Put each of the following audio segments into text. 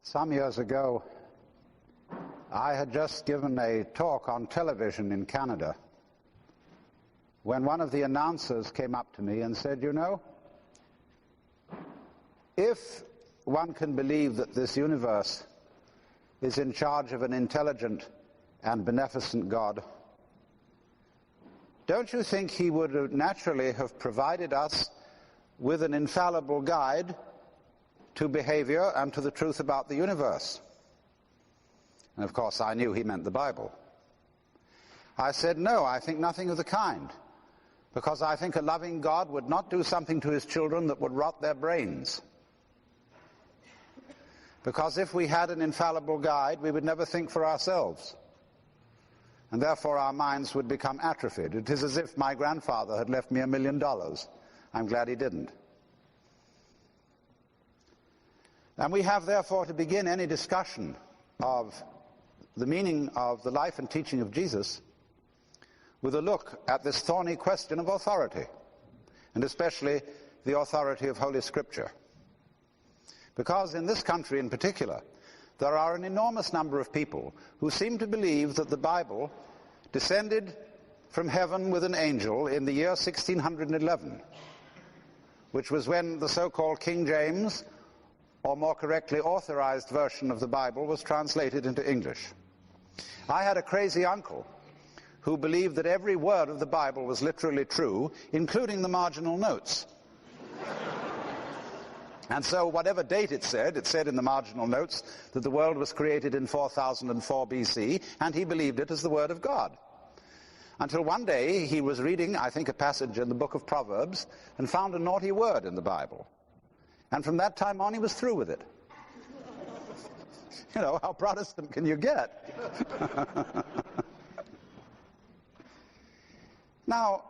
Some years ago, I had just given a talk on television in Canada when one of the announcers came up to me and said, "You know, if one can believe that this universe is in charge of an intelligent and beneficent God, don't you think he would naturally have provided us with an infallible guide to behavior and to the truth about the universe?" And of course I knew he meant the Bible. I said, "No, I think nothing of the kind, because I think a loving God would not do something to his children that would rot their brains. Because if we had an infallible guide, we would never think for ourselves, and therefore our minds would become atrophied. It is as if my grandfather had left me $1 million. I'm glad he didn't." And we have therefore to begin any discussion of the meaning of the life and teaching of Jesus with a look at this thorny question of authority, and especially the authority of Holy Scripture. Because in this country in particular, there are an enormous number of people who seem to believe that the Bible descended from heaven with an angel in the year 1611, which was when the so-called King James, or more correctly authorized version of the Bible, was translated into English. I had a crazy uncle who believed that every word of the Bible was literally true, including the marginal notes. And so whatever date it said in the marginal notes that the world was created in 4004 BC, and he believed it as the Word of God. Until one day he was reading, I think, a passage in the book of Proverbs, and found a naughty word in the Bible. And from that time on he was through with it. You know, how Protestant can you get? Now,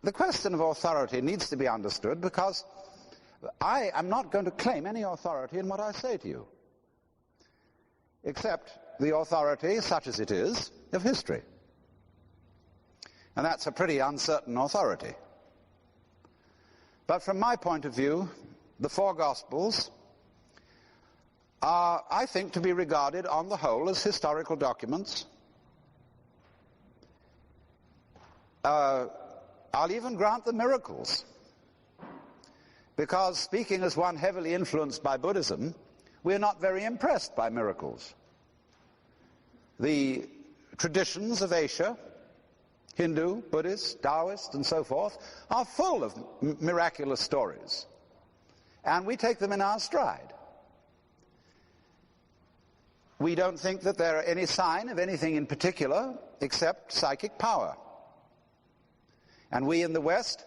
the question of authority needs to be understood, because I am not going to claim any authority in what I say to you, except the authority, such as it is, of history. And that's a pretty uncertain authority. But from my point of view, the four Gospels are, I think, to be regarded on the whole as historical documents. I'll even grant the miracles, because speaking as one heavily influenced by Buddhism, we're not very impressed by miracles. The traditions of Asia, Hindu, Buddhist, Taoist, and so forth, are full of miraculous stories, and we take them in our stride. We don't think that there are any sign of anything in particular except psychic power. And we in the West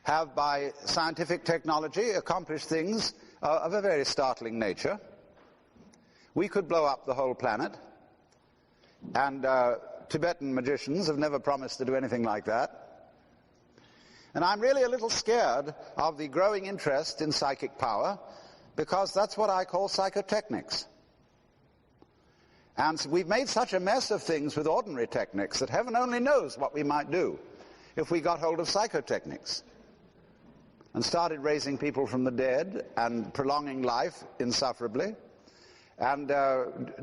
have, by scientific technology, accomplished things of a very startling nature. We could blow up the whole planet, and Tibetan magicians have never promised to do anything like that. And I'm really a little scared of the growing interest in psychic power, because that's what I call psychotechnics. And we've made such a mess of things with ordinary techniques that heaven only knows what we might do if we got hold of psychotechnics and started raising people from the dead and prolonging life insufferably and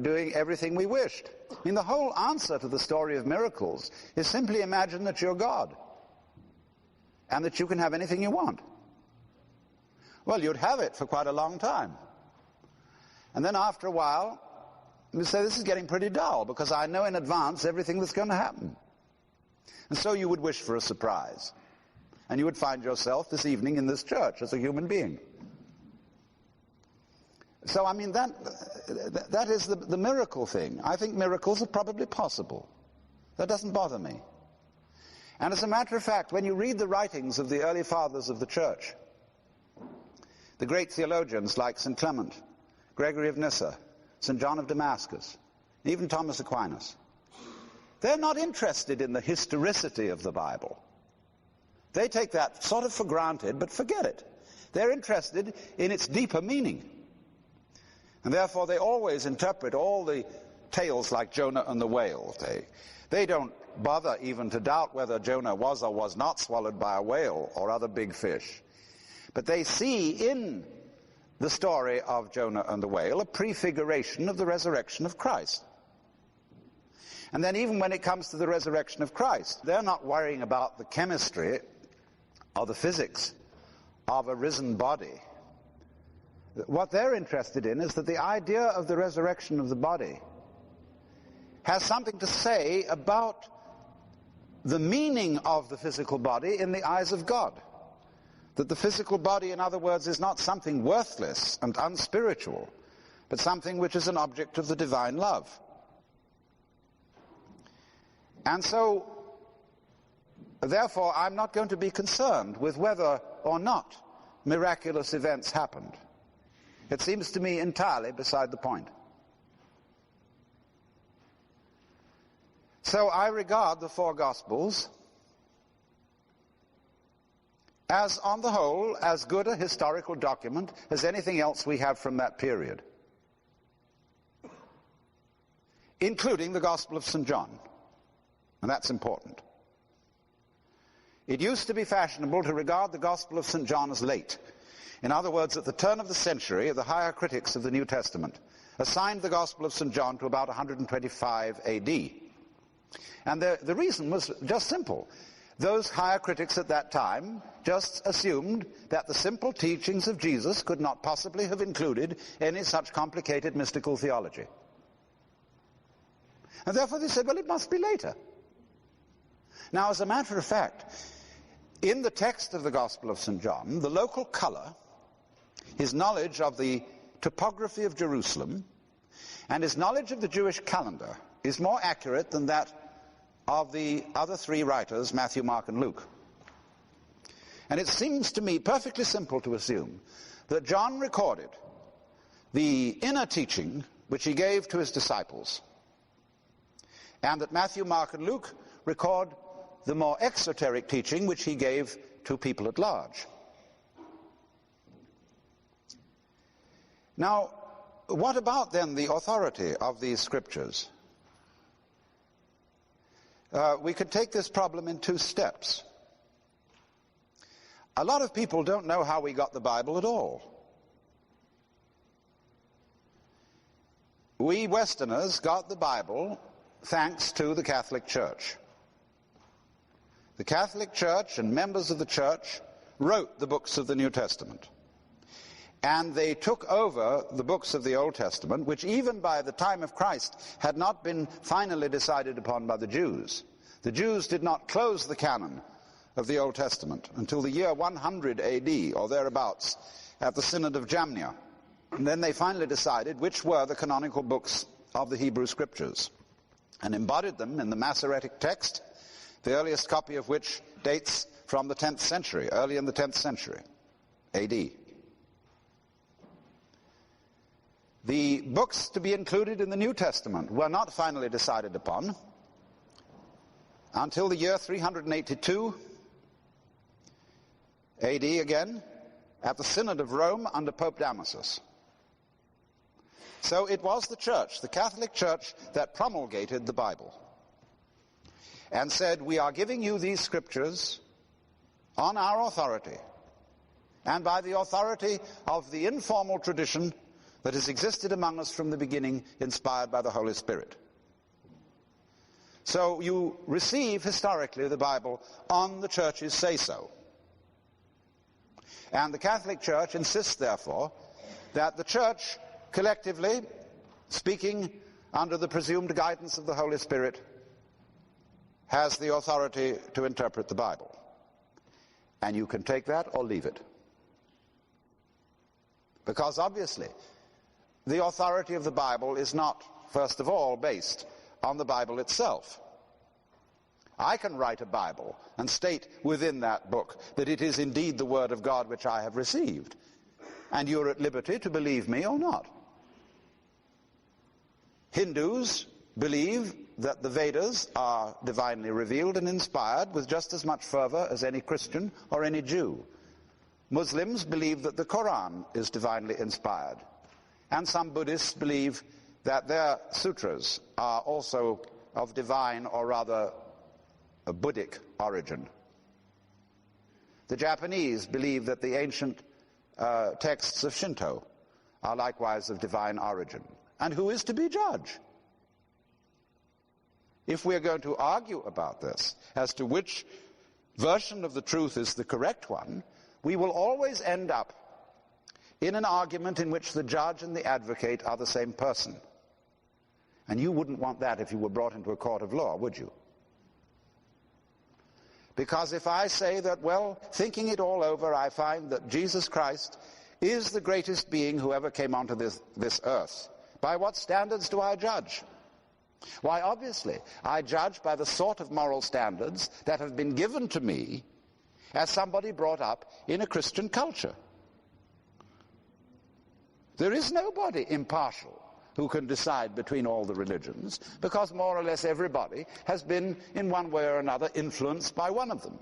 doing everything we wished. I mean, the whole answer to the story of miracles is simply imagine that you're God and that you can have anything you want. Well, you'd have it for quite a long time. And then after a while, you say, this is getting pretty dull, because I know in advance everything that's going to happen. And so you would wish for a surprise. And you would find yourself this evening in this church as a human being. So, I mean, that is the miracle thing. I think miracles are probably possible. That doesn't bother me. And as a matter of fact, when you read the writings of the early fathers of the church, the great theologians like St. Clement, Gregory of Nyssa, St. John of Damascus, even Thomas Aquinas, they're not interested in the historicity of the Bible. They take that sort of for granted, but forget it. They're interested in its deeper meaning. And therefore they always interpret all the tales like Jonah and the whale. They don't bother even to doubt whether Jonah was or was not swallowed by a whale or other big fish. But they see in the story of Jonah and the whale a prefiguration of the resurrection of Christ. And then even when it comes to the resurrection of Christ, they're not worrying about the chemistry or the physics of a risen body. What they're interested in is that the idea of the resurrection of the body has something to say about the meaning of the physical body in the eyes of God. That the physical body, in other words, is not something worthless and unspiritual, but something which is an object of the divine love. And so, therefore, I'm not going to be concerned with whether or not miraculous events happened. It seems to me entirely beside the point. So I regard the four Gospels as, on the whole, as good a historical document as anything else we have from that period, including the Gospel of St. John. And that's important. It used to be fashionable to regard the Gospel of St. John as late. In other words, at the turn of the century, the higher critics of the New Testament assigned the Gospel of St. John to about 125 AD. And the reason was just simple. Those higher critics at that time just assumed that the simple teachings of Jesus could not possibly have included any such complicated mystical theology. And therefore they said, well, it must be later. Now, as a matter of fact, in the text of the Gospel of St. John, the local color, his knowledge of the topography of Jerusalem, and his knowledge of the Jewish calendar is more accurate than that of the other three writers, Matthew, Mark, and Luke. And it seems to me perfectly simple to assume that John recorded the inner teaching which he gave to his disciples, and that Matthew, Mark, and Luke record the more exoteric teaching which he gave to people at large. Now, what about then the authority of these scriptures? We could take this problem in two steps. A lot of people don't know how we got the Bible at all. We Westerners got the Bible thanks to the Catholic Church. The Catholic Church and members of the Church wrote the books of the New Testament. And they took over the books of the Old Testament, which even by the time of Christ had not been finally decided upon by the Jews. The Jews did not close the canon of the Old Testament until the year 100 AD, or thereabouts, at the Synod of Jamnia. And then they finally decided which were the canonical books of the Hebrew Scriptures, and embodied them in the Masoretic text, the earliest copy of which dates from the 10th century, early in the 10th century, AD. The books to be included in the New Testament were not finally decided upon until the year 382 AD again, at the Synod of Rome under Pope Damasus. So it was the Church, the Catholic Church, that promulgated the Bible and said, we are giving you these scriptures on our authority and by the authority of the informal tradition that has existed among us from the beginning, inspired by the Holy Spirit. So you receive historically the Bible on the Church's say-so. And the Catholic Church insists, therefore, that the Church collectively, speaking under the presumed guidance of the Holy Spirit, has the authority to interpret the Bible. And you can take that or leave it. Because obviously, the authority of the Bible is not, first of all, based on the Bible itself. I can write a Bible and state within that book that it is indeed the Word of God which I have received. And you're at liberty to believe me or not. Hindus believe that the Vedas are divinely revealed and inspired with just as much fervor as any Christian or any Jew. Muslims believe that the Quran is divinely inspired. And some Buddhists believe that their sutras are also of divine, or rather a Buddhic origin. The Japanese believe that the ancient texts of Shinto are likewise of divine origin. And who is to be judge? If we are going to argue about this, as to which version of the truth is the correct one, we will always end up in an argument in which the judge and the advocate are the same person. And you wouldn't want that if you were brought into a court of law, would you? Because if I say that, well, thinking it all over, I find that Jesus Christ is the greatest being who ever came onto this earth, by what standards do I judge? Why, obviously, I judge by the sort of moral standards that have been given to me as somebody brought up in a Christian culture. There is nobody impartial who can decide between all the religions, because more or less everybody has been, in one way or another, influenced by one of them.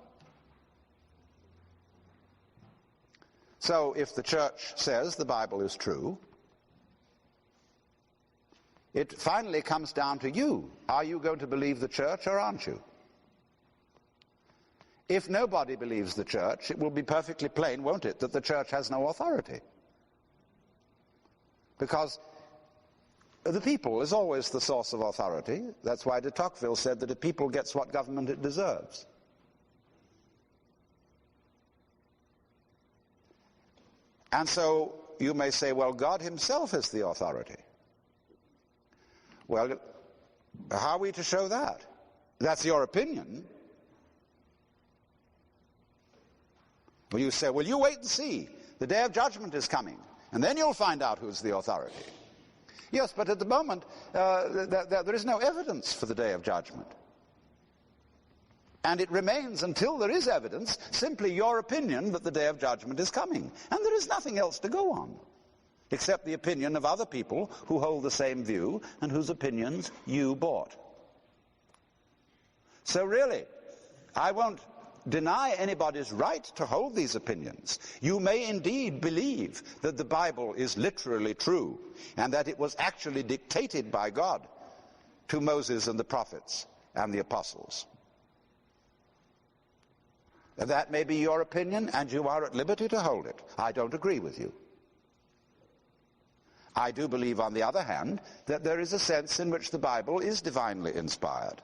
So if the church says the Bible is true, it finally comes down to you. Are you going to believe the church or aren't you? If nobody believes the church, it will be perfectly plain, won't it, that the church has no authority. Because the people is always the source of authority. That's why de Tocqueville said that a people gets what government it deserves. And so you may say, well, God himself is the authority. Well, how are we to show that? That's your opinion. Well, you say, well, you wait and see. The day of judgment is coming, and then you'll find out who's the authority. Yes, but at the moment, there is no evidence for the day of judgment. And it remains, until there is evidence, simply your opinion that the day of judgment is coming. And there is nothing else to go on, except the opinion of other people who hold the same view and whose opinions you bought. So really, I won't deny anybody's right to hold these opinions. You may indeed believe that the Bible is literally true and that it was actually dictated by God to Moses and the prophets and the apostles. That may be your opinion, and you are at liberty to hold it. I don't agree with you. I do believe, on the other hand, that there is a sense in which the Bible is divinely inspired.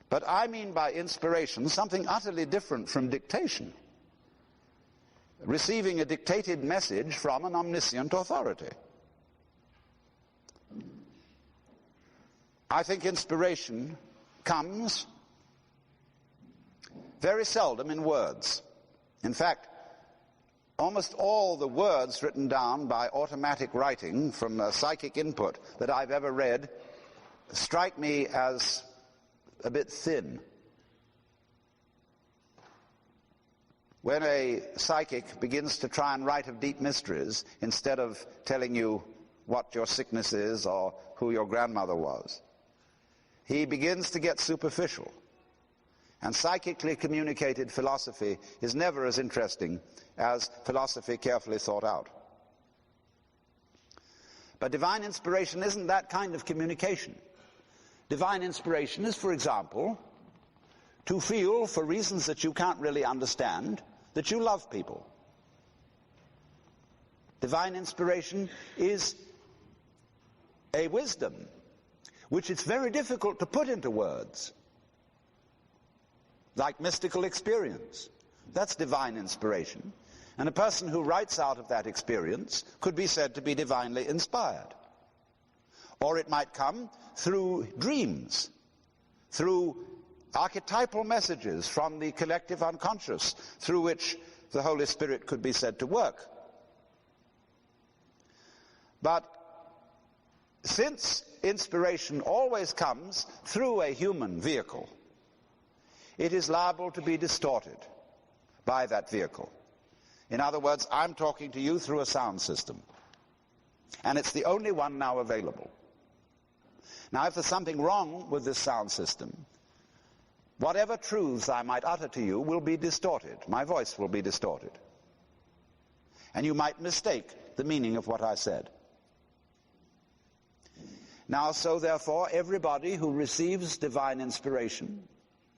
But I mean by inspiration something utterly different from dictation. Receiving a dictated message from an omniscient authority. I think inspiration comes very seldom in words. In fact, almost all the words written down by automatic writing from a psychic input that I've ever read strike me as a bit thin. When a psychic begins to try and write of deep mysteries, instead of telling you what your sickness is or who your grandmother was, he begins to get superficial. And psychically communicated philosophy is never as interesting as philosophy carefully thought out. But divine inspiration isn't that kind of communication. Divine inspiration is, for example, to feel, for reasons that you can't really understand, that you love people. Divine inspiration is a wisdom which it's very difficult to put into words. Like mystical experience. That's divine inspiration. And a person who writes out of that experience could be said to be divinely inspired. Or it might come through dreams, through archetypal messages from the collective unconscious, through which the Holy Spirit could be said to work. But since inspiration always comes through a human vehicle, it is liable to be distorted by that vehicle. In other words, I'm talking to you through a sound system. And it's the only one now available. Now, if there's something wrong with this sound system, whatever truths I might utter to you will be distorted. My voice will be distorted. And you might mistake the meaning of what I said. Now, so therefore, everybody who receives divine inspiration,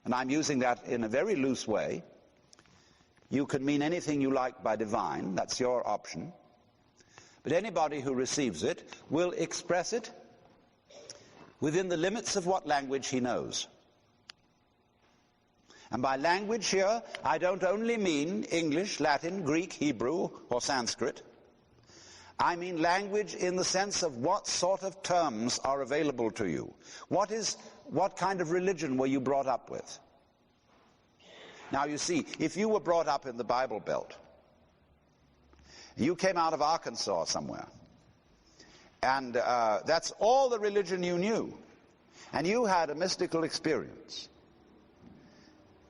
and I'm using that in a very loose way, You can mean anything you like by divine, that's your option. But anybody who receives it will express it within the limits of what language he knows. And by language here, I don't only mean English, Latin, Greek, Hebrew, or Sanskrit. I mean language in the sense of what sort of terms are available to you. What kind of religion were you brought up with? Now you see, if you were brought up in the Bible Belt, you came out of Arkansas somewhere, and that's all the religion you knew, and you had a mystical experience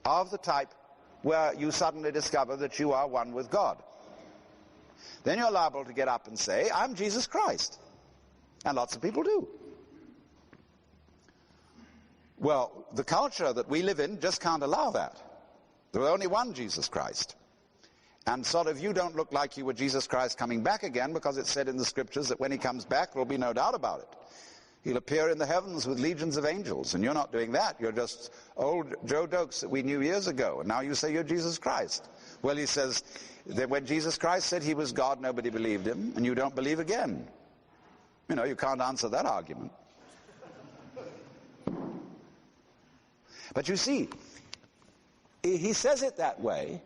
of the type where you suddenly discover that you are one with God, then you're liable to get up and say, I'm Jesus Christ. And lots of people do. Well, the culture that we live in just can't allow that. There's only one Jesus Christ. And sort of you don't look like you were Jesus Christ coming back again, because it's said in the scriptures that when he comes back, there'll be no doubt about it. He'll appear in the heavens with legions of angels, and you're not doing that. You're just old Joe Dokes that we knew years ago, and now you say you're Jesus Christ. Well, he says that when Jesus Christ said he was God, nobody believed him, and you don't believe again. You know, you can't answer that argument. But you see, he says it that way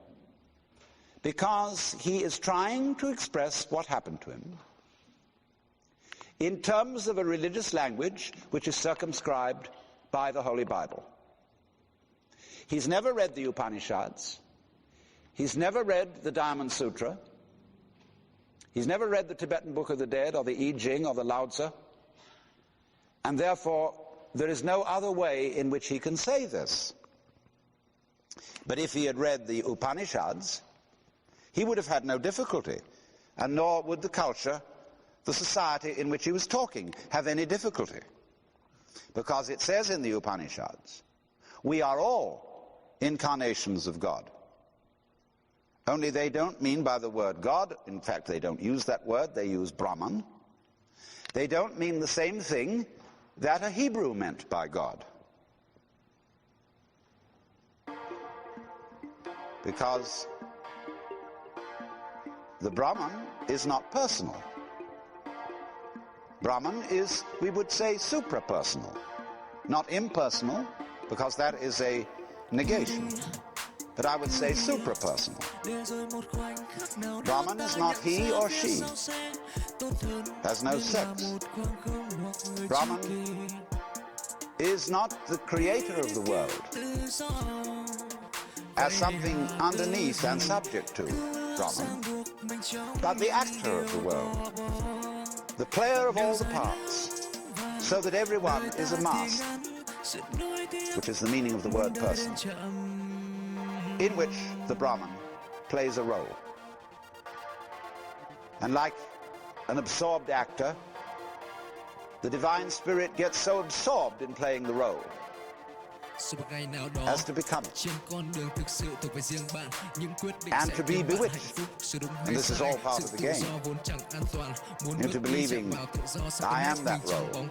because he is trying to express what happened to him in terms of a religious language which is circumscribed by the Holy Bible. He's never read the Upanishads. He's never read the Diamond Sutra. He's never read the Tibetan Book of the Dead or the I Ching or the Lao Tzu. And therefore, there is no other way in which he can say this. But if he had read the Upanishads, he would have had no difficulty, and nor would the culture, the society in which he was talking, have any difficulty. Because it says in the Upanishads, we are all incarnations of God. Only they don't mean by the word God, in fact they don't use that word, they use Brahman. They don't mean the same thing that a Hebrew meant by God. Because the Brahman is not personal. Brahman is, we would say, suprapersonal, not impersonal, because that is a negation. But I would say suprapersonal. Brahman is not he or she, has no sex. Brahman is not the creator of the world, as something underneath and subject to Brahman, but the actor of the world, the player of all the parts, so that everyone is a mask, which is the meaning of the word person, in which the Brahman plays a role. And like an absorbed actor, the divine spirit gets so absorbed in playing the role as to become it, and to be bewitched. And this is all part of the game, into believing I am that role.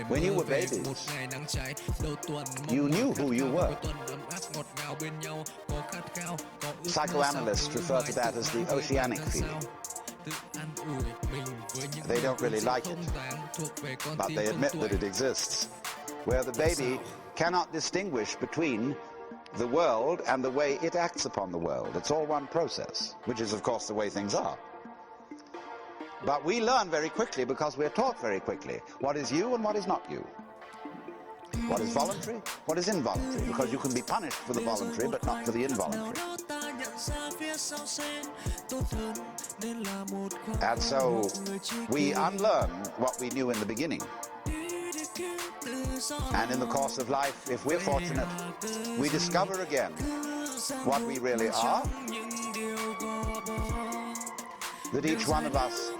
When you were babies, you knew who you were. Psychoanalysts refer to that as the oceanic feeling. They don't really like it, but they admit that it exists, where the baby cannot distinguish between the world and the way it acts upon the world. It's all one process, which is, of course, the way things are. But we learn very quickly because we're taught very quickly what is you and what is not you. What is voluntary, what is involuntary, because you can be punished for the voluntary but not for the involuntary. And so we unlearn what we knew in the beginning. And in the course of life, if we're fortunate, we discover again what we really are, that each one of us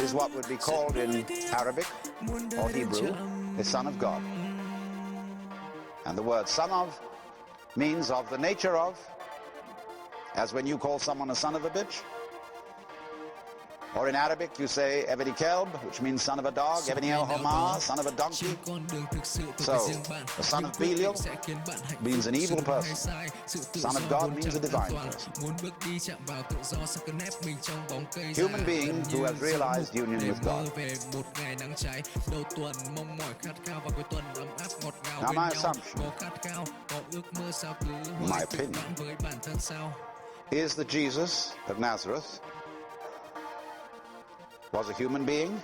is what would be called in Arabic or Hebrew a son of God. And the word son of means of the nature of, as when you call someone a son of a bitch. Or in Arabic you say Ebedi Kelb, which means son of a dog, Ebedi El Homar, son of a donkey. So, the son of Belial means an evil person. Son of God means a divine person. Human being who has realized union with God. Now my assumption, my opinion, is that Jesus of Nazareth was a human being,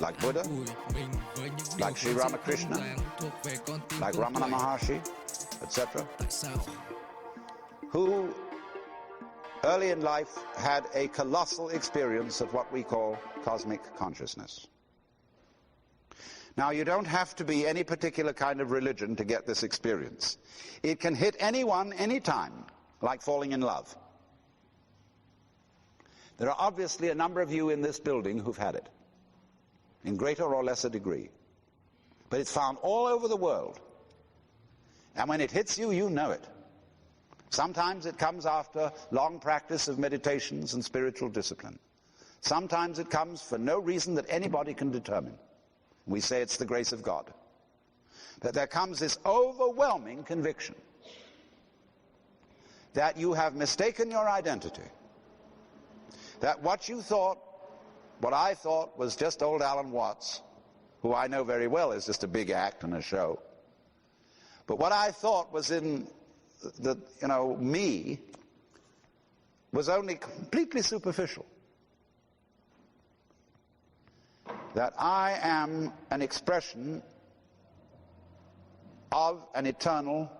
like Buddha, like Sri Ramakrishna, like Ramana Maharshi, etc., who early in life had a colossal experience of what we call cosmic consciousness. Now, you don't have to be any particular kind of religion to get this experience. It can hit anyone, anytime, like falling in love. There are obviously a number of you in this building who've had it, in greater or lesser degree. But it's found all over the world. And when it hits you, you know it. Sometimes it comes after long practice of meditations and spiritual discipline. Sometimes it comes for no reason that anybody can determine. We say it's the grace of God. But there comes this overwhelming conviction that you have mistaken your identity. That what you thought, what I thought was just old Alan Watts, who I know very well is just a big act and a show. But what I thought was in the, me, was only completely superficial. That I am an expression of an eternal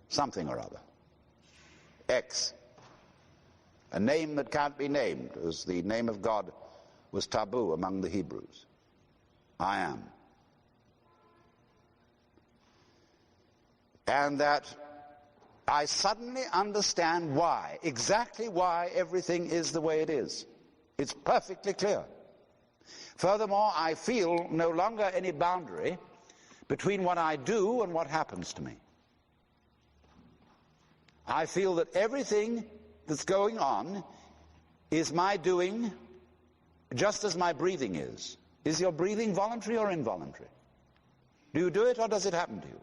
something or other. X. A name that can't be named, as the name of God was taboo among the Hebrews. I am. And that I suddenly understand why, exactly why everything is the way it is. It's perfectly clear. Furthermore, I feel no longer any boundary between what I do and what happens to me. I feel that everything that's going on is my doing, just as my breathing is. Is your breathing voluntary or involuntary? Do you do it or does it happen to you?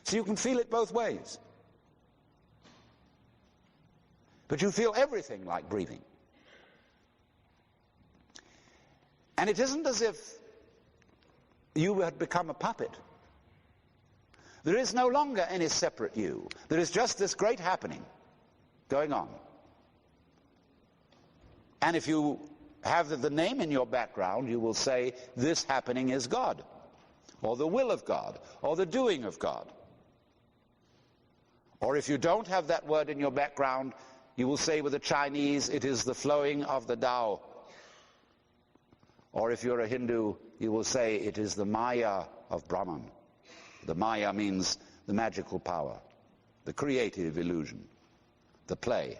So you can feel it both ways. But you feel everything like breathing. And it isn't as if you had become a puppet. There is no longer any separate you. There is just this great happening going on. And if you have the name in your background, you will say, this happening is God, or the will of God, or the doing of God. Or if you don't have that word in your background, you will say with the Chinese, it is the flowing of the Tao. Or if you're a Hindu, you will say it is the Maya of Brahman. The Maya means the magical power, the creative illusion, the play.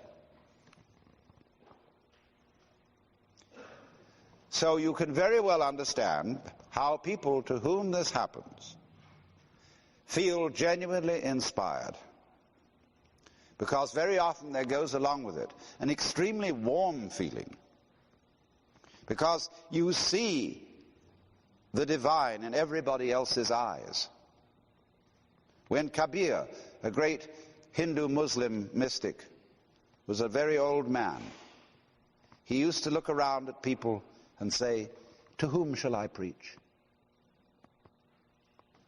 So you can very well understand how people to whom this happens feel genuinely inspired. Because very often there goes along with it an extremely warm feeling. Because you see the divine in everybody else's eyes. When Kabir, a great Hindu Muslim mystic, was a very old man, he used to look around at people and say, to whom shall I preach?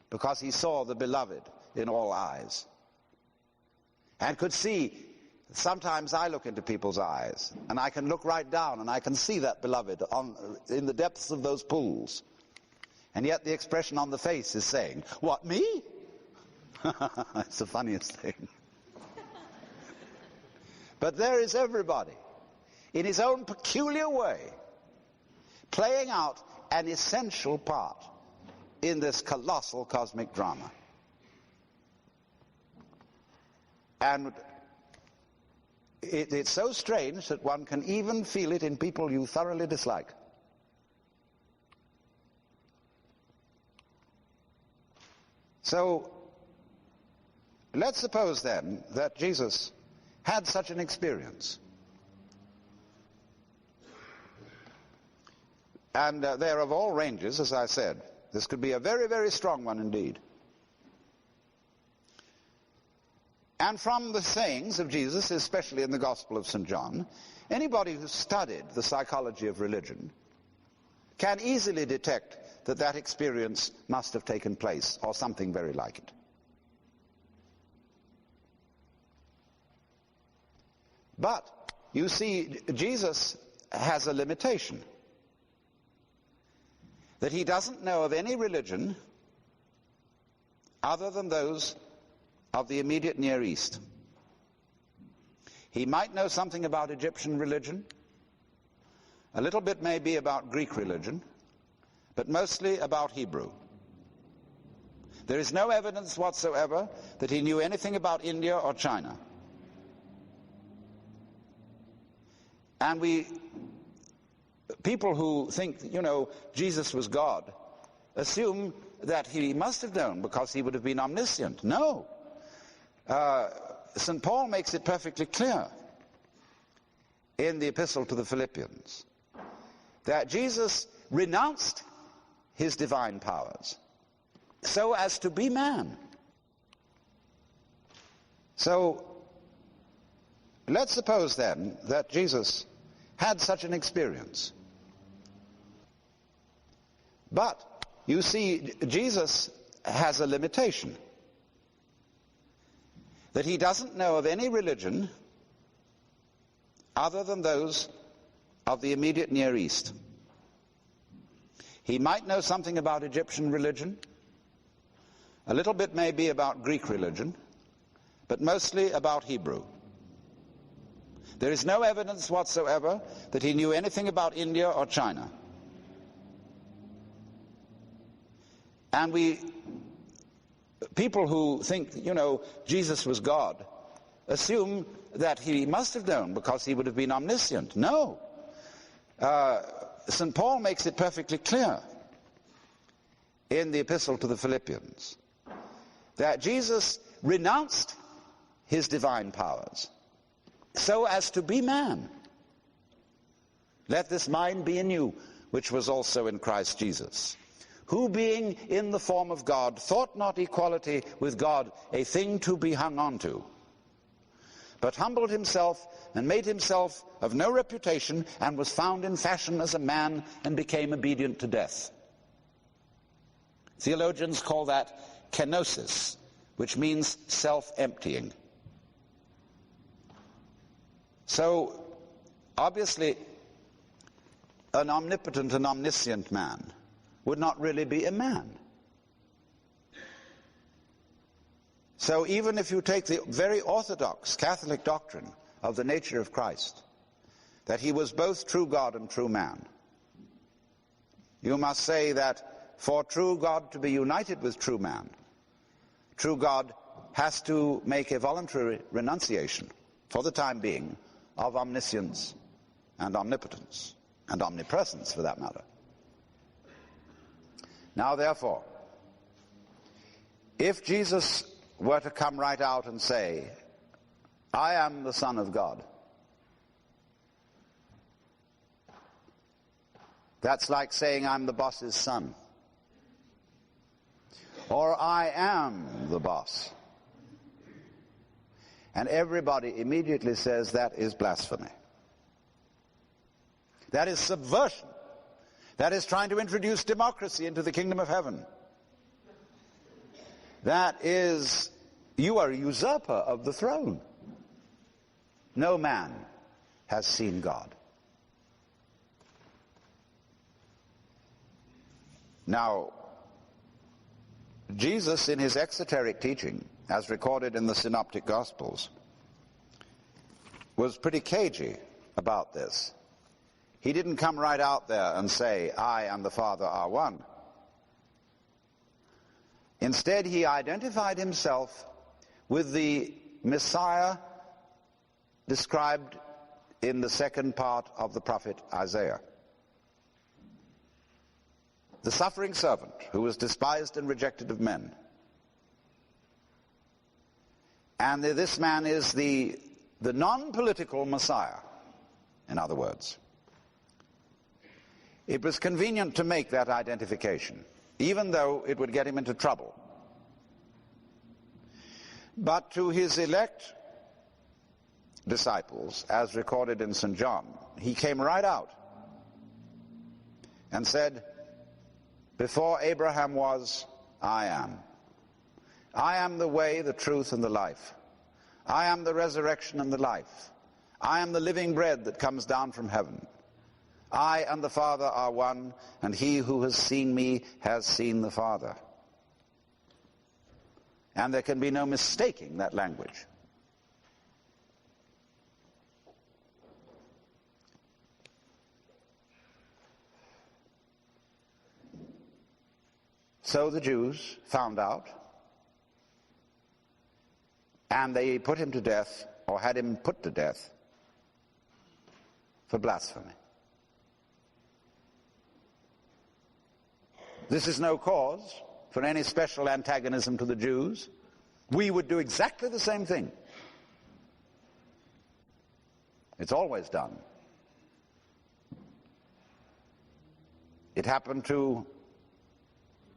Because he saw the beloved in all eyes. And could see, sometimes I look into people's eyes, and I can look right down, and I can see that beloved in the depths of those pools. And yet the expression on the face is saying, what, me? It's the funniest thing. But there is everybody, in his own peculiar way, playing out an essential part in this colossal cosmic drama. And it's so strange that one can even feel it in people you thoroughly dislike. So, let's suppose then that Jesus had such an experience. And they're of all ranges, as I said. This could be a very, very strong one indeed. And from the sayings of Jesus, especially in the Gospel of St. John, anybody who's studied the psychology of religion can easily detect that that experience must have taken place, or something very like it. But, you see, Jesus has a limitation. That he doesn't know of any religion other than those of the immediate Near East. He might know something about Egyptian religion, a little bit maybe about Greek religion, but mostly about Hebrew. There is no evidence whatsoever that he knew anything about India or China. And people who think, Jesus was God, assume that he must have known because he would have been omniscient. No. St. Paul makes it perfectly clear in the epistle to the Philippians that Jesus renounced his divine powers so as to be man. So let's suppose then that Jesus had such an experience. But, you see, Jesus has a limitation. That he doesn't know of any religion other than those of the immediate Near East. He might know something about Egyptian religion, a little bit maybe about Greek religion, but mostly about Hebrew. There is no evidence whatsoever that he knew anything about India or China. And people who think, Jesus was God, assume that he must have known because he would have been omniscient. No. St. Paul makes it perfectly clear in the epistle to the Philippians that Jesus renounced his divine powers so as to be man. Let this mind be in you, which was also in Christ Jesus, who being in the form of God, thought not equality with God a thing to be hung on to, but humbled himself and made himself of no reputation, and was found in fashion as a man, and became obedient to death. Theologians call that kenosis, which means self-emptying. So, obviously, an omnipotent and omniscient man would not really be a man. So even if you take the very orthodox Catholic doctrine of the nature of Christ, that he was both true God and true man, you must say that for true God to be united with true man, true God has to make a voluntary renunciation, for the time being, of omniscience and omnipotence, and omnipresence for that matter. Now therefore, if Jesus were to come right out and say, I am the Son of God, that's like saying I'm the boss's son. Or I am the boss. And everybody immediately says that is blasphemy. That is subversion. That is trying to introduce democracy into the kingdom of heaven. That is, you are a usurper of the throne. No man has seen God. Now, Jesus, in his exoteric teaching, as recorded in the Synoptic Gospels, was pretty cagey about this. He didn't come right out there and say, I and the Father are one. Instead, he identified himself with the Messiah described in the second part of the prophet Isaiah. The suffering servant who was despised and rejected of men. And this man is the non-political Messiah, in other words. It was convenient to make that identification, even though it would get him into trouble. But to his elect disciples, as recorded in St. John, he came right out and said, "Before Abraham was, I am. I am the way, the truth, and the life. I am the resurrection and the life. I am the living bread that comes down from heaven. I and the Father are one, and he who has seen me has seen the Father." And there can be no mistaking that language. So the Jews found out, and they put him to death, or had him put to death, for blasphemy. This is no cause for any special antagonism to the Jews. We would do exactly the same thing. It's always done. It happened to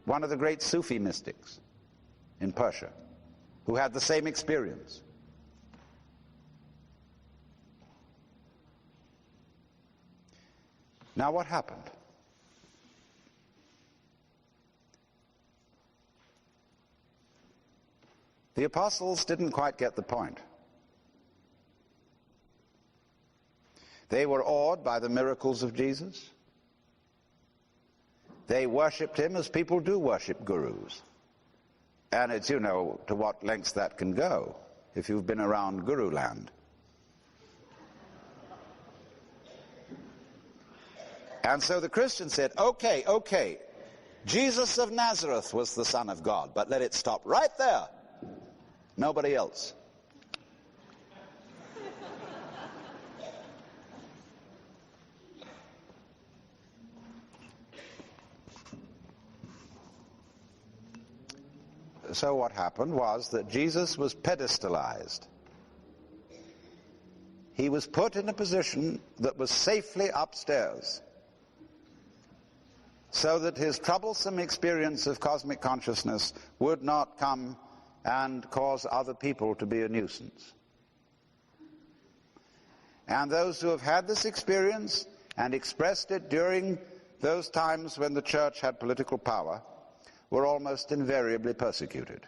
one of the great Sufi mystics in Persia, who had the same experience. Now what happened? The apostles didn't quite get the point. They were awed by the miracles of Jesus. They worshipped him as people do worship gurus. And it's, you know, to what lengths that can go if you've been around guru land. And so the Christian said, okay, Jesus of Nazareth was the Son of God, but let it stop right there. Nobody else. So what happened was that Jesus was pedestalized. He was put in a position that was safely upstairs, so that his troublesome experience of cosmic consciousness would not come and cause other people to be a nuisance. And those who have had this experience and expressed it during those times when the church had political power were almost invariably persecuted.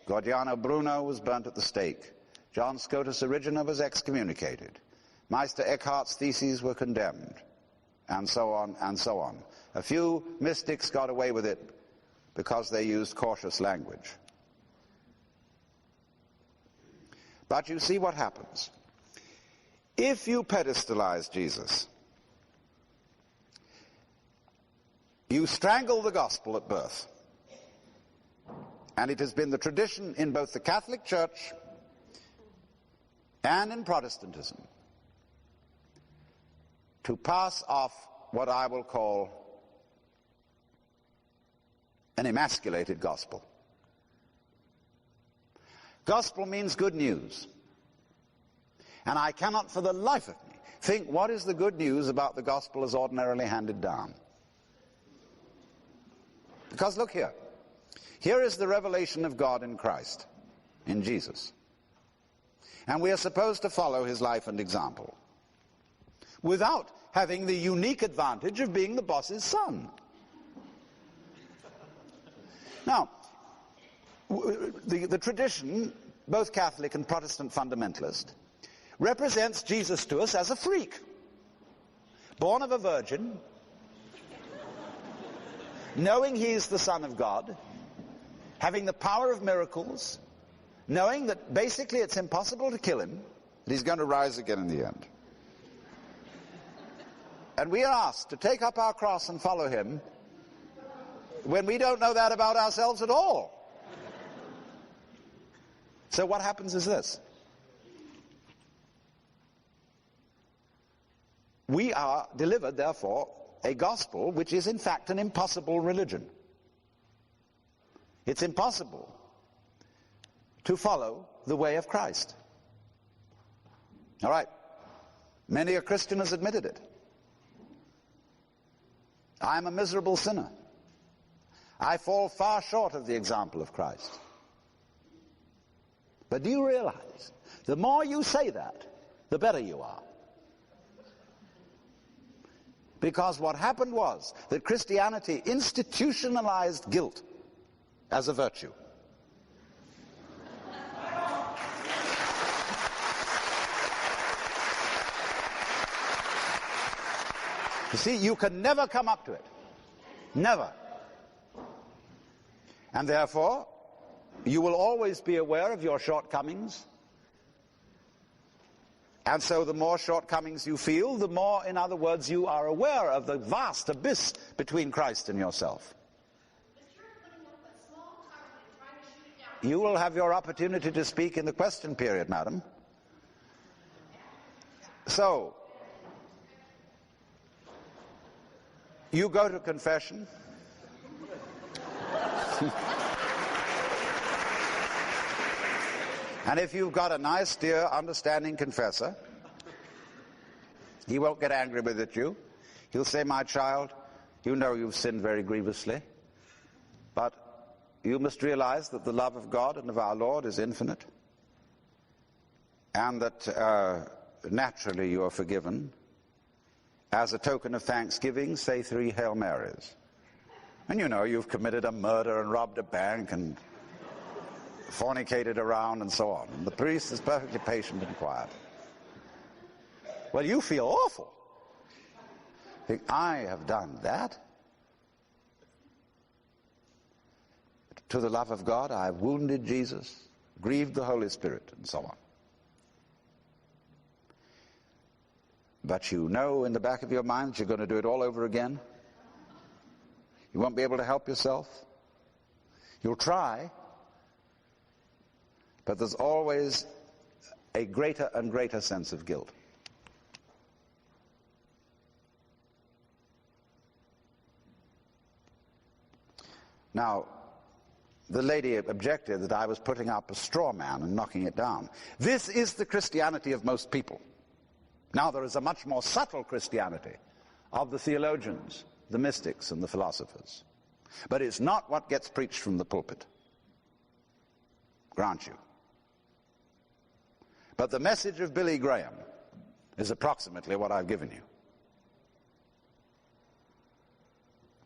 Gordiano Bruno was burnt at the stake. John Scotus Erigena was excommunicated. Meister Eckhart's theses were condemned, and so on and so on. A few mystics got away with it because they used cautious language. But you see what happens. If you pedestalize Jesus, you strangle the gospel at birth. And it has been the tradition in both the Catholic Church and in Protestantism to pass off what I will call an emasculated gospel. Gospel means good news. And I cannot for the life of me think what is the good news about the gospel as ordinarily handed down. Because look here. Here is the revelation of God in Christ, in Jesus. And we are supposed to follow his life and example without having the unique advantage of being the boss's son. Now, the tradition, both Catholic and Protestant fundamentalist, represents Jesus to us as a freak, born of a virgin, knowing he is the Son of God, having the power of miracles, knowing that basically it's impossible to kill him, that he's going to rise again in the end. And we are asked to take up our cross and follow him when we don't know that about ourselves at all. So what happens is this. We are delivered, therefore, a gospel which is in fact an impossible religion. It's impossible to follow the way of Christ. All right. Many a Christian has admitted it. I'm a miserable sinner. I fall far short of the example of Christ. But do you realize, the more you say that, the better you are. Because what happened was that Christianity institutionalized guilt as a virtue. You see, you can never come up to it. Never. And therefore, you will always be aware of your shortcomings. And so the more shortcomings you feel, the more, in other words, you are aware of the vast abyss between Christ and yourself. You will have your opportunity to speak in the question period, madam. So, you go to confession. And if you've got a nice, dear, understanding confessor, he won't get angry with you. He'll say, my child, you know you've sinned very grievously, but you must realize that the love of God and of our Lord is infinite, and that naturally you are forgiven. As a token of thanksgiving, say 3 Hail Marys. And you know you've committed a murder and robbed a bank and fornicated around and so on. And the priest is perfectly patient and quiet. Well, you feel awful. Think, I have done that? To the love of God, I have wounded Jesus, grieved the Holy Spirit, and so on. But you know in the back of your mind that you're going to do it all over again. You won't be able to help yourself. You'll try, but there's always a greater and greater sense of guilt. Now, the lady objected that I was putting up a straw man and knocking it down. This is the Christianity of most people. Now, there is a much more subtle Christianity of the theologians, the mystics, and the philosophers. But it's not what gets preached from the pulpit. Grant you. But the message of Billy Graham is approximately what I've given you.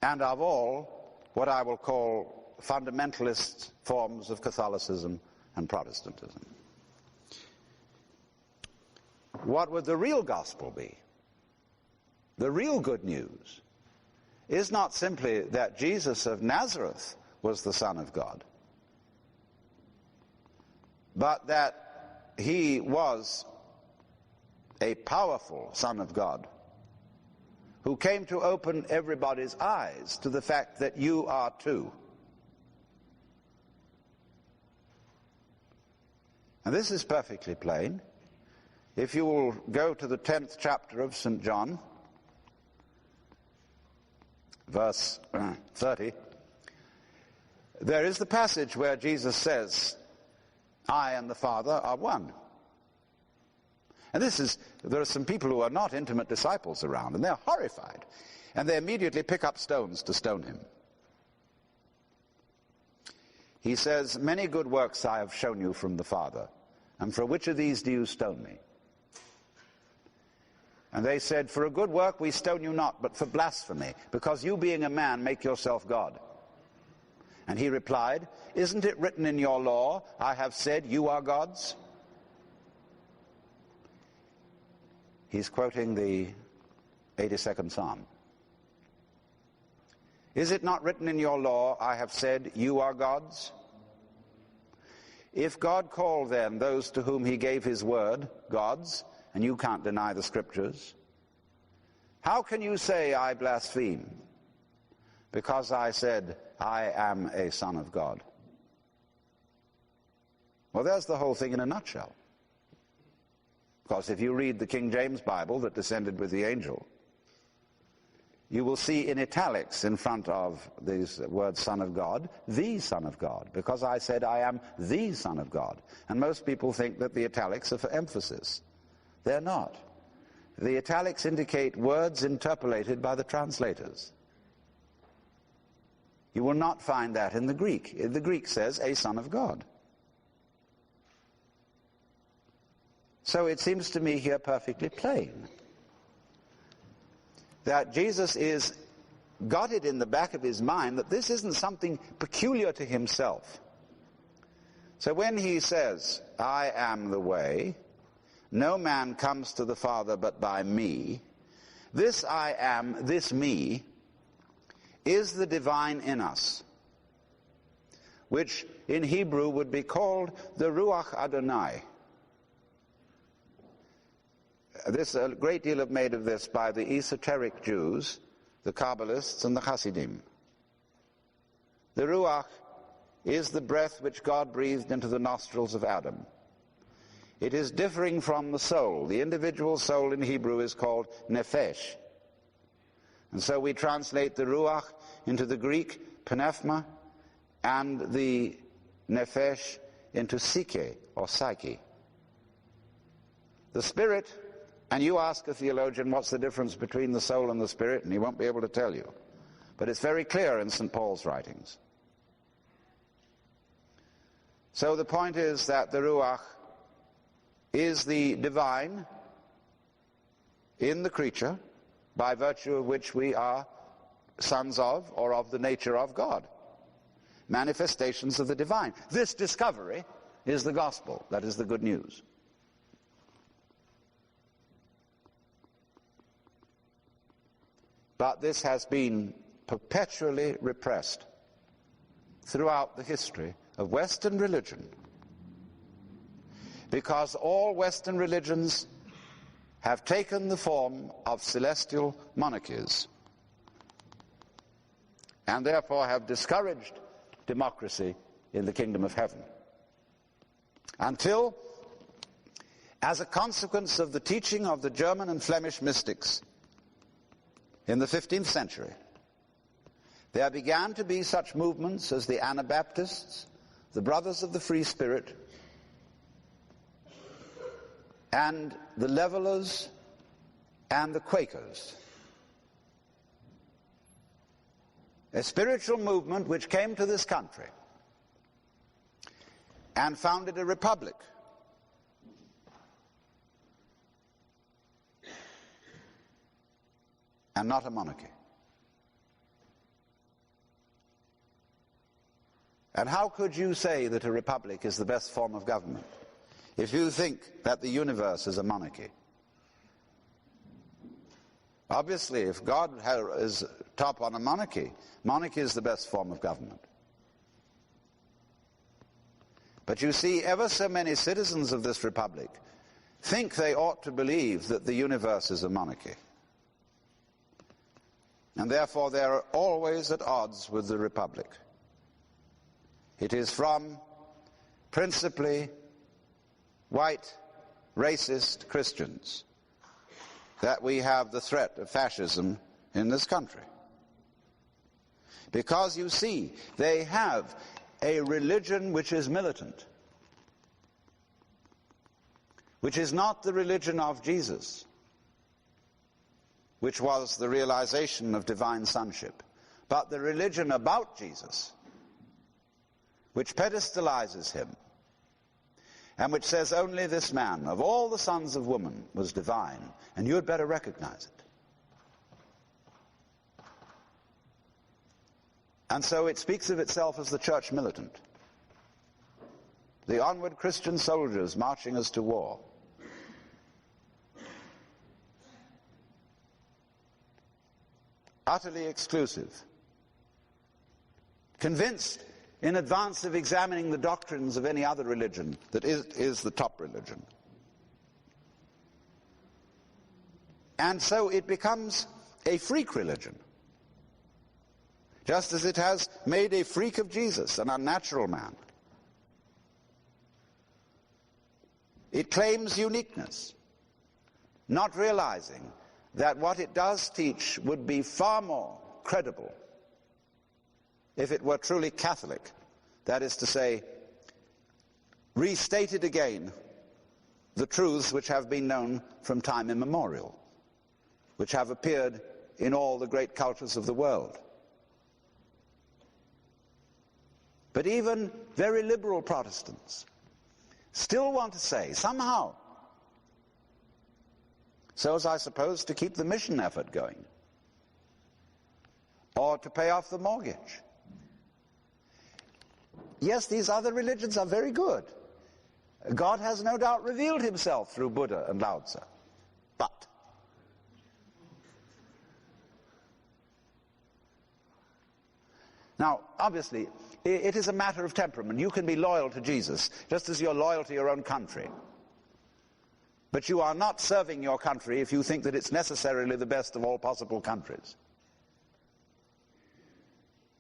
And of all, what I will call fundamentalist forms of Catholicism and Protestantism. What would the real gospel be? The real good news is not simply that Jesus of Nazareth was the Son of God, but that he was a powerful Son of God who came to open everybody's eyes to the fact that you are too. And this is perfectly plain. If you will go to the 10th chapter of St. John, verse 30, there is the passage where Jesus says, I and the Father are one. And there are some people who are not intimate disciples around, and they're horrified. And they immediately pick up stones to stone him. He says, many good works I have shown you from the Father, and for which of these do you stone me? And they said, for a good work we stone you not, but for blasphemy, because you being a man make yourself God. And he replied, isn't it written in your law, I have said you are gods? He's quoting the 82nd Psalm. Is it not written in your law, I have said you are gods? If God called then those to whom he gave his word gods, and you can't deny the scriptures, how can you say I blaspheme? Because I said I am a son of God. Well, there's the whole thing in a nutshell. Because if you read the King James Bible that descended with the angel, you will see in italics in front of these words Son of God, the Son of God, because I said I am the Son of God. And most people think that the italics are for emphasis. They're not. The italics indicate words interpolated by the translators. You will not find that in the Greek. The Greek says a son of God. So it seems to me here perfectly plain that Jesus got it in the back of his mind that this isn't something peculiar to himself. So when he says, I am the way, no man comes to the Father but by me, this I am, this me, is the divine in us, which in Hebrew would be called the Ruach Adonai. There's a great deal made of this by the esoteric Jews, the Kabbalists and the Hasidim. The Ruach is the breath which God breathed into the nostrils of Adam. It is differing from the soul. The individual soul in Hebrew is called nephesh. And so we translate the Ruach into the Greek pneuma and the nephesh into psyche or psyche. The spirit, and you ask a theologian what's the difference between the soul and the spirit, and he won't be able to tell you. But it's very clear in St. Paul's writings. So the point is that the Ruach is the divine in the creature, by virtue of which we are sons of, or of the nature of God. Manifestations of the divine. This discovery is the gospel. That is the good news. But this has been perpetually repressed throughout the history of Western religion, because all Western religions have taken the form of celestial monarchies and therefore have discouraged democracy in the kingdom of heaven. Until, as a consequence of the teaching of the German and Flemish mystics in the 15th century, there began to be such movements as the Anabaptists, the Brothers of the Free Spirit, and the Levelers and the Quakers. A spiritual movement which came to this country and founded a republic. And not a monarchy. And how could you say that a republic is the best form of government if you think that the universe is a monarchy? Obviously, if God is top on a monarchy, monarchy is the best form of government. But you see, ever so many citizens of this republic think they ought to believe that the universe is a monarchy. And therefore they are always at odds with the republic. It is from principally white, racist Christians that we have the threat of fascism in this country. Because, you see, they have a religion which is militant, which is not the religion of Jesus, which was the realization of divine sonship, but the religion about Jesus, which pedestalizes him, and which says only this man, of all the sons of woman, was divine, and you had better recognize it. And so it speaks of itself as the church militant, the onward Christian soldiers marching us to war. Utterly exclusive, convinced in advance of examining the doctrines of any other religion that is the top religion. And so it becomes a freak religion, just as it has made a freak of Jesus, an unnatural man. It claims uniqueness, not realizing that what it does teach would be far more credible if it were truly Catholic, that is to say, restated again the truths which have been known from time immemorial, which have appeared in all the great cultures of the world. But even very liberal Protestants still want to say, somehow, so as I suppose to keep the mission effort going, or to pay off the mortgage. Yes, these other religions are very good. God has no doubt revealed himself through Buddha and Lao Tzu. But now, obviously, it is a matter of temperament. You can be loyal to Jesus, just as you're loyal to your own country. But you are not serving your country if you think that it's necessarily the best of all possible countries.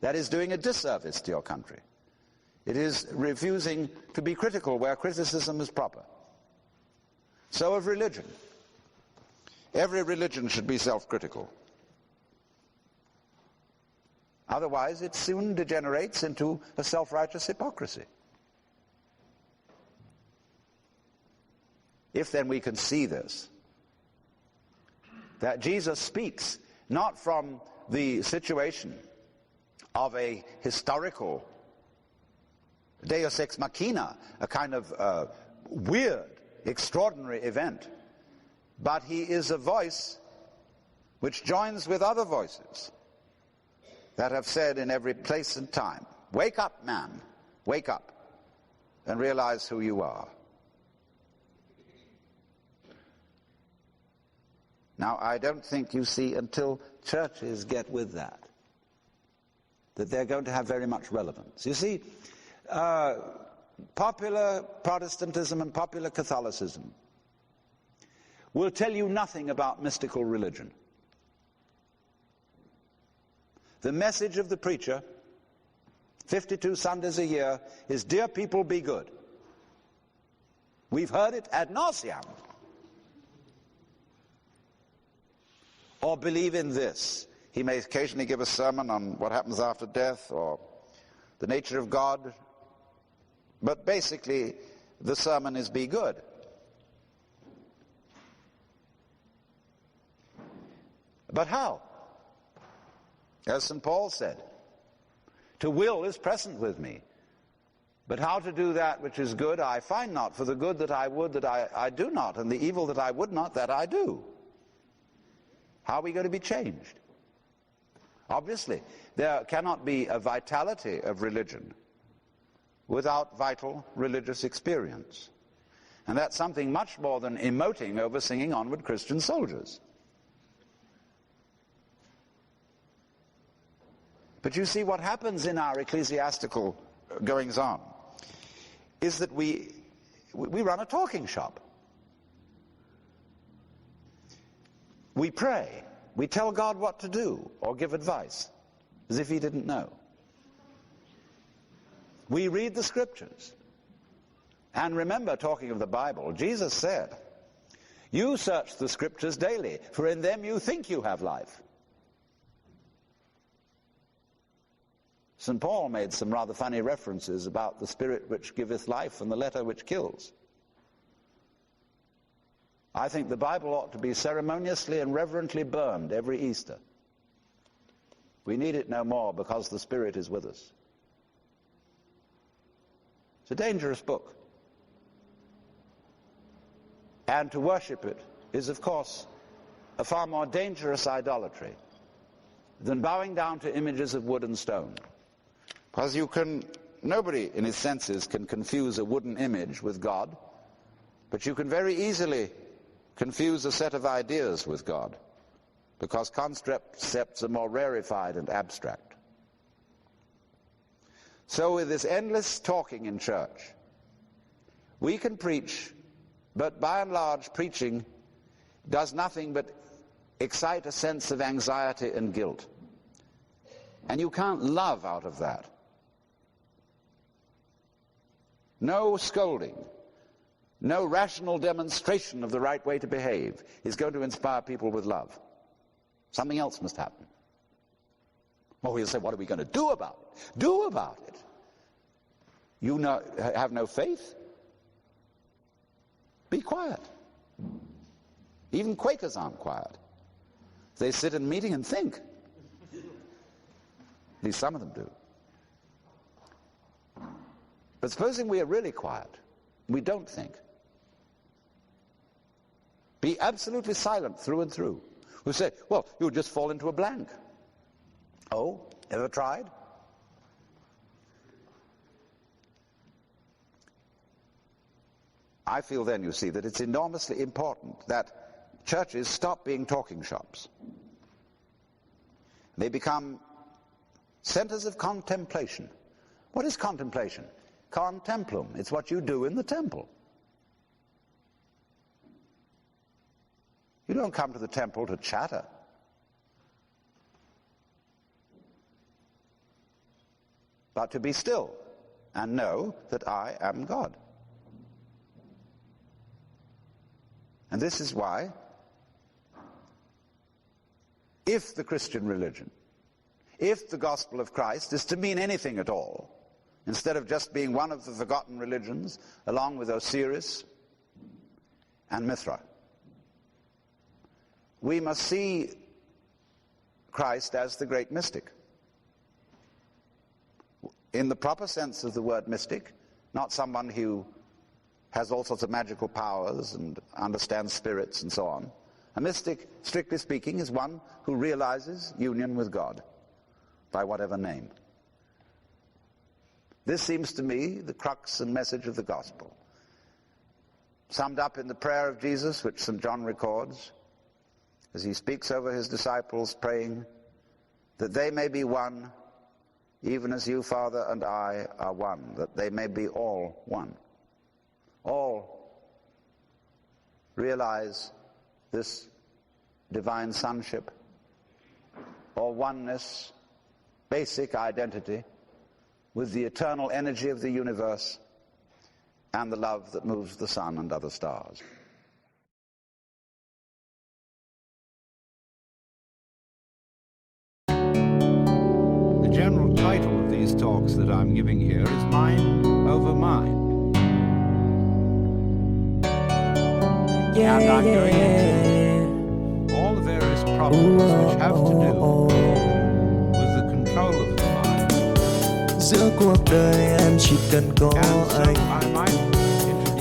That is doing a disservice to your country. It is refusing to be critical where criticism is proper. So of religion. Every religion should be self-critical. Otherwise, it soon degenerates into a self-righteous hypocrisy. If then we can see this, that Jesus speaks not from the situation of a historical deus ex machina, a kind of weird, extraordinary event, but he is a voice which joins with other voices that have said in every place and time, wake up, man, wake up, and realize who you are. Now, I don't think, you see, until churches get with that they're going to have very much relevance. You see, popular Protestantism and popular Catholicism will tell you nothing about mystical religion. The message of the preacher, 52 Sundays a year, is, dear people, be good. We've heard it ad nauseam. Or believe in this. He may occasionally give a sermon on what happens after death or the nature of God, but basically the sermon is be good. But how? As St. Paul said, to will is present with me, but how to do that which is good I find not, for the good that I would that I do not, and the evil that I would not that I do. How are we going to be changed? Obviously, there cannot be a vitality of religion without vital religious experience. And that's something much more than emoting over singing Onward Christian Soldiers. But you see, what happens in our ecclesiastical goings-on is that we run a talking shop. We pray. We tell God what to do or give advice, as if he didn't know. We read the scriptures. And remember, talking of the Bible, Jesus said, you search the scriptures daily, for in them you think you have life. St. Paul made some rather funny references about the spirit which giveth life and the letter which kills. I think the Bible ought to be ceremoniously and reverently burned every Easter. We need it no more because the Spirit is with us. It's a dangerous book. And to worship it is, of course, a far more dangerous idolatry than bowing down to images of wood and stone. Because nobody in his senses can confuse a wooden image with God, but you can very easily confuse a set of ideas with God, because concepts are more rarefied and abstract. So with this endless talking in church, we can preach, but by and large preaching does nothing but excite a sense of anxiety and guilt. And you can't love out of that. No scolding, no rational demonstration of the right way to behave is going to inspire people with love. Something else must happen. Well, we'll say, what are we going to do about it? Do about it. You have no faith? Be quiet. Even Quakers aren't quiet. They sit in meeting and think. At least some of them do. But supposing we are really quiet, we don't think. Be absolutely silent through and through. We say, well, you'll just fall into a blank. Oh, ever tried? I feel then, you see, that it's enormously important that churches stop being talking shops. They become centers of contemplation. What is contemplation? Contemplum. It's what you do in the temple. You don't come to the temple to chatter. But to be still and know that I am God. And this is why, if the Christian religion, if the gospel of Christ is to mean anything at all, instead of just being one of the forgotten religions, along with Osiris and Mithra, we must see Christ as the great mystic. In the proper sense of the word mystic, not someone who has all sorts of magical powers and understands spirits and so on. A mystic, strictly speaking, is one who realizes union with God by whatever name. This seems to me the crux and message of the gospel, summed up in the prayer of Jesus, which St. John records, as he speaks over his disciples, praying that they may be one, even as you, Father, and I are one, that they may be all one. All realize this divine sonship, or oneness, basic identity with the eternal energy of the universe and the love that moves the sun and other stars. The general title of these talks that I'm giving here is Mind Over Mind. And I'm going into all the various problems which have to do with the control of the mind. Giữa cuộc đời em chỉ cần có anh,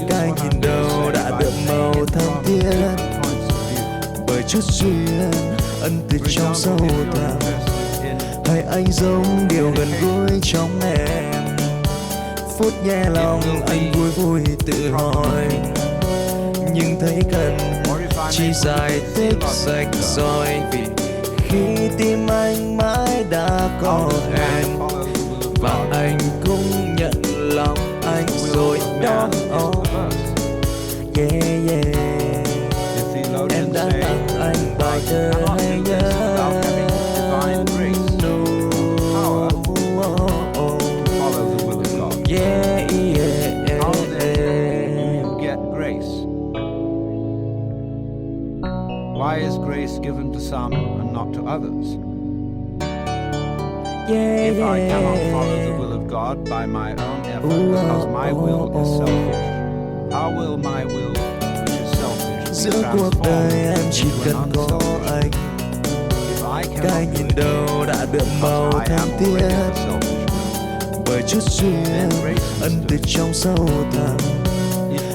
cái nhìn đầu đã đượm màu thắm thiết, bởi chút duyên ân từ trong sâu thẳm. Hay anh giống điều gần gũi trong em, phút nhẹ lòng anh vui vui tự hỏi, nhưng thấy cần chỉ giải thích rạch ròi, vì khi tim anh mãi đã có em và anh cũng nhận lòng anh rồi đó. Yeah yeah, em đã tặng anh bài thơ hay nhớ. Why is grace given to some and not to others? If I cannot follow the will of God by my own effort because my will is selfish, how will my will, which is selfish, be Giữa cuộc đời em chỉ cần có anh, cái nhìn đầu đã đượm màu thắm thiết, bởi chút duyên ân từ trong sâu thẳm.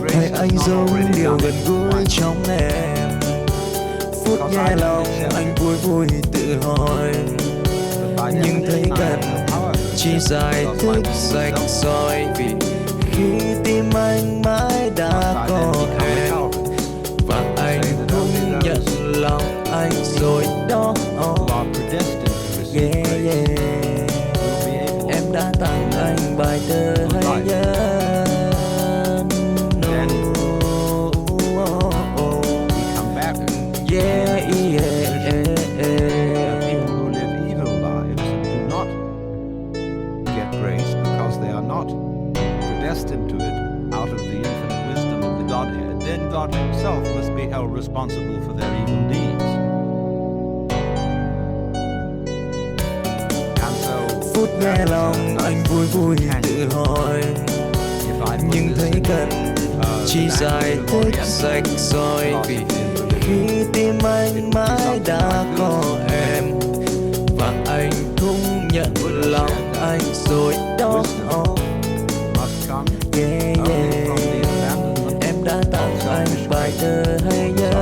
Hay anh giống điều gần gũi trong em, phút nhẹ lòng anh vui vui tự hỏi, nhưng thấy cần chỉ giải thích rạch ròi, vì khi tim anh mãi đã có em và anh cũng nhận lòng anh rồi đó. Yeah yeah, em đã tặng anh bài thơ hay nhớ. Yeah, yeah, people who live evil lives and do not get grace because they are not predestined to it out of the infinite wisdom of the Godhead, then God himself must be held responsible for their evil deeds. And so, phút nghe lòng anh vui vui tự hỏi, nhưng thấy cần chỉ giải thích rạch ròi, vì khi tim anh mãi đã có em và anh cũng nhận lòng anh rồi đó. bài thơ hay nhớ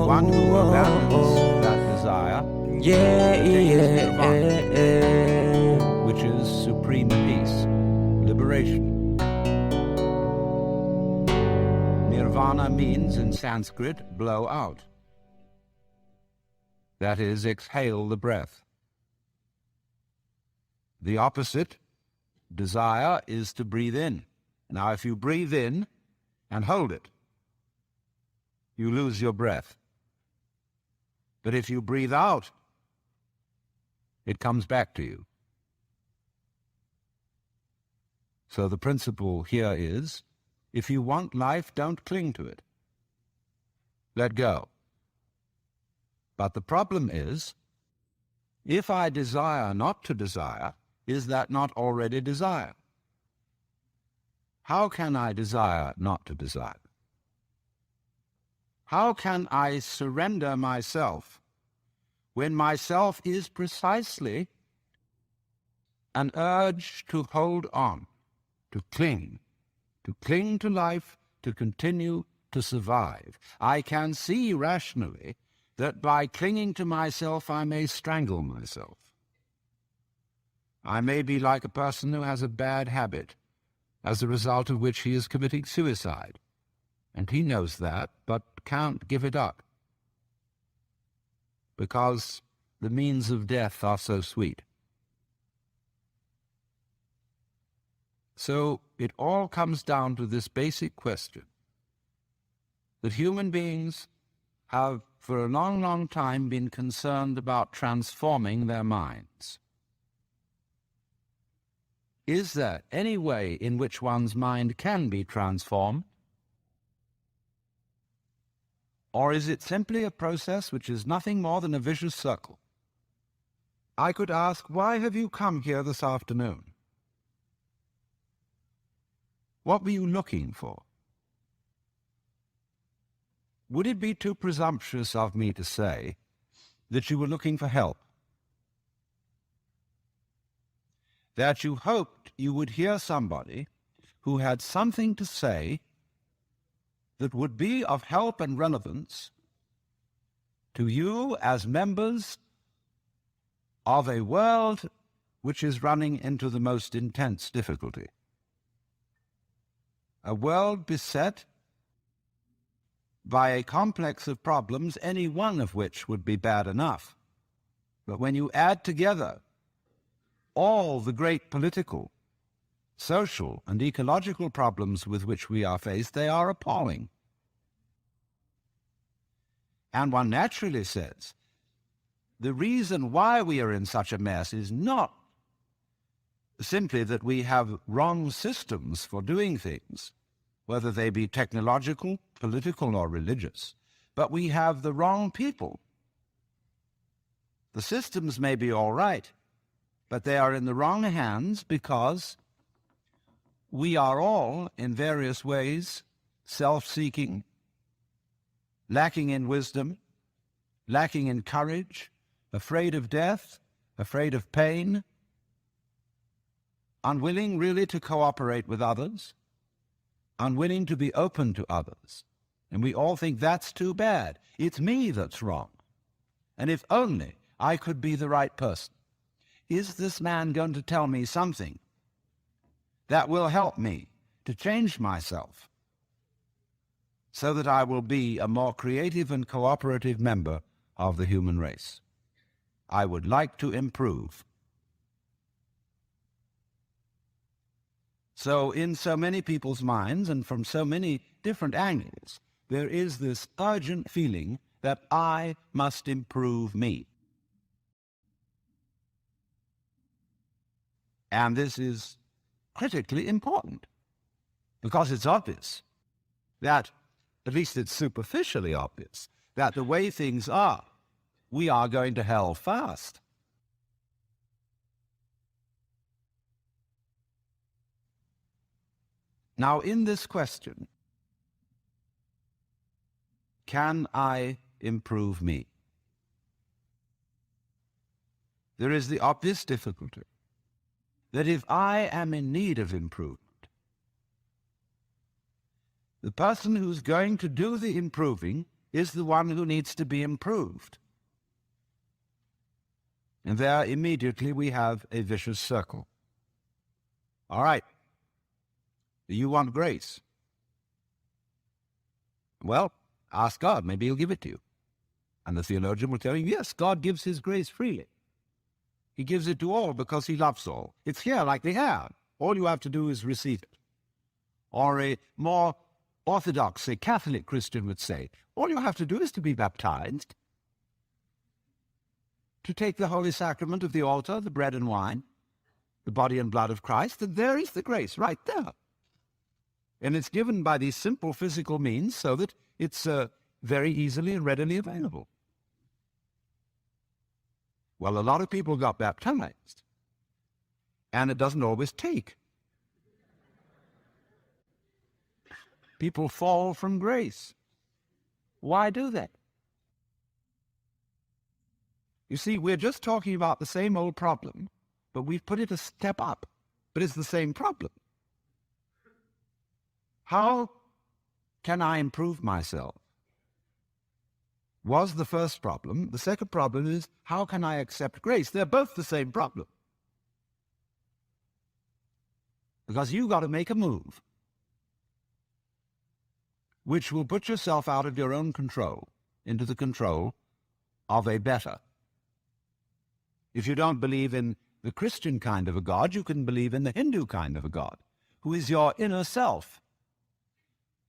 One who abandons that desire yeah, attains yeah, nirvana, which is supreme peace, liberation. Nirvana means in Sanskrit, blow out. That is, exhale the breath. The opposite, desire, is to breathe in. Now, if you breathe in and hold it, you lose your breath. But if you breathe out, it comes back to you. So the principle here is, if you want life, don't cling to it. Let go. But the problem is, if I desire not to desire, is that not already desire? How can I desire not to desire? How can I surrender myself when myself is precisely an urge to hold on, to cling to life, to continue to survive? I can see rationally that by clinging to myself I may strangle myself. I may be like a person who has a bad habit, as a result of which he is committing suicide. And he knows that, but can't give it up, because the means of death are so sweet. So it all comes down to this basic question, that human beings have for a long, long time been concerned about transforming their minds. Is there any way in which one's mind can be transformed? Or is it simply a process which is nothing more than a vicious circle? I could ask, why have you come here this afternoon? What were you looking for? Would it be too presumptuous of me to say that you were looking for help? That you hoped you would hear somebody who had something to say that would be of help and relevance to you as members of a world which is running into the most intense difficulty. A world beset by a complex of problems, any one of which would be bad enough. But when you add together all the great political, social, and ecological problems with which we are faced, they are appalling. And one naturally says, the reason why we are in such a mess is not simply that we have wrong systems for doing things, whether they be technological, political, or religious, but we have the wrong people. The systems may be all right, but they are in the wrong hands because we are all, in various ways, self-seeking, lacking in wisdom, lacking in courage, afraid of death, afraid of pain, unwilling really to cooperate with others, unwilling to be open to others. And we all think that's too bad. It's me that's wrong. And if only I could be the right person. Is this man going to tell me something that will help me to change myself so that I will be a more creative and cooperative member of the human race? I would like to improve. So in so many people's minds and from so many different angles, there is this urgent feeling that I must improve me. And this is critically important because it's obvious that, at least it's superficially obvious, that the way things are, we are going to hell fast. Now, in this question, can I improve me? There is the obvious difficulty that if I am in need of improvement, The person who's going to do the improving is the one who needs to be improved. And there immediately we have a vicious circle. All right. Do you want grace? Well, ask God. Maybe he'll give it to you. And the theologian will tell you, yes, God gives his grace freely. He gives it to all because he loves all. It's here like the air. All you have to do is receive it. Or a more orthodox, a Catholic Christian would say, all you have to do is to be baptized, to take the holy sacrament of the altar, the bread and wine, the body and blood of Christ, and there is the grace right there. And it's given by these simple physical means so that it's very easily and readily available. Well, a lot of people got baptized, and it doesn't always take. People fall from grace. Why do that? You see, we're just talking about the same old problem, but we've put it a step up. But it's the same problem. How can I improve myself? Was the first problem. The second problem is, how can I accept grace? They're both the same problem. Because you've got to make a move which will put yourself out of your own control into the control of a better. If you don't believe in the Christian kind of a God, you can believe in the Hindu kind of a God, who is your inner self.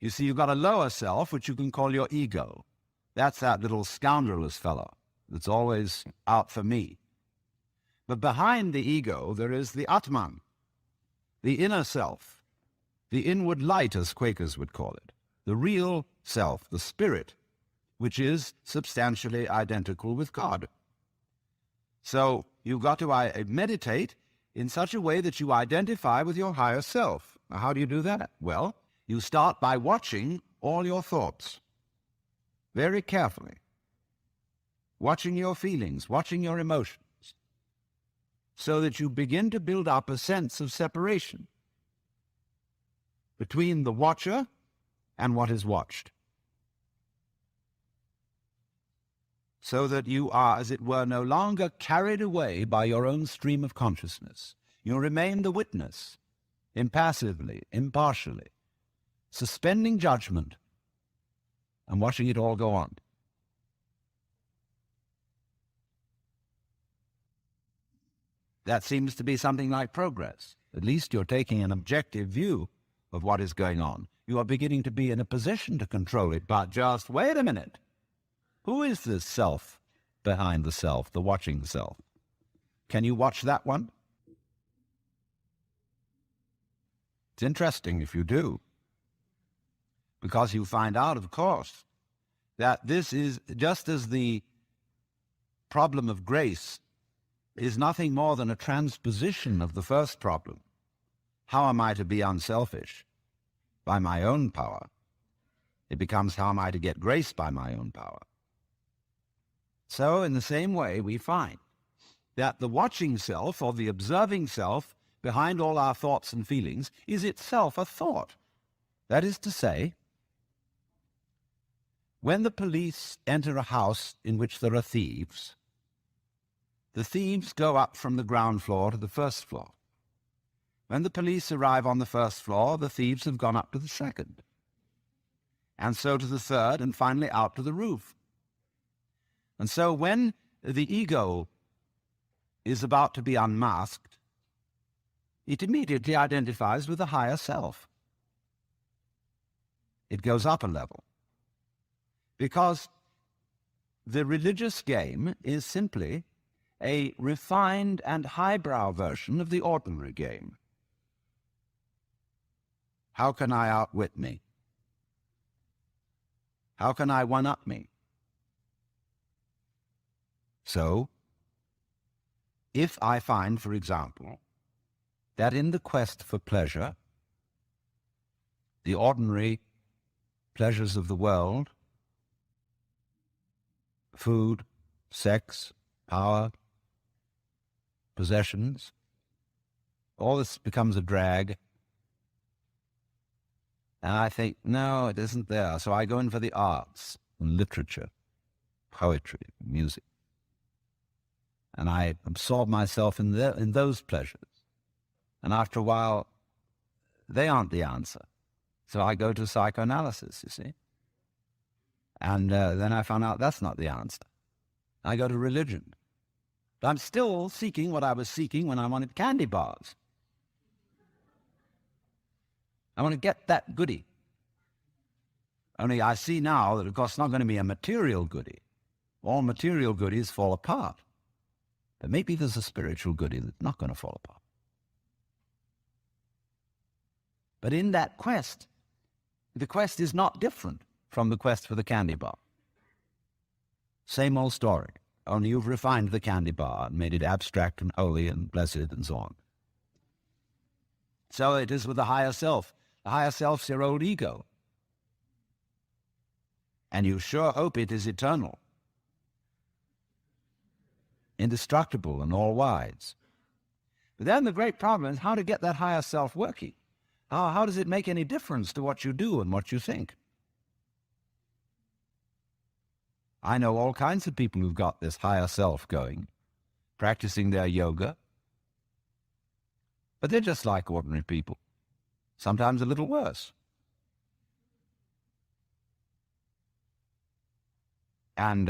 You see, you've got a lower self, which you can call your ego. That's that little scoundrelous fellow that's always out for me. But behind the ego, there is the Atman, the inner self, the inward light, as Quakers would call it, the real self, the spirit, which is substantially identical with God. So you've got to meditate in such a way that you identify with your higher self. Now, how do you do that? Well, you start by watching all your thoughts very carefully, watching your feelings, watching your emotions, so that you begin to build up a sense of separation between the watcher and what is watched, so that you are, as it were, no longer carried away by your own stream of consciousness. You remain the witness, impassively, impartially, suspending judgment and watching it all go on. That seems to be something like progress. At least you're taking an objective view of what is going on. You are beginning to be in a position to control it. But just wait a minute. Who is this self behind the self, the watching self? Can you watch that one? It's interesting if you do, because you find out, of course, that this is just as the problem of grace is nothing more than a transposition of the first problem. How am I to be unselfish? By my own power. It becomes, how am I to get grace by my own power? So, in the same way, we find that the watching self, or the observing self, behind all our thoughts and feelings, is itself a thought. That is to say, when the police enter a house in which there are thieves, the thieves go up from the ground floor to the first floor. When the police arrive on the first floor, the thieves have gone up to the second, and so to the third, and finally out to the roof. And so when the ego is about to be unmasked, it immediately identifies with the higher self. It goes up a level. Because the religious game is simply a refined and highbrow version of the ordinary game. How can I outwit me? How can I one-up me? So, if I find, for example, that in the quest for pleasure, the ordinary pleasures of the world, food, sex, power, possessions, all this becomes a drag, And I think, no, it isn't there. So I go in for the arts and literature, poetry, music. And I absorb myself in those pleasures. And after a while, they aren't the answer. So I go to psychoanalysis, you see. And then I found out that's not the answer. I go to religion. But I'm still seeking what I was seeking when I wanted candy bars. I want to get that goodie. Only I see now that, of course, it's not going to be a material goodie. All material goodies fall apart. But maybe there's a spiritual goodie that's not going to fall apart. But in that quest, the quest is not different from the quest for the candy bar. Same old story, only you've refined the candy bar and made it abstract and holy and blessed and so on. So it is with the higher self. The higher self's your old ego. And you sure hope it is eternal, indestructible and all-wise. But then the great problem is how to get that higher self working. How does it make any difference to what you do and what you think? I know all kinds of people who've got this higher self going, practicing their yoga, but they're just like ordinary people, sometimes a little worse. And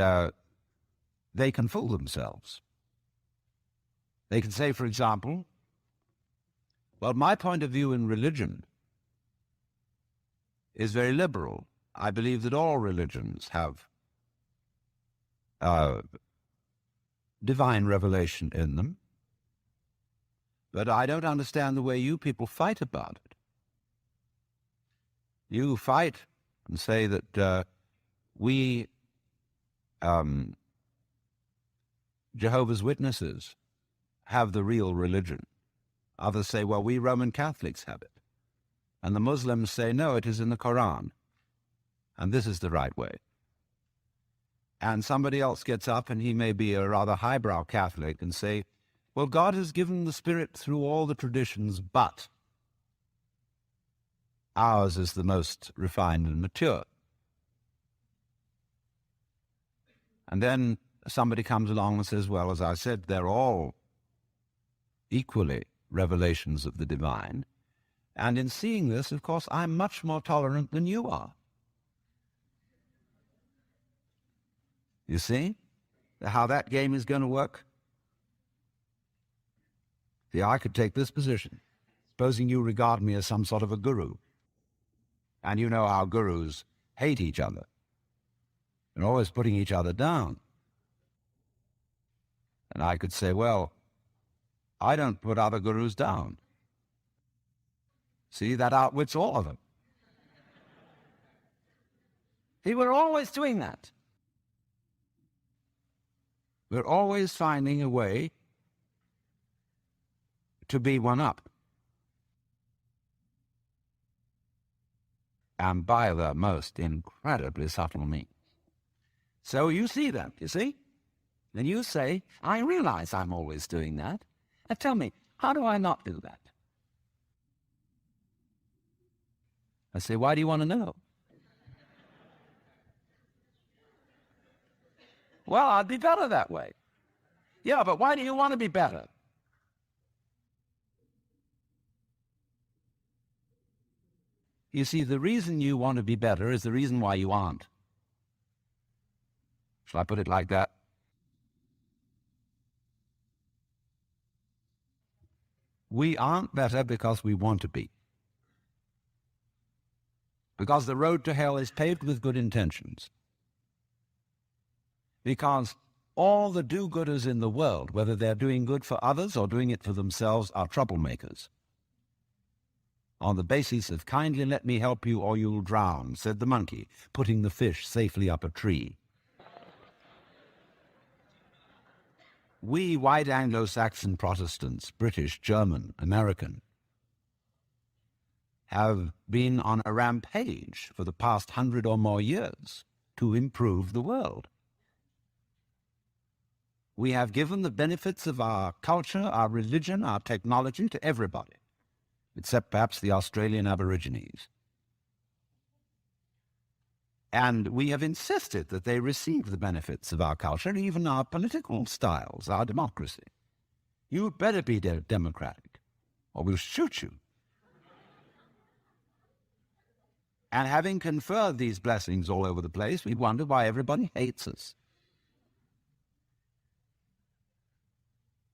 they can fool themselves. They can say, for example, well, my point of view in religion is very liberal. I believe that all religions have divine revelation in them, but I don't understand the way you people fight about it. You fight and say that we Jehovah's Witnesses have the real religion. Others say, well, we Roman Catholics have it. And the Muslims say, no, it is in the Quran. And this is the right way. And somebody else gets up, and he may be a rather highbrow Catholic, and say, well, God has given the Spirit through all the traditions, but ours is the most refined and mature. And then somebody comes along and says, well, as I said, they're all equally revelations of the divine. And in seeing this, of course, I'm much more tolerant than you are. You see how that game is going to work? See, I could take this position, supposing you regard me as some sort of a guru. And you know how gurus hate each other. They're always putting each other down. And I could say, well, I don't put other gurus down. See, that outwits all of them. See, we're always doing that. We're always finding a way to be one up. And by the most incredibly subtle means. So you see that, you see? Then you say, I realize I'm always doing that. Now tell me, how do I not do that? I say, why do you want to know? Well, I'd be better that way. Yeah, but why do you want to be better? You see, the reason you want to be better is the reason why you aren't. Shall I put it like that? We aren't better because we want to be. Because the road to hell is paved with good intentions. Because all the do-gooders in the world, whether they're doing good for others or doing it for themselves, are troublemakers. On the basis of kindly let me help you or you'll drown, said the monkey, putting the fish safely up a tree. We white Anglo-Saxon Protestants, British, German, American, have been on a rampage for the past 100 or more years to improve the world. We have given the benefits of our culture, our religion, our technology to everybody, except perhaps the Australian Aborigines. And we have insisted that they receive the benefits of our culture, even our political styles, our democracy. You better be democratic, or we'll shoot you. And having conferred these blessings all over the place, we wonder why everybody hates us.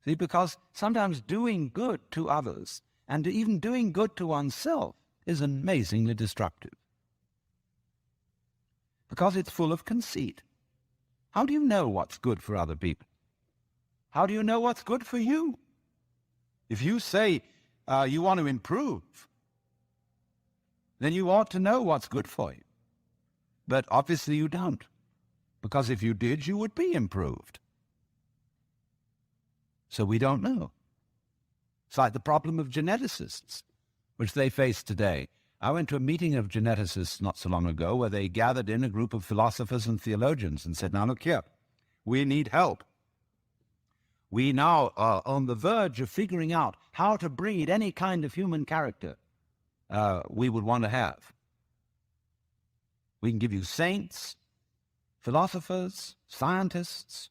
See, because sometimes doing good to others, and even doing good to oneself, is amazingly destructive. Because it's full of conceit. How do you know what's good for other people? How do you know what's good for you? If you say you want to improve, then you ought to know what's good for you. But obviously you don't, because if you did, you would be improved. So we don't know. It's like the problem of geneticists, which they face today. I went to a meeting of geneticists not so long ago where they gathered in a group of philosophers and theologians and said, now look here, we need help. We now are on the verge of figuring out how to breed any kind of human character we would want to have. We can give you saints, philosophers, scientists,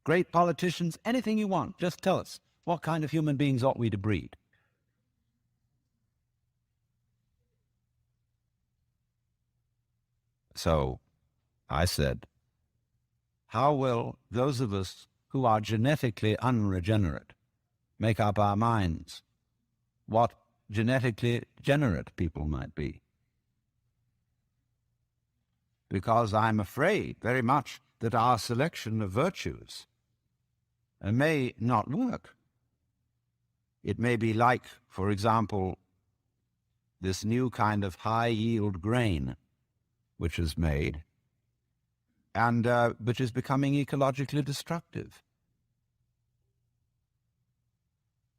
great politicians, anything you want. Just tell us, what kind of human beings ought we to breed? So I said, how will those of us who are genetically unregenerate make up our minds what genetically generate people might be? Because I'm afraid very much that our selection of virtues may not work. It may be like, for example, this new kind of high-yield grain which is made, and which is becoming ecologically destructive.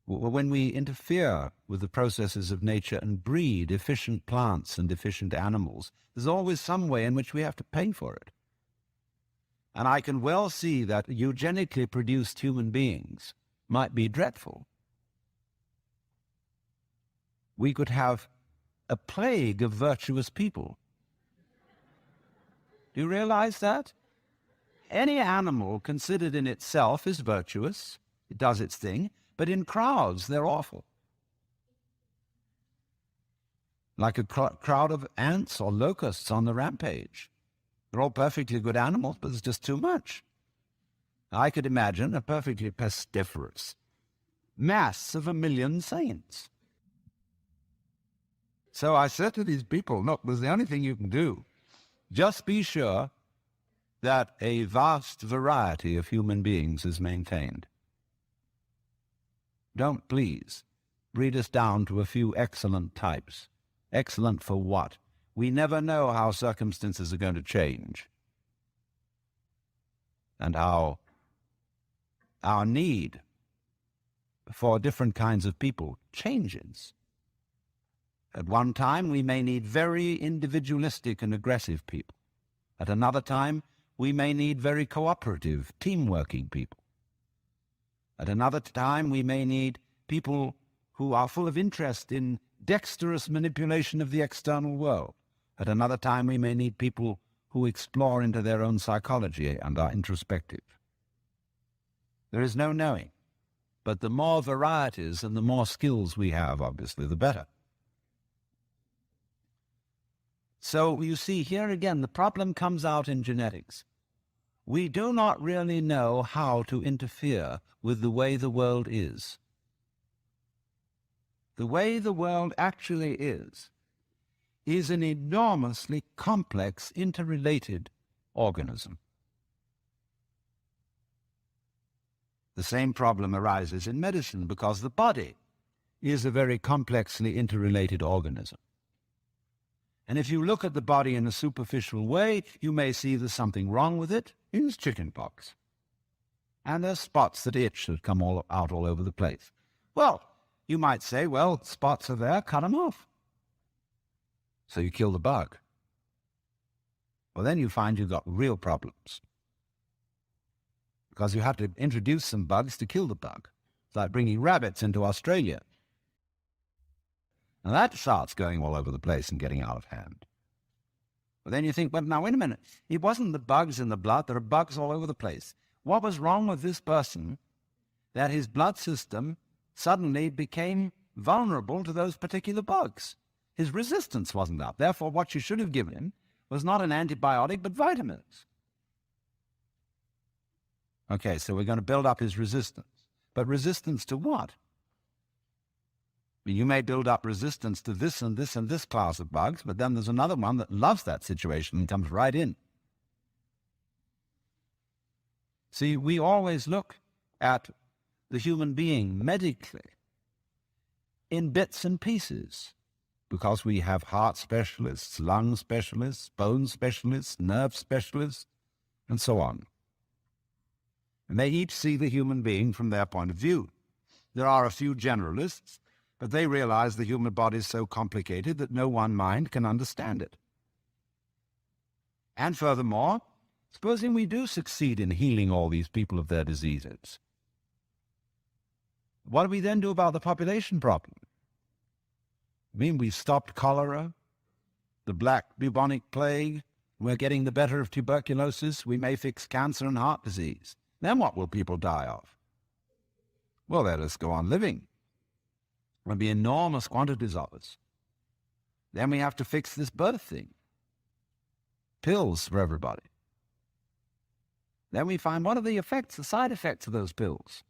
When we interfere with the processes of nature and breed efficient plants and efficient animals, there's always some way in which we have to pay for it. And I can well see that eugenically produced human beings might be dreadful. We could have a plague of virtuous people. Do you realize that? Any animal considered in itself is virtuous. It does its thing. But in crowds, they're awful. Like a crowd of ants or locusts on the rampage. They're all perfectly good animals, but there's just too much. I could imagine a perfectly pestiferous mass of 1 million saints. So I said to these people, look, there's the only thing you can do. Just be sure that a vast variety of human beings is maintained. Don't, please, breed us down to a few excellent types. Excellent for what? We never know how circumstances are going to change, and how our need for different kinds of people changes. At one time, we may need very individualistic and aggressive people. At another time, we may need very cooperative, team-working people. At another time, we may need people who are full of interest in dexterous manipulation of the external world. At another time, we may need people who explore into their own psychology and are introspective. There is no knowing. But the more varieties and the more skills we have, obviously, the better. So you see, here again, the problem comes out in genetics. We do not really know how to interfere with the way the world is. The way the world actually is an enormously complex, interrelated organism. The same problem arises in medicine because the body is a very complexly interrelated organism. And if you look at the body in a superficial way, you may see there's something wrong with it. It's chickenpox. And there's spots that itch that come out all over the place. Well, you might say, well, spots are there, cut them off. So you kill the bug. Well, then you find you've got real problems. Because you have to introduce some bugs to kill the bug. It's like bringing rabbits into Australia. And that starts going all over the place and getting out of hand. But then you think, well, now wait a minute. It wasn't the bugs in the blood. There are bugs all over the place. What was wrong with this person that his blood system suddenly became vulnerable to those particular bugs? His resistance wasn't up. Therefore, what you should have given him was not an antibiotic, but vitamins. Okay, so we're going to build up his resistance. But resistance to what? You may build up resistance to this and this and this class of bugs, but then there's another one that loves that situation and comes right in. See, we always look at the human being medically in bits and pieces because we have heart specialists, lung specialists, bone specialists, nerve specialists, and so on. And they each see the human being from their point of view. There are a few generalists, but they realize the human body is so complicated that no one mind can understand it. And furthermore, supposing we do succeed in healing all these people of their diseases, what do we then do about the population problem? I mean, we've stopped cholera, the black bubonic plague, we're getting the better of tuberculosis, we may fix cancer and heart disease. Then what will people die of? Well, let us go on living. There'll be enormous quantities of us. Then we have to fix this birth thing. Pills for everybody. Then we find, what are the effects, the side effects of those pills?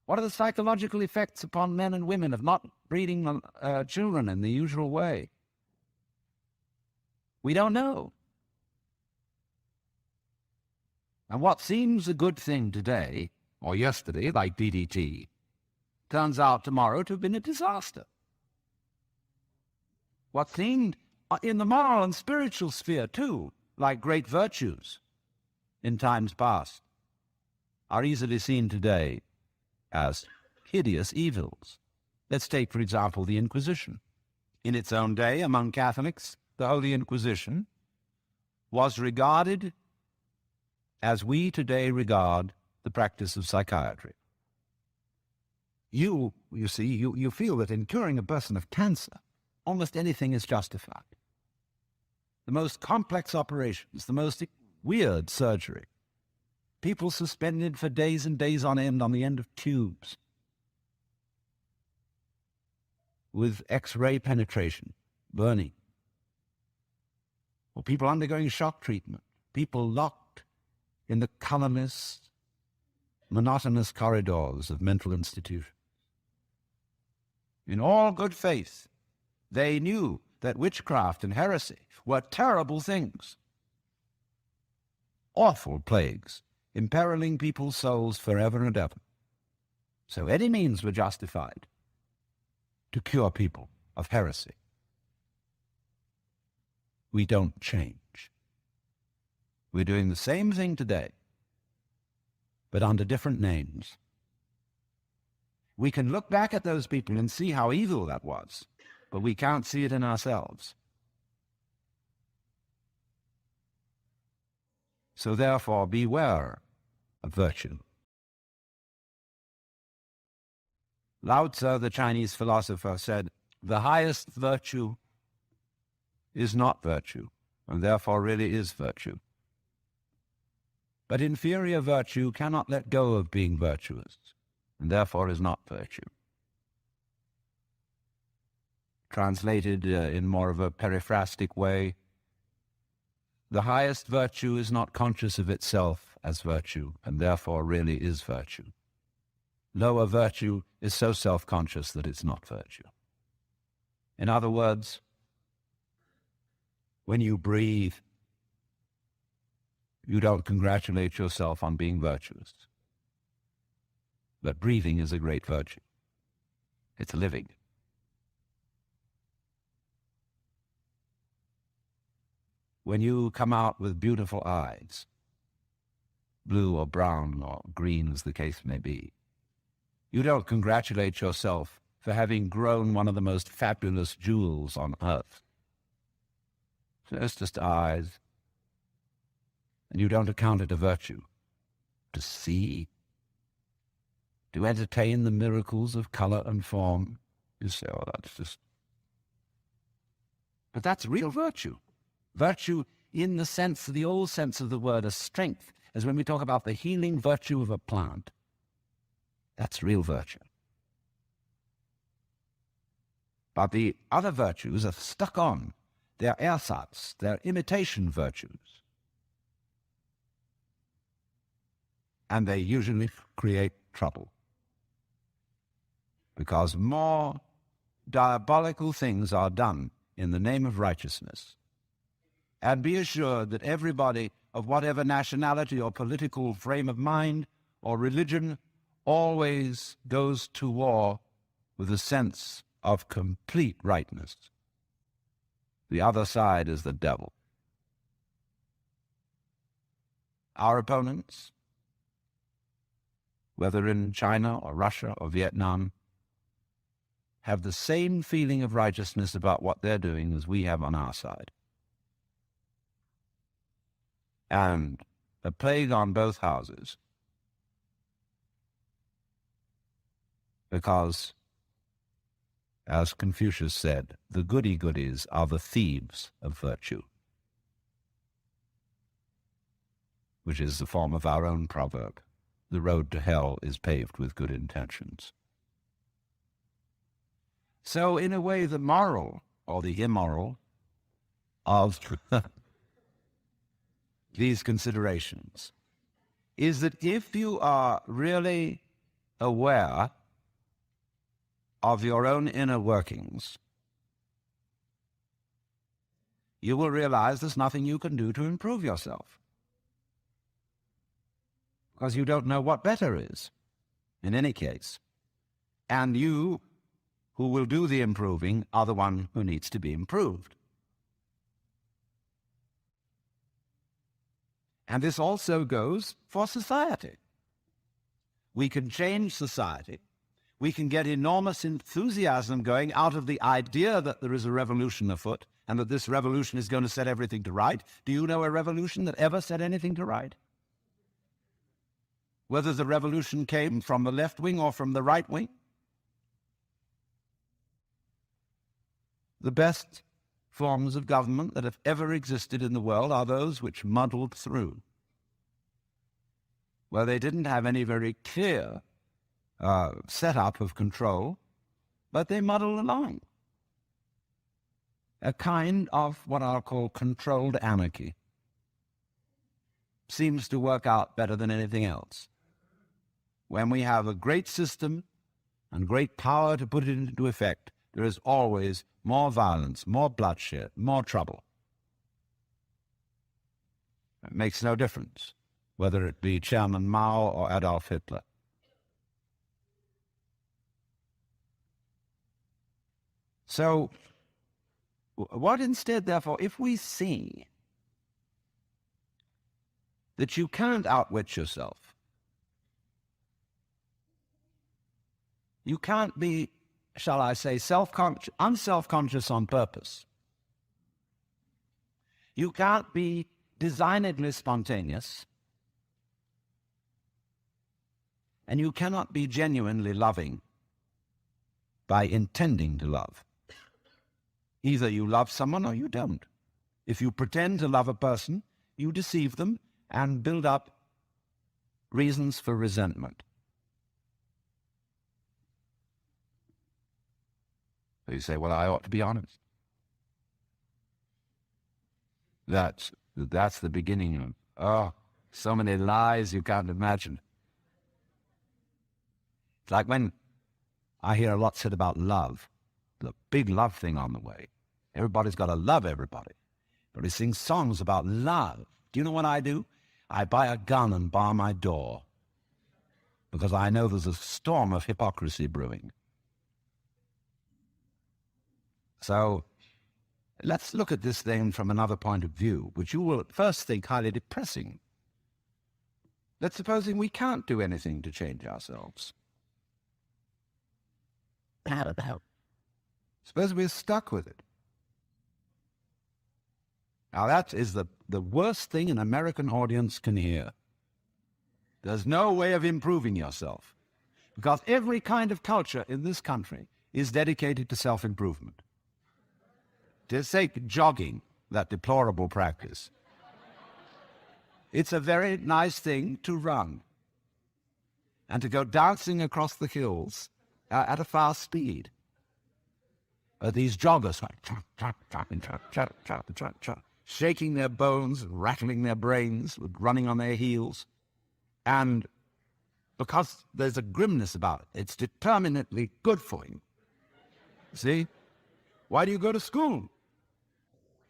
What are the psychological effects upon men and women of not breeding children in the usual way? We don't know. And what seems a good thing today, or yesterday, like DDT, turns out tomorrow to have been a disaster. What seemed in the moral and spiritual sphere, too, like great virtues in times past, are easily seen today as hideous evils. Let's take, for example, the Inquisition. In its own day, among Catholics, the Holy Inquisition was regarded as we today regard the practice of psychiatry. You see, you feel that in curing a person of cancer, almost anything is justified. The most complex operations, the most weird surgery, people suspended for days and days on end on the end of tubes with X-ray penetration, burning, or people undergoing shock treatment, people locked in the colorless, monotonous corridors of mental institutions. In all good faith, they knew that witchcraft and heresy were terrible things, awful plagues, imperiling people's souls forever and ever. So any means were justified to cure people of heresy. We don't change. We're doing the same thing today, but under different names. We can look back at those people and see how evil that was, but we can't see it in ourselves. So therefore, beware of virtue. Lao Tzu, the Chinese philosopher, said, the highest virtue is not virtue, and therefore really is virtue. But inferior virtue cannot let go of being virtuous, and therefore is not virtue. Translated in more of a periphrastic way, the highest virtue is not conscious of itself as virtue, and therefore really is virtue. Lower virtue is so self-conscious that it's not virtue. In other words, when you breathe, you don't congratulate yourself on being virtuous. But breathing is a great virtue. It's living. When you come out with beautiful eyes, blue or brown or green as the case may be, you don't congratulate yourself for having grown one of the most fabulous jewels on earth. So it's just eyes, and you don't account it a virtue to see, to entertain the miracles of color and form. You say, oh, that's just... But that's real virtue. Virtue in the sense, the old sense of the word, as strength, as when we talk about the healing virtue of a plant. That's real virtue. But the other virtues are stuck on. They're ersatz, they're imitation virtues. And they usually create trouble. Because more diabolical things are done in the name of righteousness. And be assured that everybody of whatever nationality or political frame of mind or religion always goes to war with a sense of complete rightness. The other side is the devil. Our opponents, whether in China or Russia or Vietnam, have the same feeling of righteousness about what they're doing as we have on our side. And a plague on both houses, because, as Confucius said, the goody-goodies are the thieves of virtue, which is the form of our own proverb. The road to hell is paved with good intentions. So, in a way, the moral, or the immoral, of these considerations is that if you are really aware of your own inner workings, you will realize there's nothing you can do to improve yourself, because you don't know what better is, in any case. And you, who will do the improving, are the one who needs to be improved. And this also goes for society. We can change society. We can get enormous enthusiasm going out of the idea that there is a revolution afoot and that this revolution is going to set everything to right. Do you know a revolution that ever set anything to right? Whether the revolution came from the left wing or from the right wing? The best forms of government that have ever existed in the world are those which muddled through, where they didn't have any very clear setup of control, but they muddled along. A kind of what I'll call controlled anarchy seems to work out better than anything else. When we have a great system and great power to put it into effect, there is always more violence, more bloodshed, more trouble. It makes no difference whether it be Chairman Mao or Adolf Hitler. So, what instead, therefore, if we see that you can't outwit yourself, you can't be, shall I say, unself-conscious on purpose. You can't be designedly spontaneous, and you cannot be genuinely loving by intending to love. Either you love someone or you don't. If you pretend to love a person, you deceive them and build up reasons for resentment. So you say, well, I ought to be honest. That's the beginning of, so many lies you can't imagine. It's like when I hear a lot said about love, the big love thing on the way. Everybody's got to love everybody. Everybody sings songs about love. Do you know what I do? I buy a gun and bar my door, because I know there's a storm of hypocrisy brewing. So let's look at this thing from another point of view, which you will at first think highly depressing. Let's supposing we can't do anything to change ourselves. Suppose we're stuck with it. Now that is the worst thing an American audience can hear. There's no way of improving yourself, because every kind of culture in this country is dedicated to self-improvement. To take jogging. that deplorable practice. It's a very nice thing to run and to go dancing across the hills at a fast speed. These joggers, shaking their bones, rattling their brains, running on their heels. And because there's a grimness about it, it's determinately good for you. See? Why do you go to school?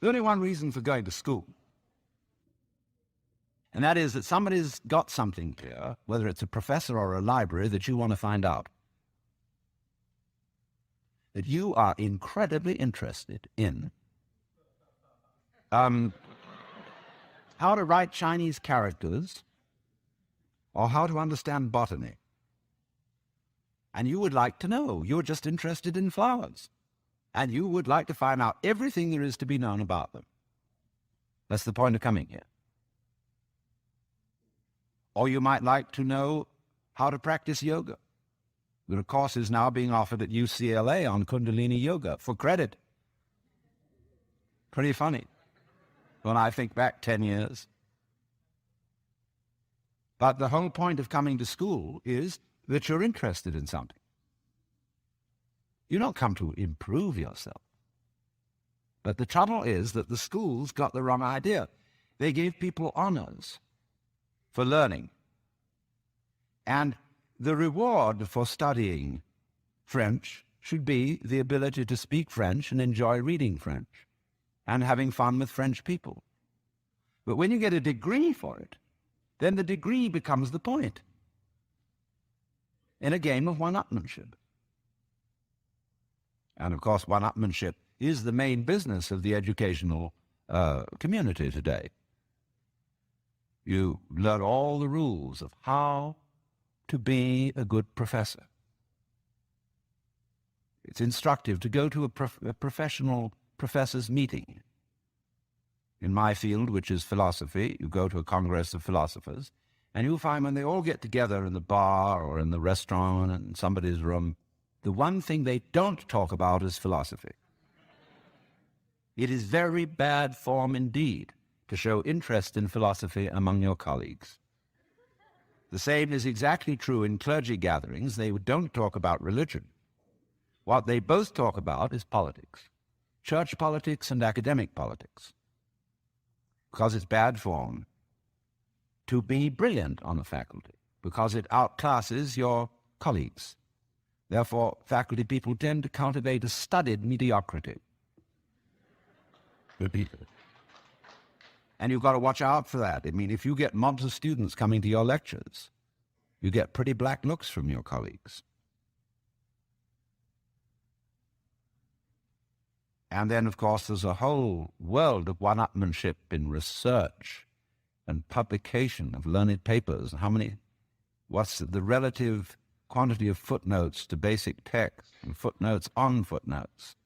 There's only one reason for going to school. And that is that somebody's got something here, whether it's a professor or a library, that you want to find out. That you are incredibly interested in. How to write Chinese characters, or how to understand botany. And you would like to know. You're just interested in flowers. And you would like to find out everything there is to be known about them. That's the point of coming here. Or you might like to know how to practice yoga. There are courses now being offered at UCLA on Kundalini Yoga for credit. Pretty funny when I think back 10 years. But the whole point of coming to school is that you're interested in something. You don't come to improve yourself. But the trouble is that the schools got the wrong idea. They gave people honors for learning. And the reward for studying French should be the ability to speak French and enjoy reading French and having fun with French people. But when you get a degree for it, then the degree becomes the point in a game of one-upmanship. And of course, one-upmanship is the main business of the educational community today. You learn all the rules of how to be a good professor. It's instructive to go to a professional professor's meeting. In my field, which is philosophy, you go to a congress of philosophers, and you'll find when they all get together in the bar or in the restaurant in somebody's room, the one thing they don't talk about is philosophy. It is very bad form indeed to show interest in philosophy among your colleagues. The same is exactly true in clergy gatherings. They don't talk about religion. What they both talk about is politics, church politics and academic politics, because it's bad form to be brilliant on a faculty, because it outclasses your colleagues. Therefore, faculty people tend to cultivate a studied mediocrity. And you've got to watch out for that. I mean, if you get mobs of students coming to your lectures, you get pretty black looks from your colleagues. And then, of course, there's a whole world of one-upmanship in research and publication of learned papers. What's the relative quantity of footnotes to basic text and footnotes on footnotes,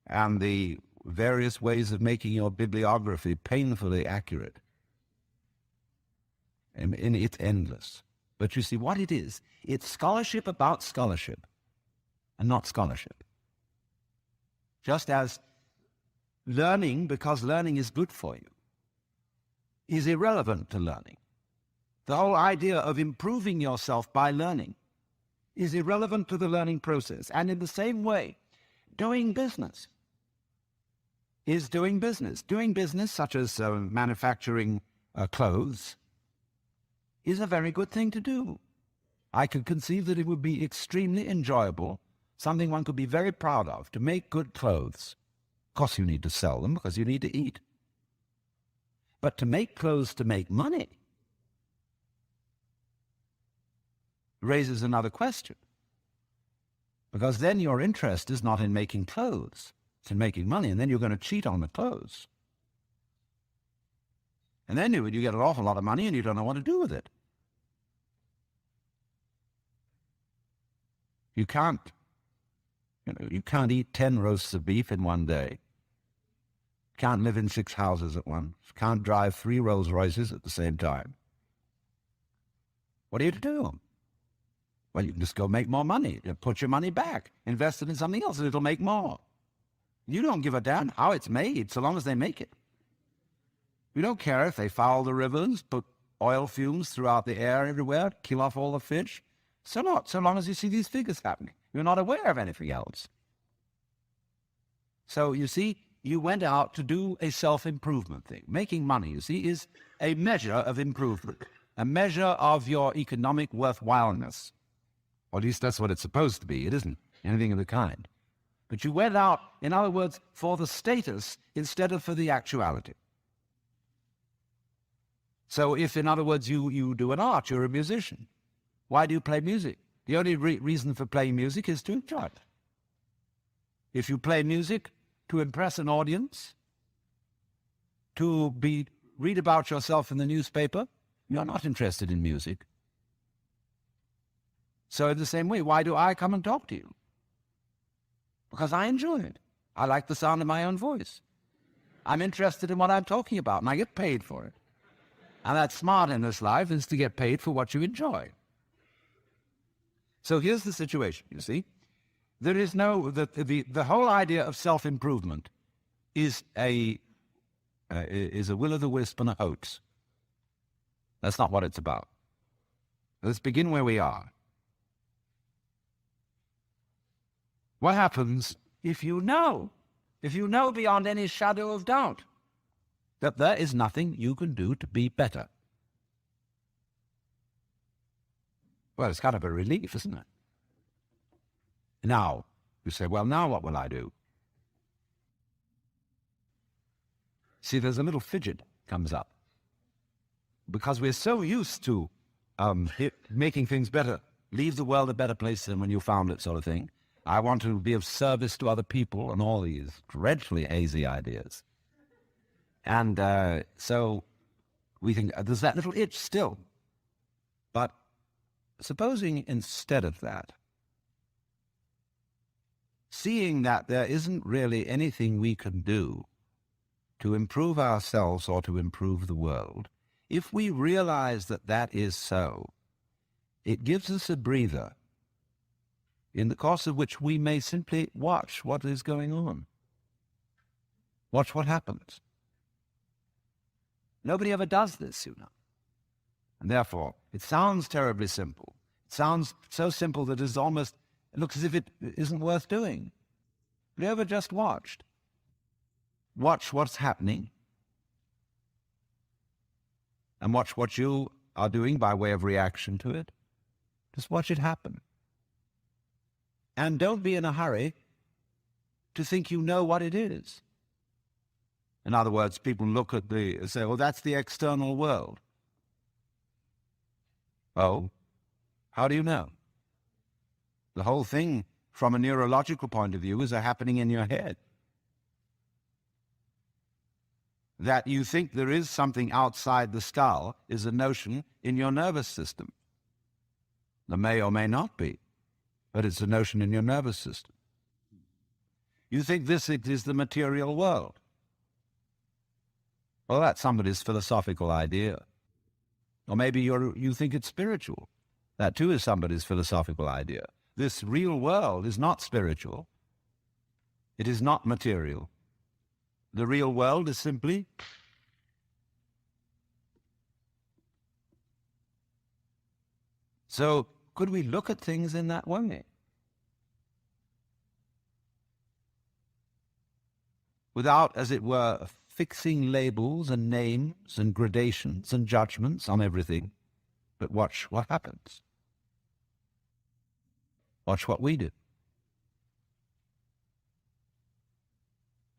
and the various ways of making your bibliography painfully accurate. And it's endless. But you see what it is? It's scholarship about scholarship and not scholarship. Just as learning, because learning is good for you, is irrelevant to learning. The whole idea of improving yourself by learning is irrelevant to the learning process. And in the same way, doing business is doing business. Doing business, such as manufacturing clothes, is a very good thing to do. I could conceive that it would be extremely enjoyable, something one could be very proud of, to make good clothes. Of course, you need to sell them because you need to eat. But to make clothes to make money raises another question. Because then your interest is not in making clothes, it's in making money, and then you're going to cheat on the clothes. And then you get an awful lot of money and you don't know what to do with it. You can't eat 10 roasts of beef in one day. Can't live in 6 houses at once. Can't drive 3 Rolls Royces at the same time. What are you to do? Well, you can just go make more money. You put your money back, invest it in something else, and it'll make more. You don't give a damn how it's made, so long as they make it. We don't care if they foul the rivers, put oil fumes throughout the air everywhere, kill off all the fish. So not, so long as you see these figures happening. You're not aware of anything else. So, you see, you went out to do a self-improvement thing. Making money, you see, is a measure of improvement, a measure of your economic worthwhileness. Or at least that's what it's supposed to be. It isn't anything of the kind. But you went out, in other words, for the status instead of for the actuality. So if, in other words, you do an art, you're a musician. Why do you play music? The only reason for playing music is to enjoy it. If you play music to impress an audience, to read about yourself in the newspaper, you're not interested in music. So in the same way, why do I come and talk to you? Because I enjoy it. I like the sound of my own voice. I'm interested in what I'm talking about, and I get paid for it. And that's smart in this life, is to get paid for what you enjoy. So here's the situation, you see. There is no, the whole idea of self-improvement is a will-o'-the-wisp and a hoax. That's not what it's about. Let's begin where we are. What happens if you know beyond any shadow of doubt that there is nothing you can do to be better? Well, it's kind of a relief, isn't it? Now, you say, well, now what will I do? See, there's a little fidget comes up. Because we're so used to making things better, leave the world a better place than when you found it, sort of thing. I want to be of service to other people, and all these dreadfully hazy ideas. And so we think, there's that little itch still. But supposing instead of that, seeing that there isn't really anything we can do to improve ourselves or to improve the world, if we realize that that is so, it gives us a breather in the course of which we may simply watch what is going on. Watch what happens. Nobody ever does this, you know. And therefore, it sounds terribly simple. It sounds so simple that it looks as if it isn't worth doing. Have you ever just watched? Watch what's happening. And watch what you are doing by way of reaction to it. Just watch it happen. And don't be in a hurry to think you know what it is. In other words, people look at say, well, that's the external world. Oh, how do you know? The whole thing, from a neurological point of view, is happening in your head. That you think there is something outside the skull is a notion in your nervous system. There may or may not be, but it's a notion in your nervous system. You think this is the material world. Well, that's somebody's philosophical idea. Or maybe you think it's spiritual. That too is somebody's philosophical idea. This real world is not spiritual. It is not material. The real world is simply so could we look at things in that way? Without, as it were, fixing labels and names and gradations and judgments on everything, but watch what happens. Watch what we do.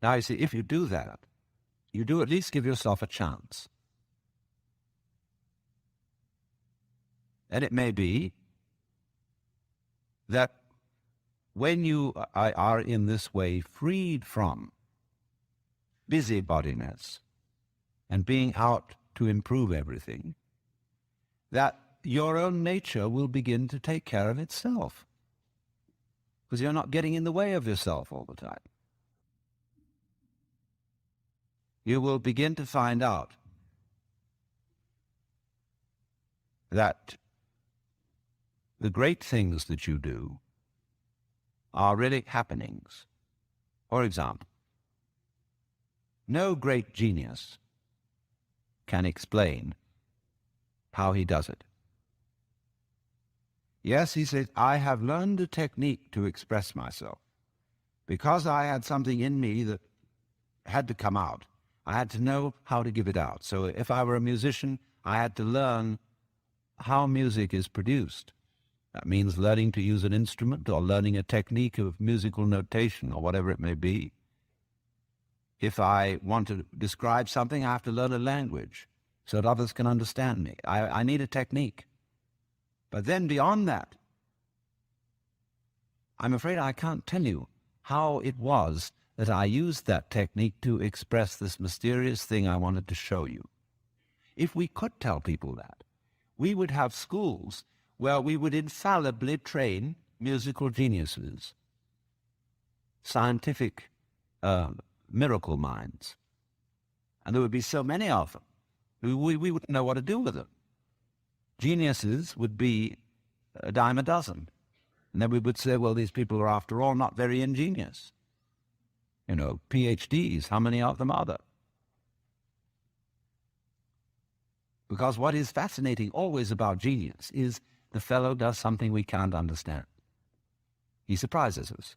Now, you see, if you do that, you do at least give yourself a chance. And it may be that when you are in this way freed from busybodiness and being out to improve everything, that your own nature will begin to take care of itself. Because you're not getting in the way of yourself all the time. You will begin to find out that the great things that you do are really happenings. For example, no great genius can explain how he does it. Yes, he said, I have learned a technique to express myself. Because I had something in me that had to come out, I had to know how to give it out. So if I were a musician, I had to learn how music is produced. That means learning to use an instrument or learning a technique of musical notation or whatever it may be. If I want to describe something, I have to learn a language so that others can understand me. I need a technique. But then beyond that, I'm afraid I can't tell you how it was that I used that technique to express this mysterious thing I wanted to show you. If we could tell people that, we would have schools where we would infallibly train musical geniuses, scientific miracle minds. And there would be so many of them. We wouldn't know what to do with them. Geniuses would be a dime a dozen. And then we would say, well, these people are, after all, not very ingenious. You know, PhDs, how many of them are there? Because what is fascinating always about genius is the fellow does something we can't understand. He surprises us.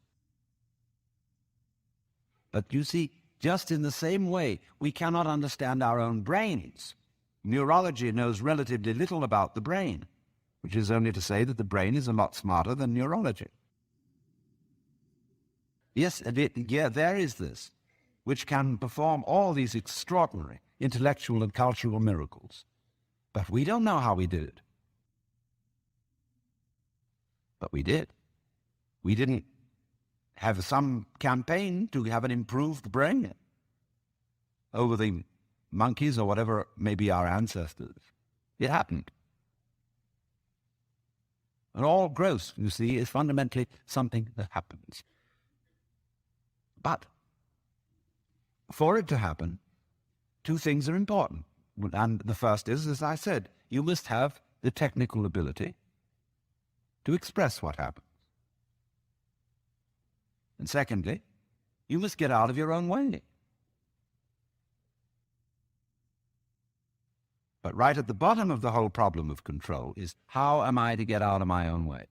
But you see, just in the same way, we cannot understand our own brains. Neurology knows relatively little about the brain, which is only to say that the brain is a lot smarter than neurology. Yes, there is this, which can perform all these extraordinary intellectual and cultural miracles. But we don't know how we did it. But we did. We didn't have some campaign to have an improved brain over the monkeys or whatever may be our ancestors. It happened. And all growth, you see, is fundamentally something that happens. But for it to happen, two things are important. And the first is, as I said, you must have the technical ability to express what happens. And secondly, you must get out of your own way. But right at the bottom of the whole problem of control is, how am I to get out of my own way?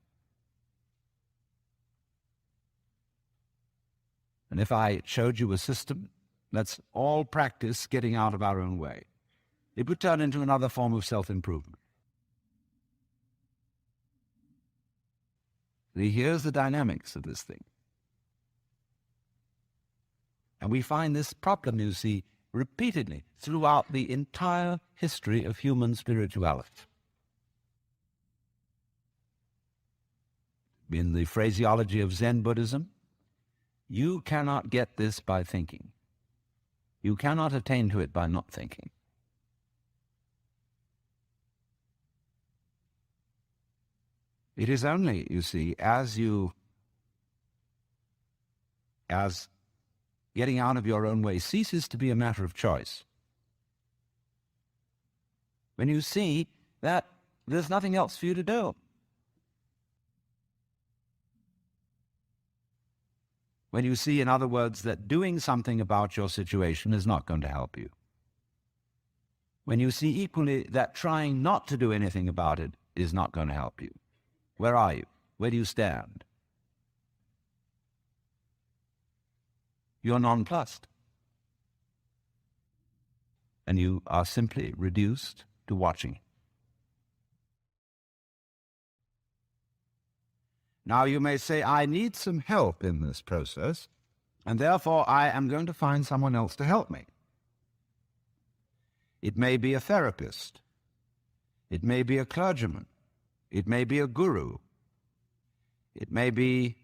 And if I showed you a system, let's all practice getting out of our own way, it would turn into another form of self-improvement. See, here's the dynamics of this thing. And we find this problem, you see, repeatedly throughout the entire history of human spirituality. In the phraseology of Zen Buddhism, you cannot get this by thinking. You cannot attain to it by not thinking. It is only, you see, as getting out of your own way ceases to be a matter of choice, when you see that there's nothing else for you to do. When you see, in other words, that doing something about your situation is not going to help you. When you see equally that trying not to do anything about it is not going to help you. Where are you? Where do you stand? You're nonplussed. And you are simply reduced to watching. Now you may say, I need some help in this process, and therefore I am going to find someone else to help me. It may be a therapist. It may be a clergyman. It may be a guru. It may be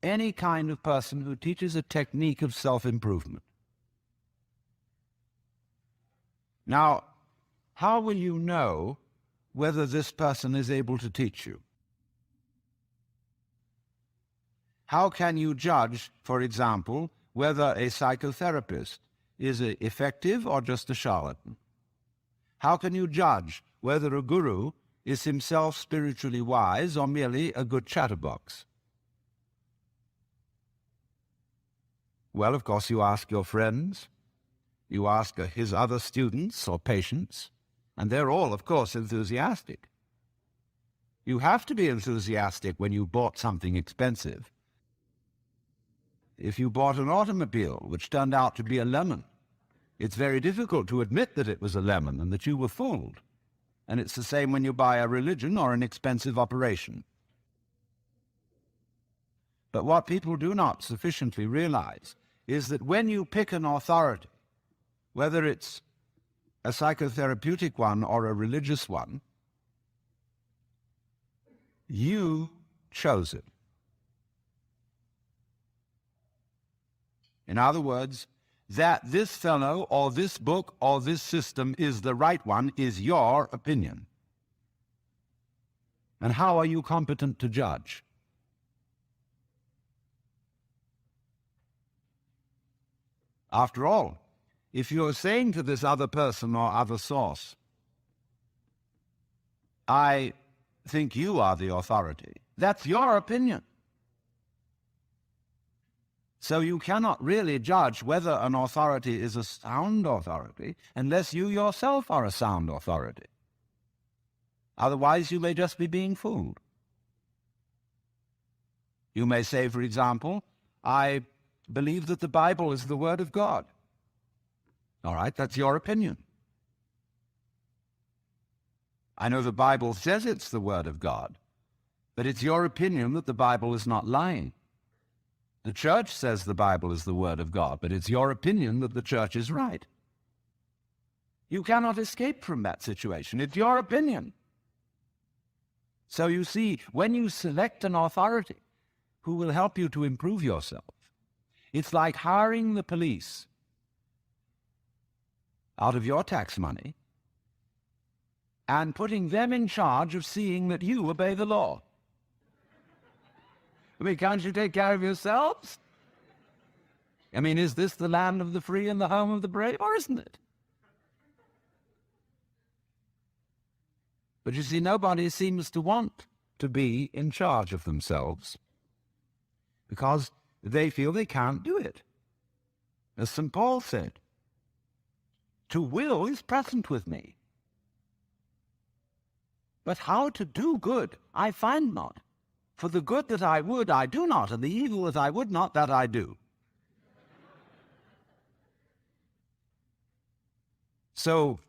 any kind of person who teaches a technique of self-improvement. Now, how will you know whether this person is able to teach you? How can you judge, for example, whether a psychotherapist is effective or just a charlatan? How can you judge whether a guru is himself spiritually wise or merely a good chatterbox? Well, of course, you ask your friends, You ask his other students or patients, and they're all, of course, enthusiastic. You have to be enthusiastic when you bought something expensive. If you bought an automobile which turned out to be a lemon, it's very difficult to admit that it was a lemon and that you were fooled. And it's the same when you buy a religion or an expensive operation. But what people do not sufficiently realize is that when you pick an authority, whether it's a psychotherapeutic one or a religious one, you chose it. In other words, that this fellow or this book or this system is the right one is your opinion. And how are you competent to judge? After all, if you're saying to this other person or other source, I think you are the authority, that's your opinion. So you cannot really judge whether an authority is a sound authority unless you yourself are a sound authority. Otherwise, you may just be being fooled. You may say, for example, I believe that the Bible is the Word of God. All right, that's your opinion. I know the Bible says it's the Word of God, but it's your opinion that the Bible is not lying. The church says the Bible is the Word of God, but it's your opinion that the church is right. You cannot escape from that situation. It's your opinion. So you see, when you select an authority who will help you to improve yourself, it's like hiring the police out of your tax money and putting them in charge of seeing that you obey the law. I mean, can't you take care of yourselves? I mean, is this the land of the free and the home of the brave, or isn't it? But you see, nobody seems to want to be in charge of themselves because they feel they can't do it. As St. Paul said, to will is present with me, but how to do good I find not. For the good that I would, I do not, and the evil that I would not, that I do. So,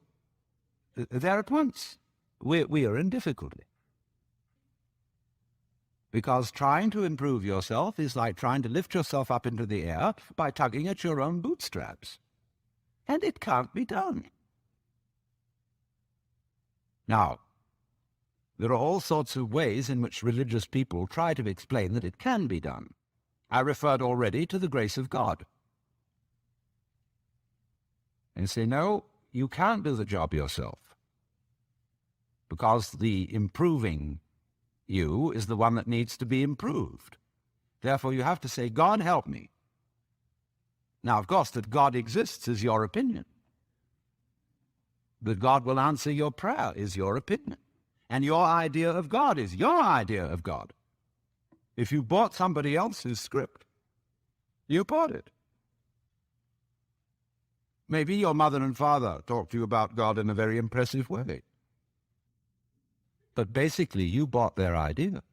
there at once, we are in difficulty. Because trying to improve yourself is like trying to lift yourself up into the air by tugging at your own bootstraps. And it can't be done. Now, there are all sorts of ways in which religious people try to explain that it can be done. I referred already to the grace of God. And say, no, you can't do the job yourself, because the improving you is the one that needs to be improved. Therefore, you have to say, God, help me. Now, of course, that God exists is your opinion. That God will answer your prayer is your opinion. And your idea of God is your idea of God. If you bought somebody else's script, you bought it. Maybe your mother and father talked to you about God in a very impressive way. But basically, you bought their idea.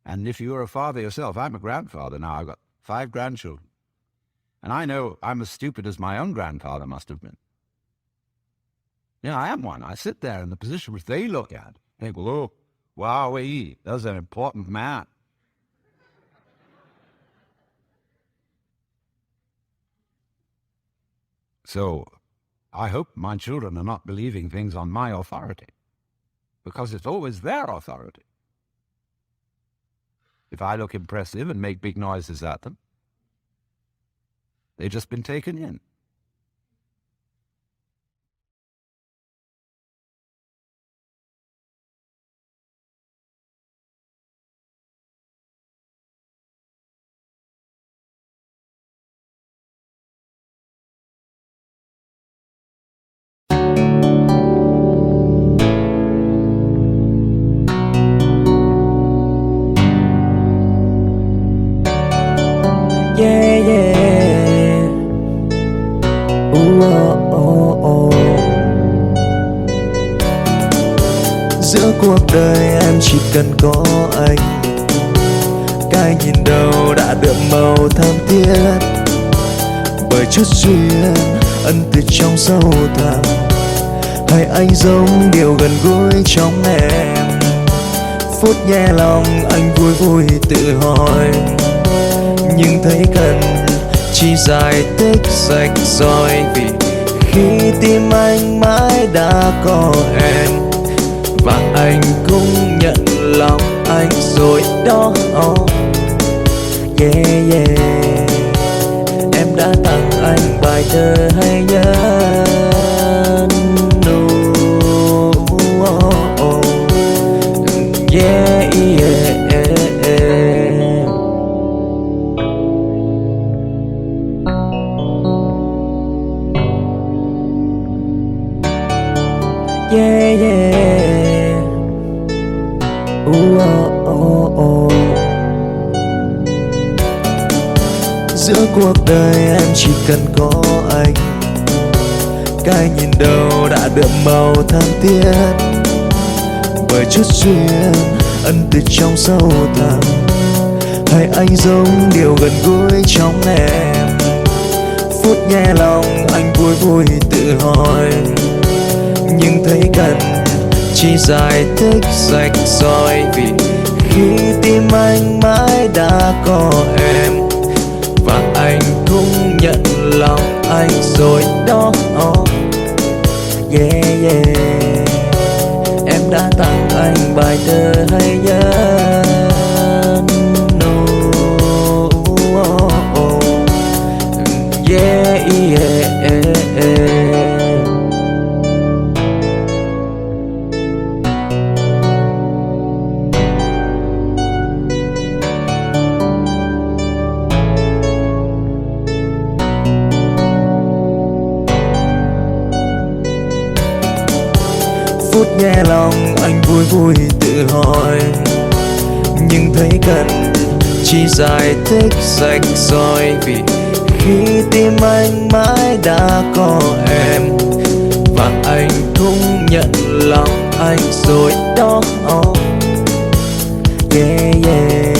And if you're a father yourself, I'm a grandfather now. I've got 5 grandchildren. And I know I'm as stupid as my own grandfather must have been. Yeah, I am one. I sit there in the position which they look at. They go, oh, wowee, that's an important man. So I hope my children are not believing things on my authority, because it's always their authority. If I look impressive and make big noises at them, they've just been taken in. Yeah, yeah. Giữa cuộc đời em chỉ cần có anh, cái nhìn đầu đã đượm màu thắm thiết bởi chút duyên ân từ trong sâu thẳm. Hay anh giống điều gần gũi trong em, phút nhẹ lòng anh vui vui tự hỏi, nhưng thấy cần chỉ giải thích rạch ròi, vì khi tim anh mãi đã có em và anh cũng nhận lòng anh rồi đó. Yeah yeah, em đã tặng anh bài thơ hay nhất. Yeah yeah yeah yeah. Giữa cuộc đời em chỉ cần có anh, cái nhìn đầu đã đượm màu thắm thiết bởi chút duyên ân từ trong sâu thẳm. Hay anh giống điều gần gũi trong em, phút nhẹ lòng anh vui vui tự hỏi, nhưng thấy cần chỉ giải thích rạch ròi, vì khi tim anh mãi đã có em và anh cũng nhận lòng anh rồi đó. Yeah yeah, em đã tặng anh bài thơ hay nhất. Yeah yeah. Phút nhẹ lòng anh vui vui tự hỏi, nhưng thấy cần chỉ giải thích rạch ròi, vì khi tim anh mãi đã có em và anh cũng nhận lòng anh rồi đó. Yeah yeah,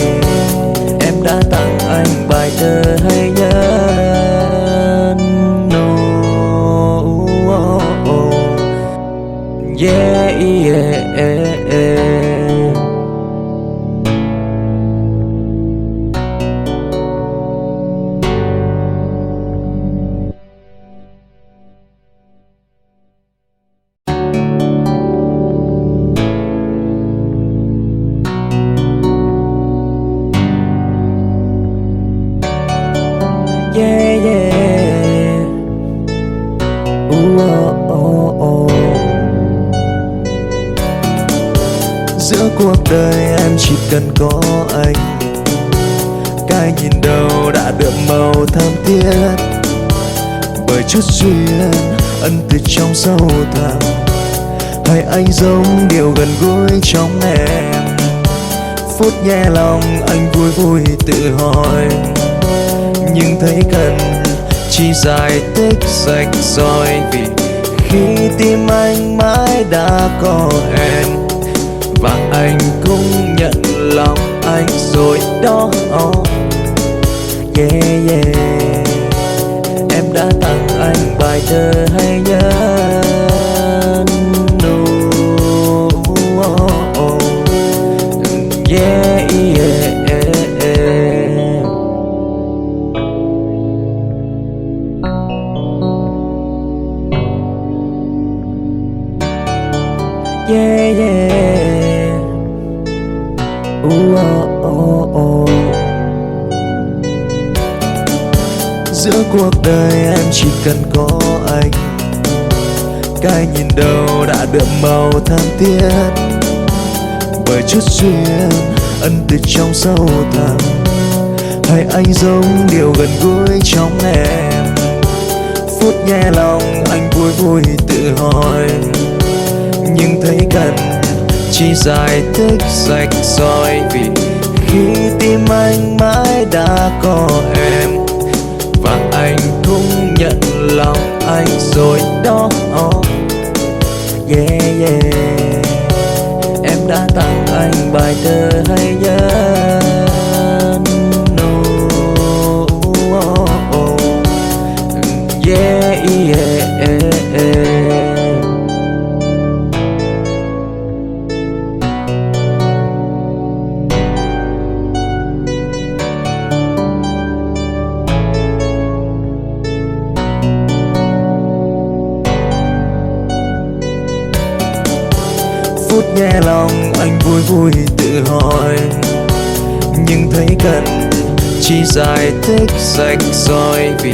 em đã tặng anh bài thơ hay nhất. Yeah yeah. Yeah yeah. Giữa cuộc đời em chỉ cần có anh, cái nhìn đầu đã đượm màu thắm thiết bởi chút duyên ân từ trong sâu thẳm. Hay anh giống điều gần gũi trong em, phút nhẹ lòng anh vui vui tự hỏi, nhưng thấy cần chỉ giải thích rạch ròi, vì khi tim anh mãi đã có em và anh cũng nhận lòng anh rồi đó. Yeah yeah, em đã tặng anh bài thơ hay nhất. Yeah yeah. Yeah yeah. Giữa cuộc đời em chỉ cần có anh, cái nhìn đầu đã đượm màu thắm thiết bởi chút duyên ân từ trong sâu thẳm. Hay anh giống điều gần gũi trong em, phút nhẹ lòng anh vui vui tự hỏi, nhưng thấy cần chỉ giải thích rạch ròi, vì khi tim anh mãi đã có em và anh cũng nhận lòng anh rồi đó. Yeah yeah, em đã tặng anh bài thơ hay nhất. No, yeah yeah. Phút nghe lòng anh vui vui tự hỏi, nhưng thấy cần chỉ giải thích rạch ròi. Vì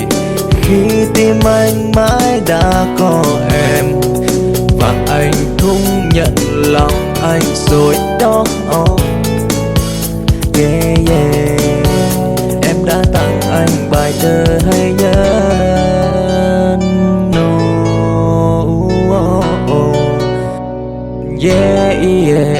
khi tim anh mãi đã có em, và anh cũng nhận lòng anh rồi đó. Yeah yeah, em đã tặng anh bài thơ hay nhất. No, yeah yeah.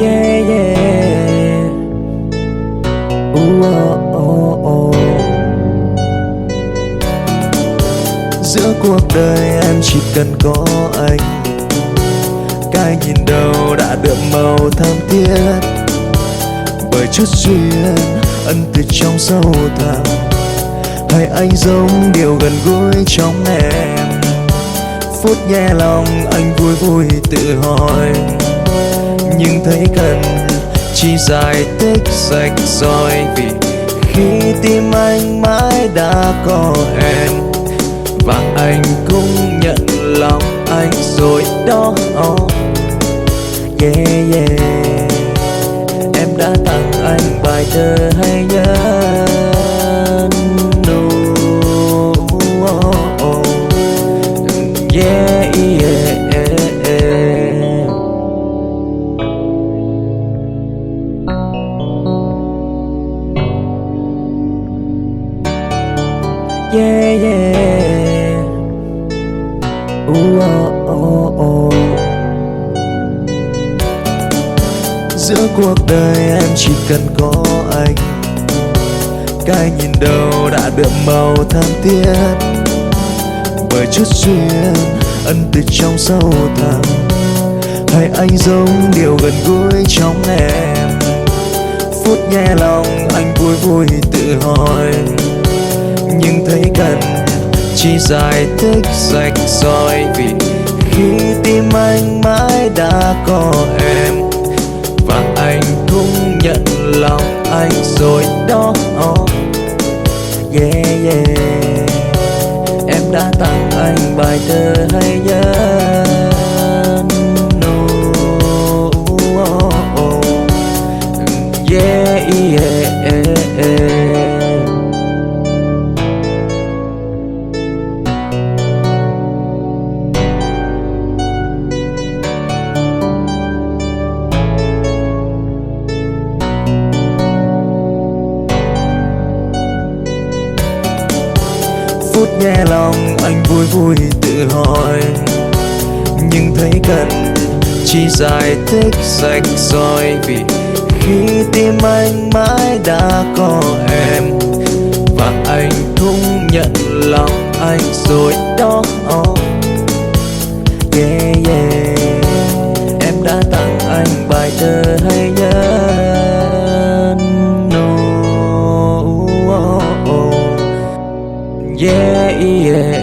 Yeah yeah. Giữa cuộc đời em chỉ cần có anh, cái nhìn đầu đã đượm màu thắm thiết. Bởi chút duyên ân từ trong sâu thẳm, hay anh giống điều gần gũi trong em. Phút nghe lòng anh vui vui tự hỏi, nhưng thấy cần chỉ giải thích rạch ròi. Vì khi tim anh mãi đã có em, và anh cũng nhận lòng anh rồi đó. Yeah yeah, em đã tặng anh bài thơ hay nhất. No, yeah yeah. Yeah yeah. Giữa cuộc đời em chỉ cần có anh, cái nhìn đầu đã đượm màu thắm thiết. Bởi chút duyên ân từ trong sâu thẳm, hay anh giống điều gần gũi trong em. Phút nghe lòng anh vui vui tự hỏi, nhưng thấy cần chỉ giải thích rạch ròi. Vì khi tim anh mãi đã có em, và anh cũng nhận lòng anh rồi đó. Yeah yeah, em đã tặng anh bài thơ hay nhất. No, yeah yeah. Phút nghe lòng anh vui vui tự hỏi, nhưng thấy cần chỉ giải thích rạch ròi. Vì khi tim anh mãi đã có em, và anh cũng nhận lòng anh rồi đó. Yeah yeah, em đã tặng anh bài thơ hay nhất. No, yeah yeah.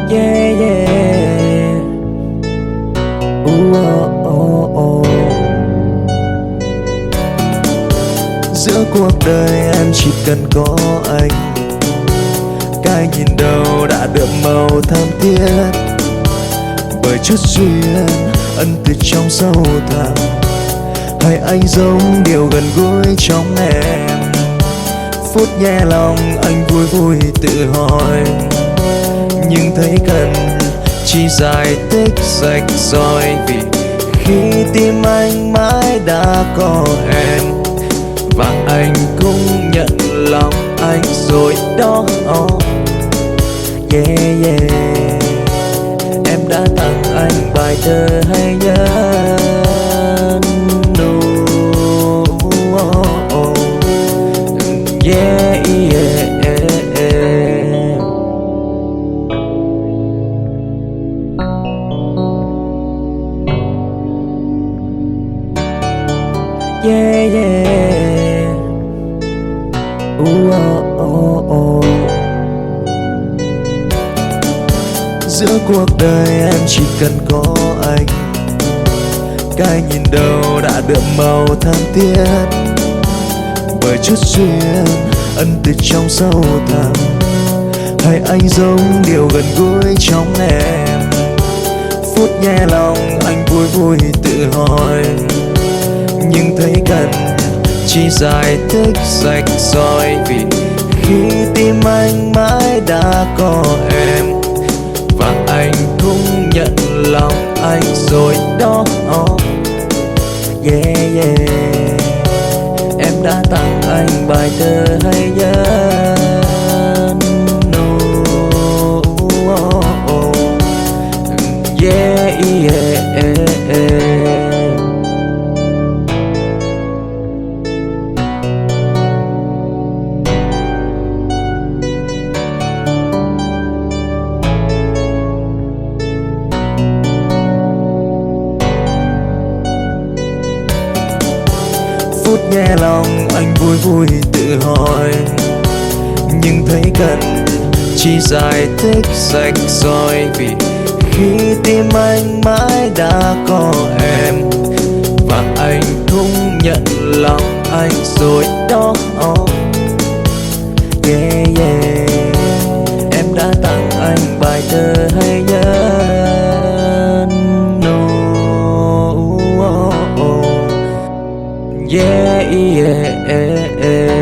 Yeah yeah. Giữa cuộc đời em chỉ cần có anh, cái nhìn đầu đã đượm màu thắm thiết. chút duyên ân từ trong sâu thẳm, hay anh giống điều gần gũi trong em. Phút nghe lòng anh vui vui tự hỏi, nhưng thấy cần chỉ giải thích rạch ròi, vì khi tim anh mãi đã có em, và anh cũng nhận lòng anh rồi đó. Yeah yeah, em đã tặng anh bài thơ hay nhất. Yeah yeah yeah yeah. Giữa cuộc đời em chỉ cần có anh, cái nhìn đầu đã đượm màu thắm thiết, bởi chút duyên ân từ trong sâu thẳm, hay anh giống điều gần gũi trong em. Phút nghe lòng anh vui vui tự hỏi, nhưng thấy cần chỉ giải thích rạch ròi, vì khi tim anh mãi đã có em, và anh cũng nhận lòng anh rồi đó. Yeah yeah, em đã tặng anh bài thơ hay nhất. Yeah yeah. Phút nghe lòng anh vui vui tự hỏi, nhưng thấy cần chỉ giải thích rạch ròi, vì khi tim anh mãi đã có em, và anh cũng nhận lòng anh rồi đó. Yeah yeah, em đã tặng anh bài thơ hay nhất. Yeah yeah. Yeah yeah.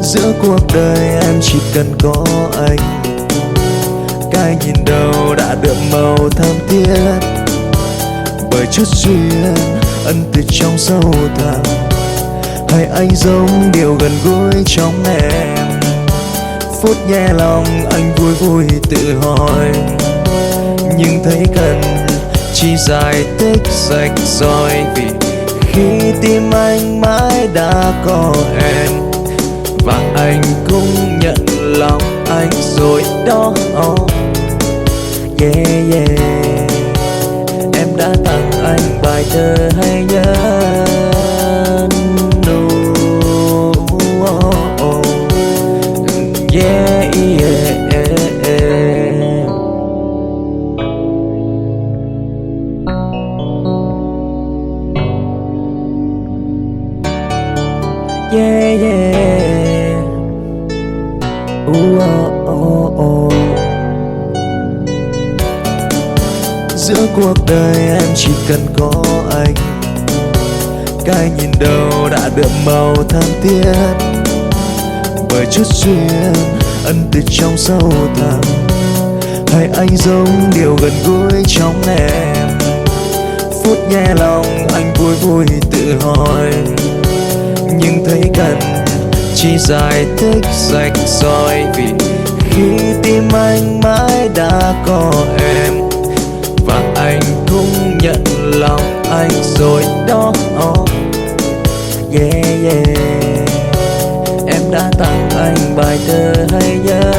Giữa cuộc đời em chỉ cần có anh, cái nhìn đầu đã đượm màu thắm thiết, bởi chút duyên ân từ trong sâu thẳm, hay anh giống điều gần gũi trong em. Phút nghe lòng anh vui vui tự hỏi, nhưng thấy cần chỉ giải thích rạch ròi, vì khi tim anh mãi đã có em, và anh cũng nhận lòng anh rồi đó. Yeah yeah, em đã tặng anh bài thơ hay nhất. Yeah yeah. Yeah yeah. Giữa cuộc đời em chỉ cần có anh, cái nhìn đầu đã đượm màu thắm thiết, bởi chút duyên ân từ trong sâu thẳm, hay anh giống điều gần gũi trong em. Phút nghe lòng anh vui vui tự hỏi, nhưng thấy cần chỉ giải thích rạch ròi, vì khi tim anh mãi đã có em, và anh cũng nhận lòng anh rồi đó. Yeah yeah, em đã tặng anh bài thơ hay nhất.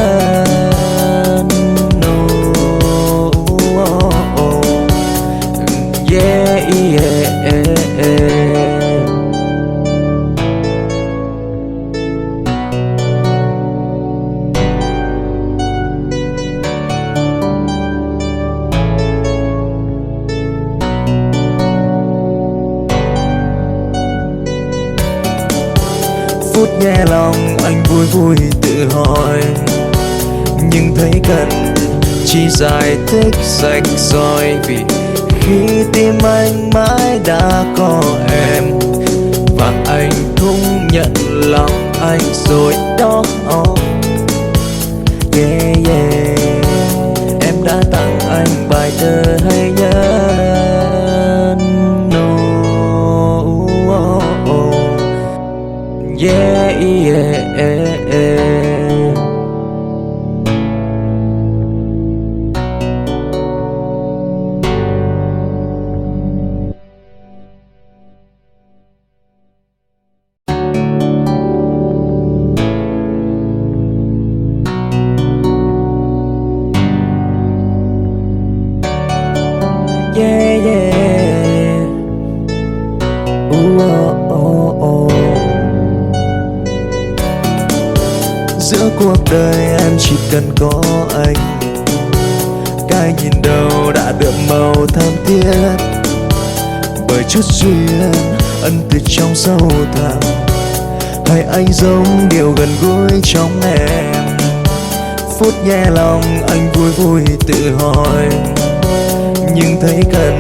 Phút nghe lòng anh vui vui tự hỏi, nhưng thấy cần chỉ giải thích rạch ròi. Vì khi tim anh mãi đã có em, và anh cũng nhận lòng anh rồi đó. Yeah, yeah. Em đã tặng anh bài thơ hay nhớ. Yeah, yeah, yeah, yeah. Giữa cuộc đời em chỉ cần có anh, cái nhìn đầu đã đượm màu thơm thiết. Bởi chút duyên ân từ trong sâu thẳm, hay anh giống điều gần gũi trong em. Phút nghe lòng anh vui vui tự hỏi, nhưng thấy cần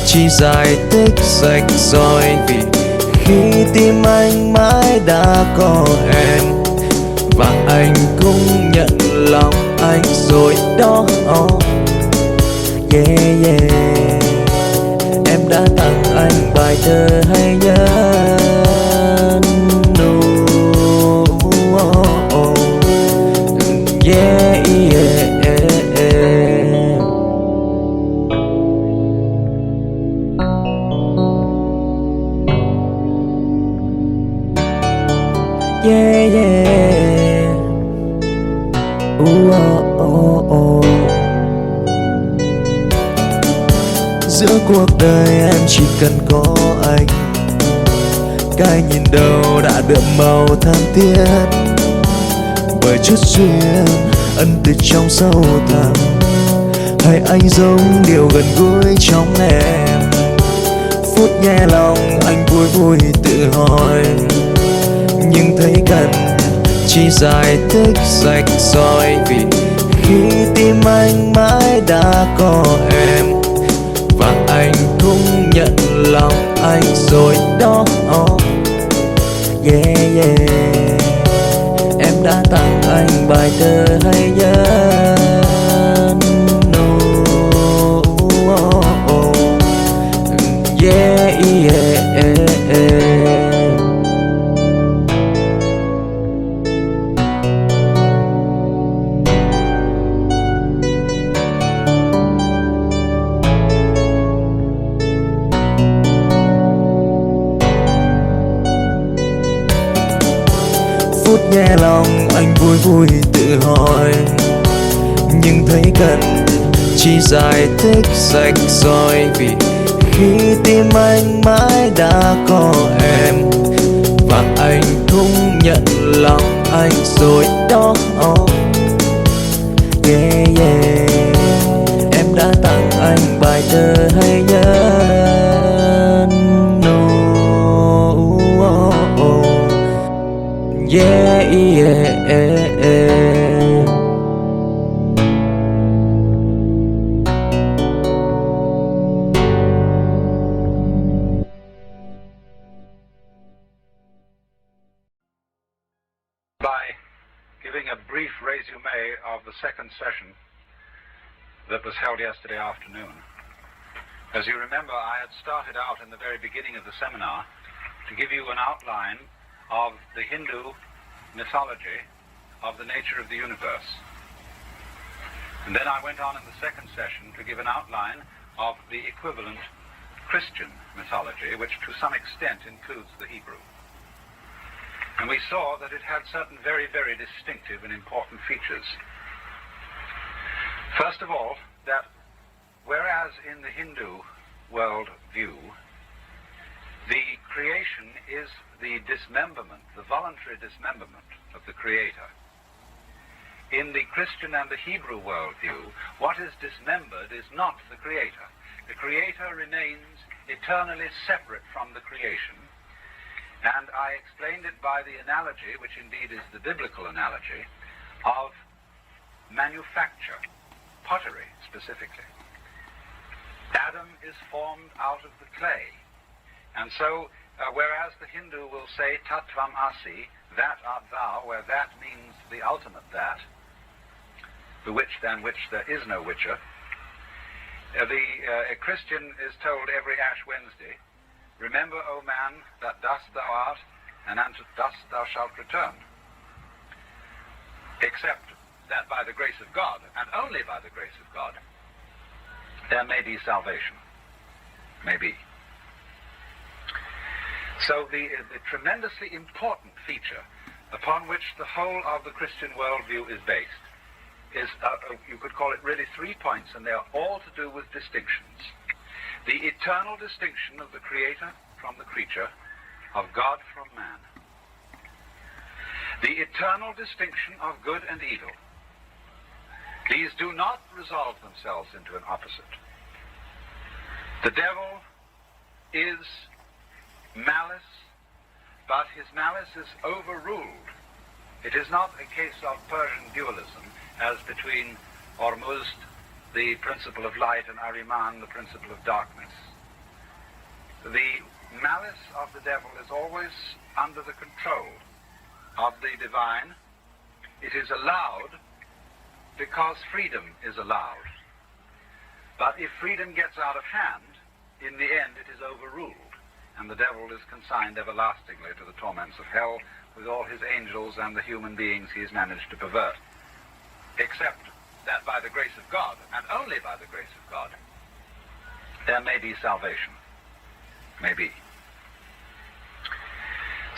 chỉ giải thích rạch ròi. Vì khi tim anh mãi đã có em, và anh cũng nhận lòng anh rồi đó. Yeah, yeah. Em đã tặng anh bài thơ hay nhớ. Yeah, yeah, yeah, yeah. Giữa cuộc đời em chỉ cần có anh, cái nhìn đầu đã đượm màu thơm thiết. Bởi chút duyên ân từ trong sâu thẳm, hay anh giống điều gần gũi trong em. Phút nghe lòng anh vui vui tự hỏi, nhưng thấy cần chỉ giải thích rạch ròi. Vì khi tim anh mãi đã có em, và anh cũng nhận lòng anh rồi đó. Yeah, yeah. Em đã tặng anh bài thơ hay nhớ. Yeah, yeah. Phút nghe lòng anh vui vui tự hỏi, nhưng thấy cần chỉ giải thích rạch ròi. Vì khi tim anh mãi đã có em, và anh cũng nhận lòng anh rồi đó. Yeah, yeah. Em đã tặng anh bài thơ hay nhớ. Yeah, yeah. By giving a brief resume of the second session that was held yesterday afternoon. As you remember, I had started out in the very beginning of the seminar to give you an outline of the Hindu mythology of the nature of the universe. And then I went on in the second session to give an outline of the equivalent Christian mythology, which to some extent includes the Hebrew. And we saw that it had certain very, very distinctive and important features. First of all, that whereas in the Hindu world view, The creation is the dismemberment, the voluntary dismemberment of the Creator. In the Christian and the Hebrew worldview, what is dismembered is not the Creator. The Creator remains eternally separate from the creation, and I explained it by the analogy, which indeed is the biblical analogy, of manufacture, pottery specifically. Adam is formed out of the clay, and so whereas the Hindu will say tattvam asi, that art thou, where that means the ultimate that, the which than which there is no whicher, a Christian is told every Ash Wednesday, remember, O man, that dust thou art, and unto dust thou shalt return. Except that by the grace of God, and only by the grace of God, there may be salvation. May be. So the tremendously important feature upon which the whole of the Christian worldview is based is, you could call it really 3 points, and they are all to do with distinctions. The eternal distinction of the Creator from the creature, of God from man. The eternal distinction of good and evil. These do not resolve themselves into an opposite. The devil is malice, but his malice is overruled. It is not a case of Persian dualism, as between Ormuzd, the principle of light, and Ahriman, the principle of darkness. The malice of the devil is always under the control of the divine. It is allowed because freedom is allowed. But if freedom gets out of hand, in the end it is overruled, and the devil is consigned everlastingly to the torments of hell with all his angels and the human beings he has managed to pervert. Except that by the grace of God, and only by the grace of God, there may be salvation. May be.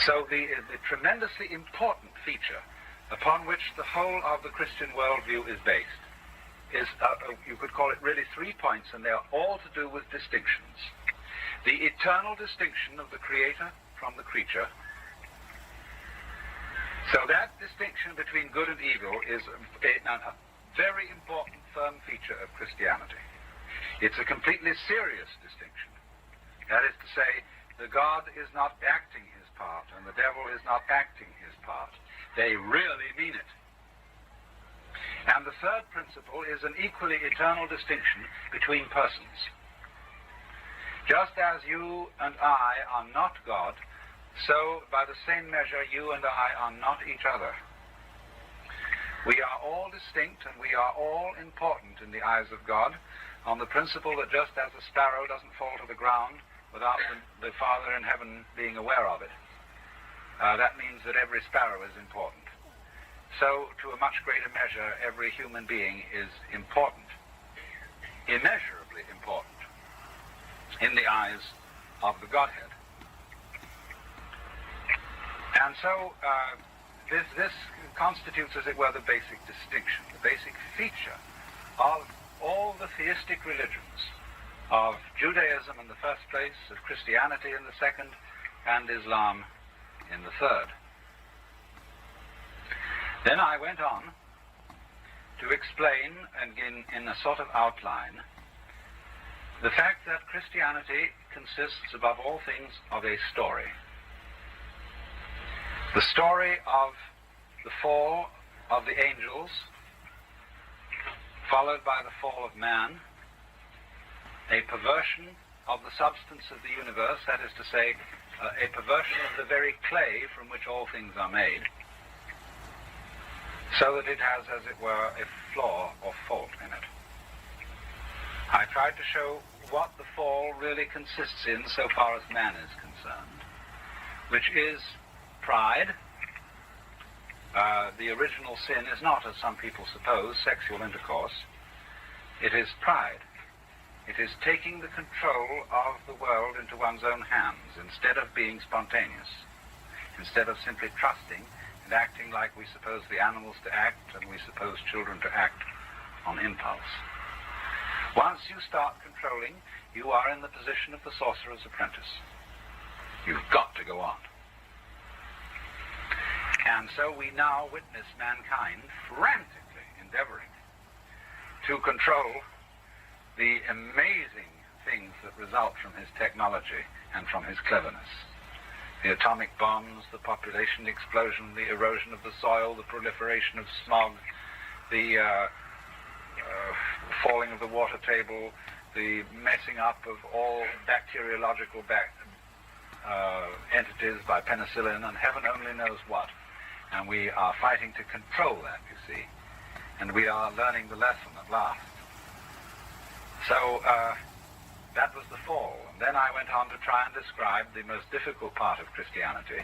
So the tremendously important feature upon which the whole of the Christian worldview is based is, you could call it really 3 points, and they are all to do with distinctions. The eternal distinction of the Creator from the creature. So that distinction between good and evil is a very important, firm feature of Christianity. It's a completely serious distinction. That is to say, the God is not acting his part, and the devil is not acting his part. They really mean it. And the third principle is an equally eternal distinction between persons. Just as you and I are not God, so by the same measure you and I are not each other. We are all distinct, and we are all important in the eyes of God, on the principle that just as a sparrow doesn't fall to the ground without the Father in heaven being aware of it, that means that every sparrow is important. So, to a much greater measure, every human being is important, immeasurably important, in the eyes of the Godhead. And so, this constitutes, as it were, the basic distinction, the basic feature of all the theistic religions, of Judaism in the first place, of Christianity in the second, and Islam in the third. Then I went on to explain, and in a sort of outline, the fact that Christianity consists, above all things, of a story. The story of the fall of the angels, followed by the fall of man, a perversion of the substance of the universe, that is to say, a perversion of the very clay from which all things are made, so that it has, as it were, a flaw or fault in it. I tried to show what the fall really consists in so far as man is concerned, which is pride. The original sin is not, as some people suppose, sexual intercourse. It is pride. It is taking the control of the world into one's own hands instead of being spontaneous, instead of simply trusting and acting like we suppose the animals to act and we suppose children to act on impulse. Once you start controlling, you are in the position of the sorcerer's apprentice. You've got to go on. And so we now witness mankind frantically endeavoring to control the amazing things that result from his technology and from his cleverness. The atomic bombs, the population explosion, the erosion of the soil, the proliferation of smog, the falling of the water table, the messing up of all bacteriological entities by penicillin, and heaven only knows what. And we are fighting to control that, you see. And we are learning the lesson at last. So that was the fall. And then I went on to try and describe the most difficult part of Christianity,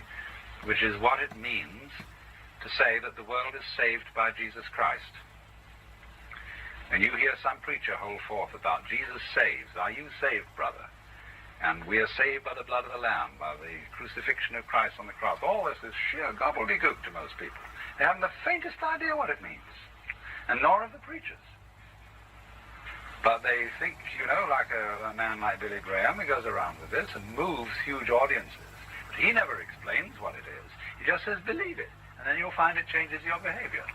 which is what it means to say that the world is saved by Jesus Christ. And you hear some preacher hold forth about Jesus saves. Are you saved, brother? And we are saved by the blood of the Lamb, by the crucifixion of Christ on the cross. All this is sheer gobbledygook to most people. They haven't the faintest idea what it means, and nor have the preachers. But they think, you know, like a man like Billy Graham, who goes around with this and moves huge audiences. But he never explains what it is. He just says, believe it, and then you'll find it changes your behavior.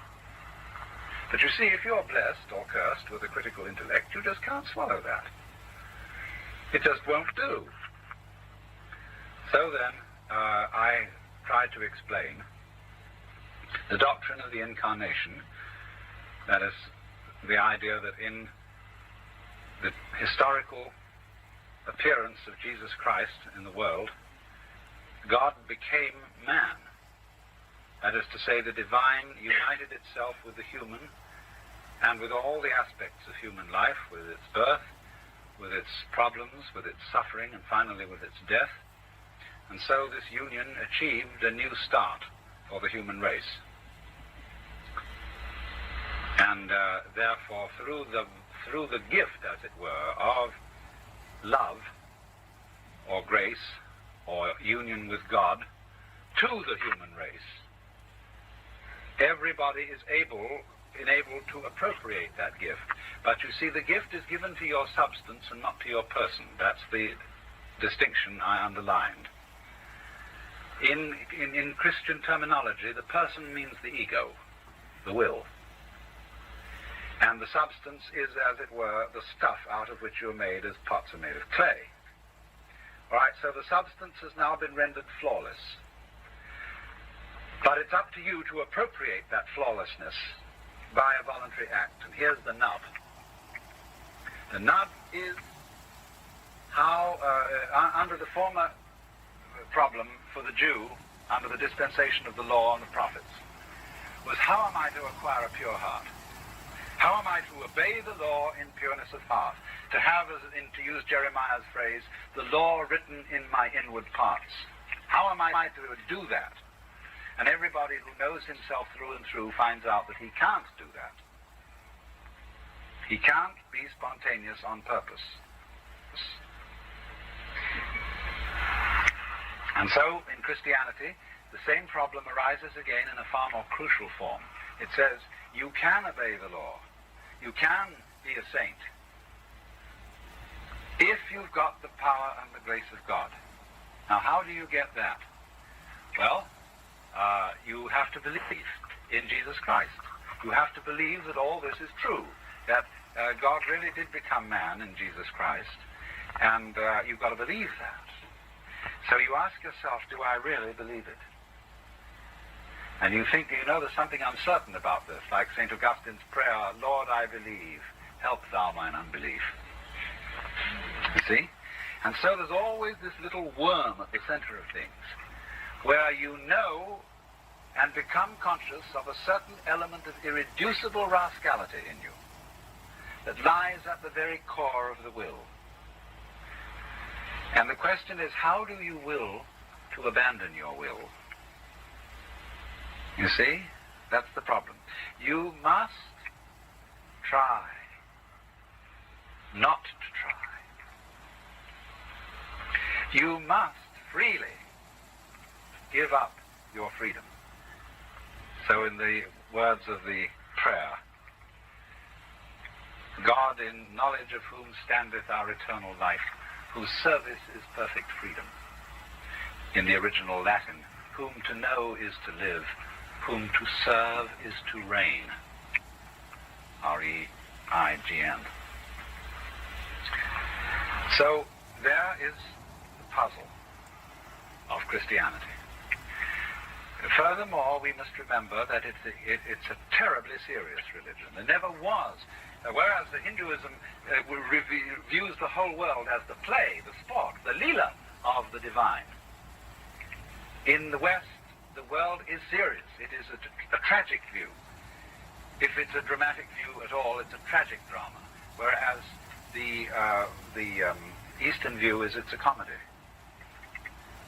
But you see, if you're blessed or cursed with a critical intellect, you just can't swallow that. It just won't do. So then, I tried to explain the doctrine of the incarnation, that is, the idea that in the historical appearance of Jesus Christ in the world, God became man. That is to say, the divine united itself with the human and with all the aspects of human life, with its birth, with its problems, with its suffering, and finally with its death. And so this union achieved a new start for the human race. And therefore, through the gift, as it were, of love or grace or union with God to the human race, everybody is enabled to appropriate that gift. But you see, the gift is given to your substance and not to your person. That's the distinction I underlined. In Christian terminology, the person means the ego, the will. And the substance is, as it were, the stuff out of which you're made, as pots are made of clay. All right, so the substance has now been rendered flawless. But it's up to you to appropriate that flawlessness by a voluntary act. And here's the nub. The nub is how, under the former problem for the Jew, under the dispensation of the law and the prophets, was how am I to acquire a pure heart? How am I to obey the law in pureness of heart? To have, to use Jeremiah's phrase, the law written in my inward parts. How am I to do that? And everybody who knows himself through and through finds out that he can't do that. He can't be spontaneous on purpose. And so, in Christianity, the same problem arises again in a far more crucial form. It says, you can obey the law. You can be a saint if you've got the power and the grace of God. Now, how do you get that? Well, you have to believe in Jesus Christ. You have to believe that all this is true, that God really did become man in Jesus Christ, and you've got to believe that. So you ask yourself, do I really believe it? And you think, you know, there's something uncertain about this, like St. Augustine's prayer, Lord, I believe, help thou mine unbelief. You see? And so there's always this little worm at the center of things, where you know and become conscious of a certain element of irreducible rascality in you that lies at the very core of the will. And the question is, how do you will to abandon your will? You see? That's the problem. You must try not to try. You must freely give up your freedom. So in the words of the prayer, God, in knowledge of whom standeth our eternal life, whose service is perfect freedom. in the original Latin, whom to know is to live, whom to serve is to reign. R-E-I-G-N. So there is the puzzle of Christianity. Furthermore, we must remember that it's a terribly serious religion. There never was. Whereas the Hinduism views the whole world as the play, the sport, the leela of the divine. In the West, the world is serious. It is a tragic view. If it's a dramatic view at all, it's a tragic drama. Whereas the Eastern view is it's a comedy.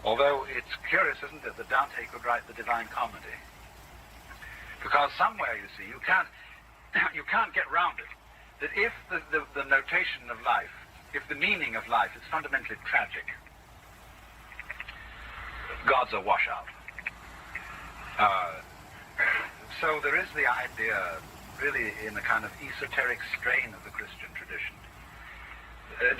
Although it's curious, isn't it, that Dante could write the Divine Comedy? Because somewhere, you see, you can't get round it. That if the notation of life, if the meaning of life is fundamentally tragic, God's a washout. So there is the idea, really, in a kind of esoteric strain of the Christian tradition.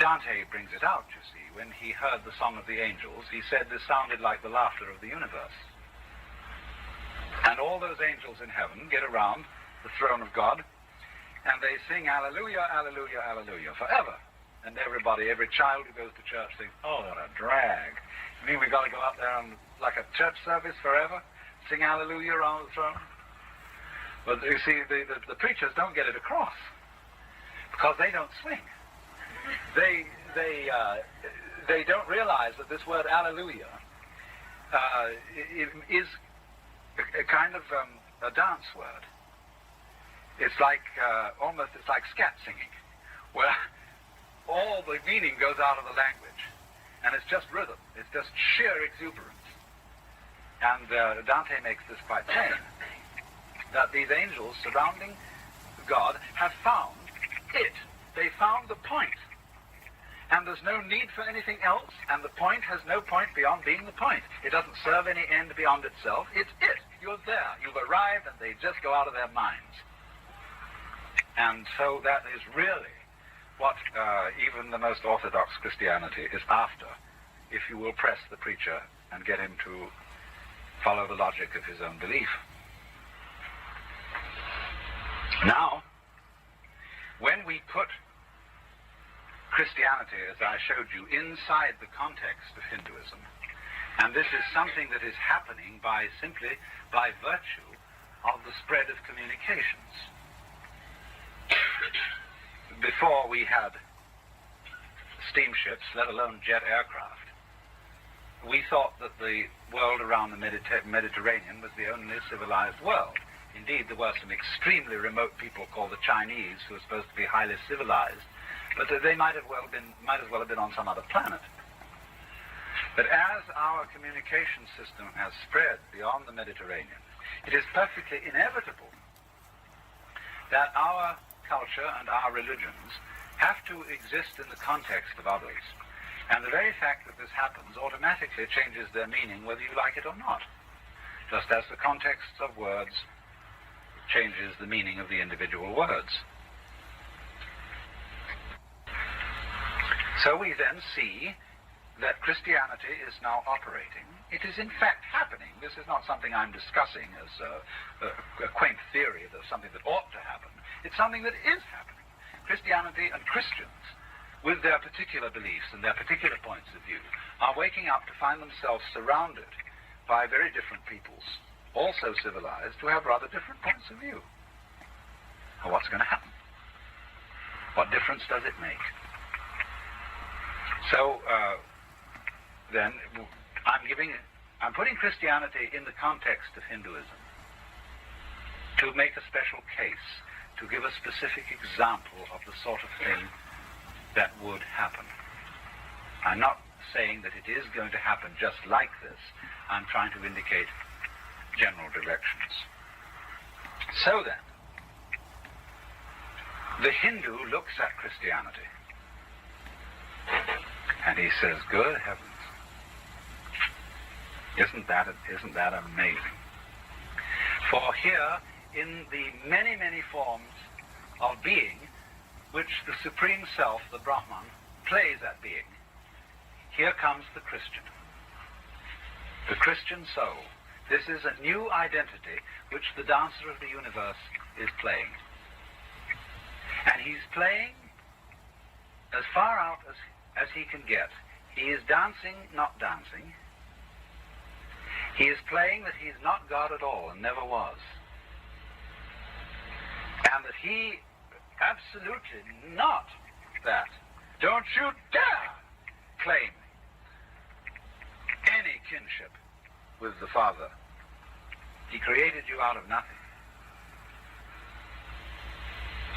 Dante brings it out, you see. When he heard the Song of the Angels, he said this sounded like the laughter of the universe. And all those angels in heaven get around the throne of God, and they sing Alleluia, Alleluia, Alleluia forever. And everybody, every child who goes to church thinks, oh, what a drag. You mean we've got to go up there and, like a church service forever, sing Alleluia around the throne? But you see, the preachers don't get it across, because they don't swing. They don't realize that this word Alleluia is a kind of a dance word. It's like it's like scat singing, where all the meaning goes out of the language, and it's just rhythm. It's just sheer exuberance. And Dante makes this quite plain, that these angels surrounding God have found it. They found the point. And there's no need for anything else, and the point has no point beyond being the point. It doesn't serve any end beyond itself. It's it. You're there. You've arrived, and they just go out of their minds. And so that is really what even the most orthodox Christianity is after, if you will press the preacher and get him to follow the logic of his own belief. Now, when we put Christianity, as I showed you, inside the context of Hinduism, and this is something that is happening simply by virtue of the spread of communications. Before we had steamships, let alone jet aircraft, we thought that the world around the Mediterranean was the only civilized world. Indeed, there were some extremely remote people called the Chinese who were supposed to be highly civilized, but they might as well have been on some other planet. But as our communication system has spread beyond the Mediterranean, it is perfectly inevitable that our culture and our religions have to exist in the context of others. And the very fact that this happens automatically changes their meaning whether you like it or not, just as the context of words changes the meaning of the individual words. So we then see that Christianity is now operating. It is in fact happening. This is not something I'm discussing as a quaint theory of something that ought to happen. It's something that is happening. Christianity and Christians, with their particular beliefs and their particular points of view, are waking up to find themselves surrounded by very different peoples, also civilized, who have rather different points of view. Well, what's going to happen? What difference does it make? So then I'm putting Christianity in the context of Hinduism to make a special case, to give a specific example of the sort of thing that would happen. I'm not saying that it is going to happen just like this. I'm trying to indicate general directions. So then, the Hindu looks at Christianity and he says, good heavens, isn't that amazing? For here, in the many, many forms of being which the Supreme Self, the Brahman, plays at being, here comes the Christian. the Christian soul. This is a new identity which the dancer of the universe is playing. And he's playing as far out as he can get. He is dancing, not dancing. He is playing that he's not God at all and never was. And that he absolutely not that. Don't you dare claim any kinship with the Father. He created you out of nothing.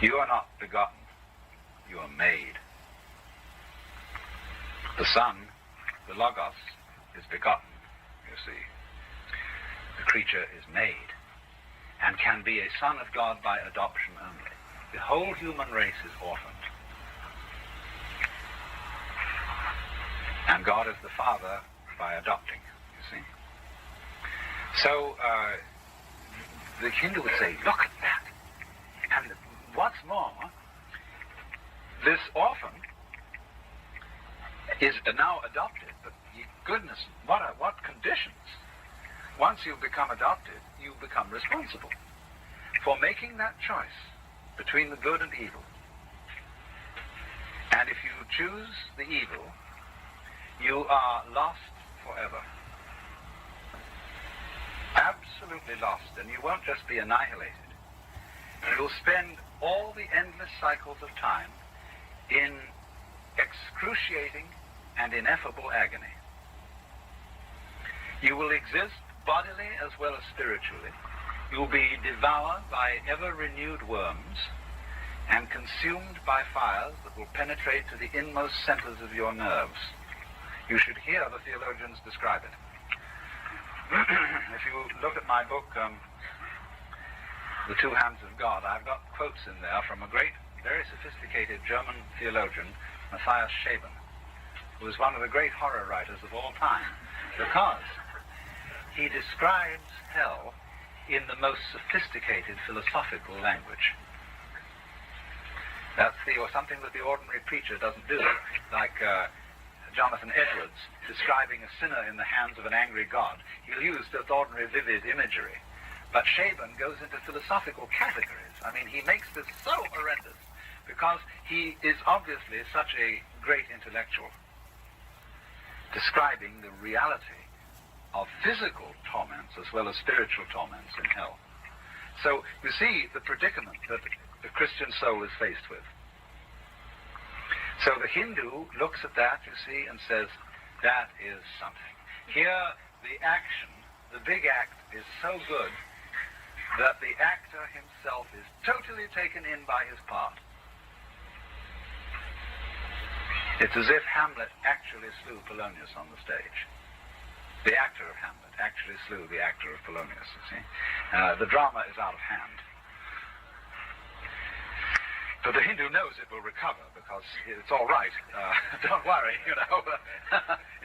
You are not begotten. You are made. The Son, the Logos, is begotten, you see. The creature is made and can be a son of God by adoption only. The whole human race is orphaned. And God is the Father by adopting, you see. So the Hindu would say, look at that. And what's more, this orphan is now adopted, but goodness, what conditions. Once you become adopted, you become responsible for making that choice between the good and evil. And if you choose the evil, you are lost forever. Absolutely lost, and you won't just be annihilated. You'll spend all the endless cycles of time in excruciating and ineffable agony. You will exist bodily as well as spiritually. You'll be devoured by ever-renewed worms and consumed by fires that will penetrate to the inmost centers of your nerves. You should hear the theologians describe it. If you look at my book, The Two Hands of God, I've got quotes in there from a great, very sophisticated German theologian, Matthias Scheben, who was one of the great horror writers of all time, because he describes hell in the most sophisticated philosophical language. That's something that the ordinary preacher doesn't do, like Jonathan Edwards describing a sinner in the hands of an angry God. He'll use just ordinary vivid imagery. But Scheben goes into philosophical categories. I mean, he makes this so horrendous because he is obviously such a great intellectual, describing the reality of physical torments as well as spiritual torments in hell. So you see the predicament that the Christian soul is faced with. So the Hindu looks at that, you see, and says, that is something. Here, the action, the big act, is so good that the actor himself is totally taken in by his part. It's as if Hamlet actually slew Polonius on the stage. The actor of Hamlet actually slew the actor of Polonius, you see. The drama is out of hand. But the Hindu knows it will recover because it's all right. Don't worry, you know.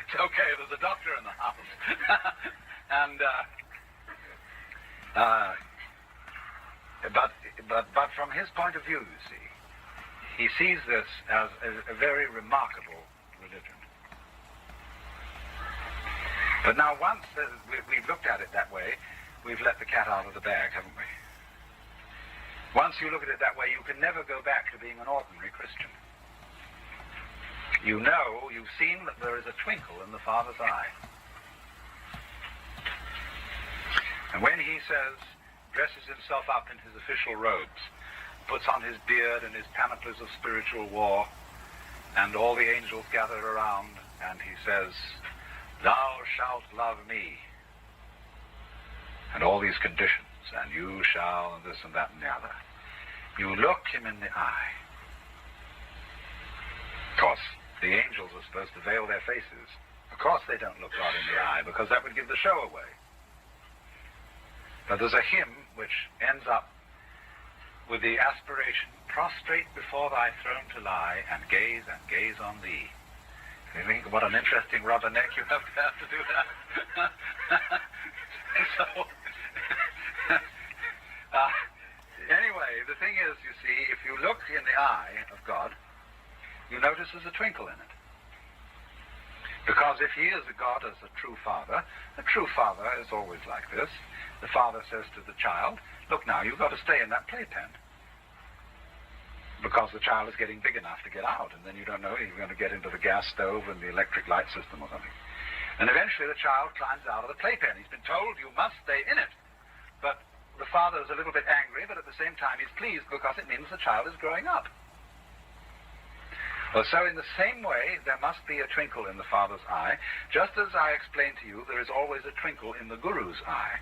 It's okay, there's a doctor in the house. And but from his point of view, you see, he sees this as a very remarkable religion. But now once we've looked at it that way, we've let the cat out of the bag, haven't we? Once you look at it that way, you can never go back to being an ordinary Christian. You know, you've seen that there is a twinkle in the Father's eye. And when he says, dresses himself up in his official robes, puts on his beard and his panoplies of spiritual war, and all the angels gather around, and he says, thou shalt love me, and all these conditions, and you shall, and this and that and the other. You look him in the eye. Of course, the angels are supposed to veil their faces. Of course they don't look God in the eye, because that would give the show away. But there's a hymn which ends up with the aspiration, prostrate before thy throne to lie, and gaze on thee. You think what an interesting rubber neck you have to do that. So, anyway, the thing is, you see, if you look in the eye of God, you notice there's a twinkle in it. Because if he is a God as a true father is always like this. The father says to the child, look now, you've got to stay in that playpen. Because the child is getting big enough to get out, and then you don't know if you're going to get into the gas stove and the electric light system or something. And eventually the child climbs out of the playpen. He's been told, you must stay in it. But the father is a little bit angry, but at the same time he's pleased because it means the child is growing up. Well, so in the same way, there must be a twinkle in the father's eye, just as I explained to you, there is always a twinkle in the guru's eye.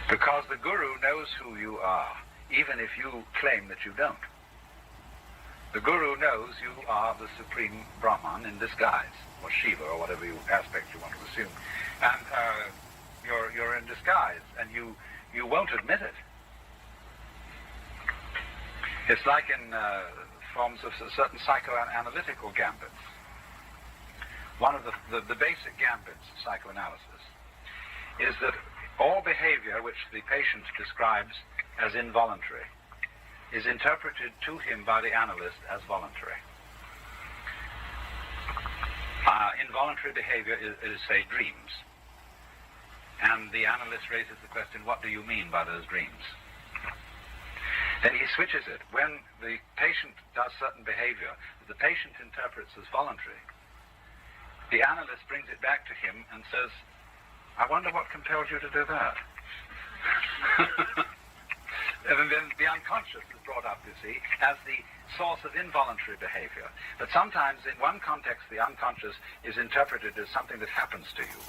Because the guru knows who you are, even if you claim that you don't. The guru knows you are the supreme Brahman in disguise, or Shiva, or whatever aspect you want to assume. And you're in disguise, and you won't admit it. It's like in forms of certain psychoanalytical gambits. One of the basic gambits of psychoanalysis is that all behavior which the patient describes as involuntary is interpreted to him by the analyst as voluntary. Involuntary behavior is, say, dreams. And the analyst raises the question, what do you mean by those dreams? Then he switches it. When the patient does certain behavior that the patient interprets as voluntary, the analyst brings it back to him and says, I wonder what compels you to do that. And then the unconscious is brought up, you see, as the source of involuntary behavior. But sometimes in one context the unconscious is interpreted as something that happens to you.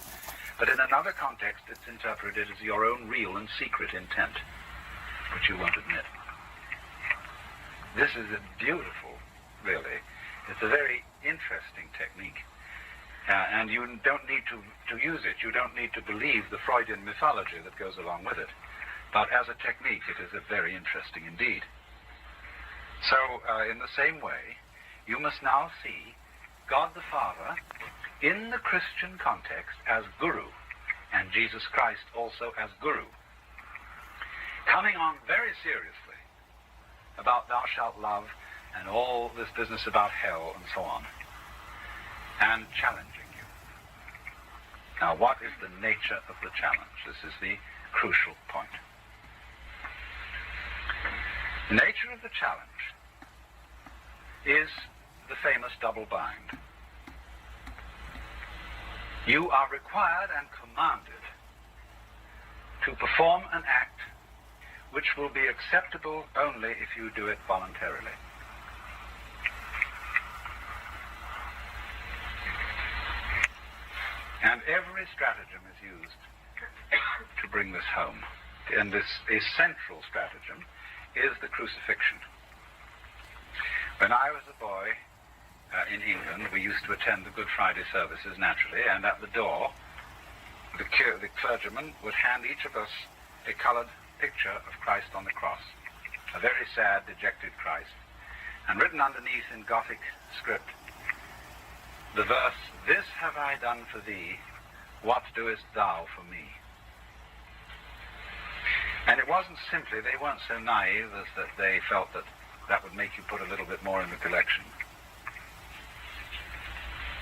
But in another context it's interpreted as your own real and secret intent, which you won't admit. This is beautiful, really. It's a very interesting technique. And you don't need to use it. You don't need to believe the Freudian mythology that goes along with it. But as a technique, it is very interesting indeed. So, in the same way, you must now see God the Father in the Christian context as Guru, and Jesus Christ also as Guru, coming on very seriously about thou shalt love and all this business about hell and so on, and challenging you. Now, what is the nature of the challenge? This is the crucial point. The nature of the challenge is the famous double bind. You are required and commanded to perform an act which will be acceptable only if you do it voluntarily. And every stratagem is used to bring this home. And this essential stratagem is the crucifixion. When I was a boy in England, we used to attend the Good Friday services naturally, and at the door, the clergyman would hand each of us a colored picture of Christ on the cross, a very sad, dejected Christ, and written underneath in Gothic script, the verse, "This have I done for thee, what doest thou for me?" And it wasn't simply, they weren't so naive as that they felt that that would make you put a little bit more in the collection.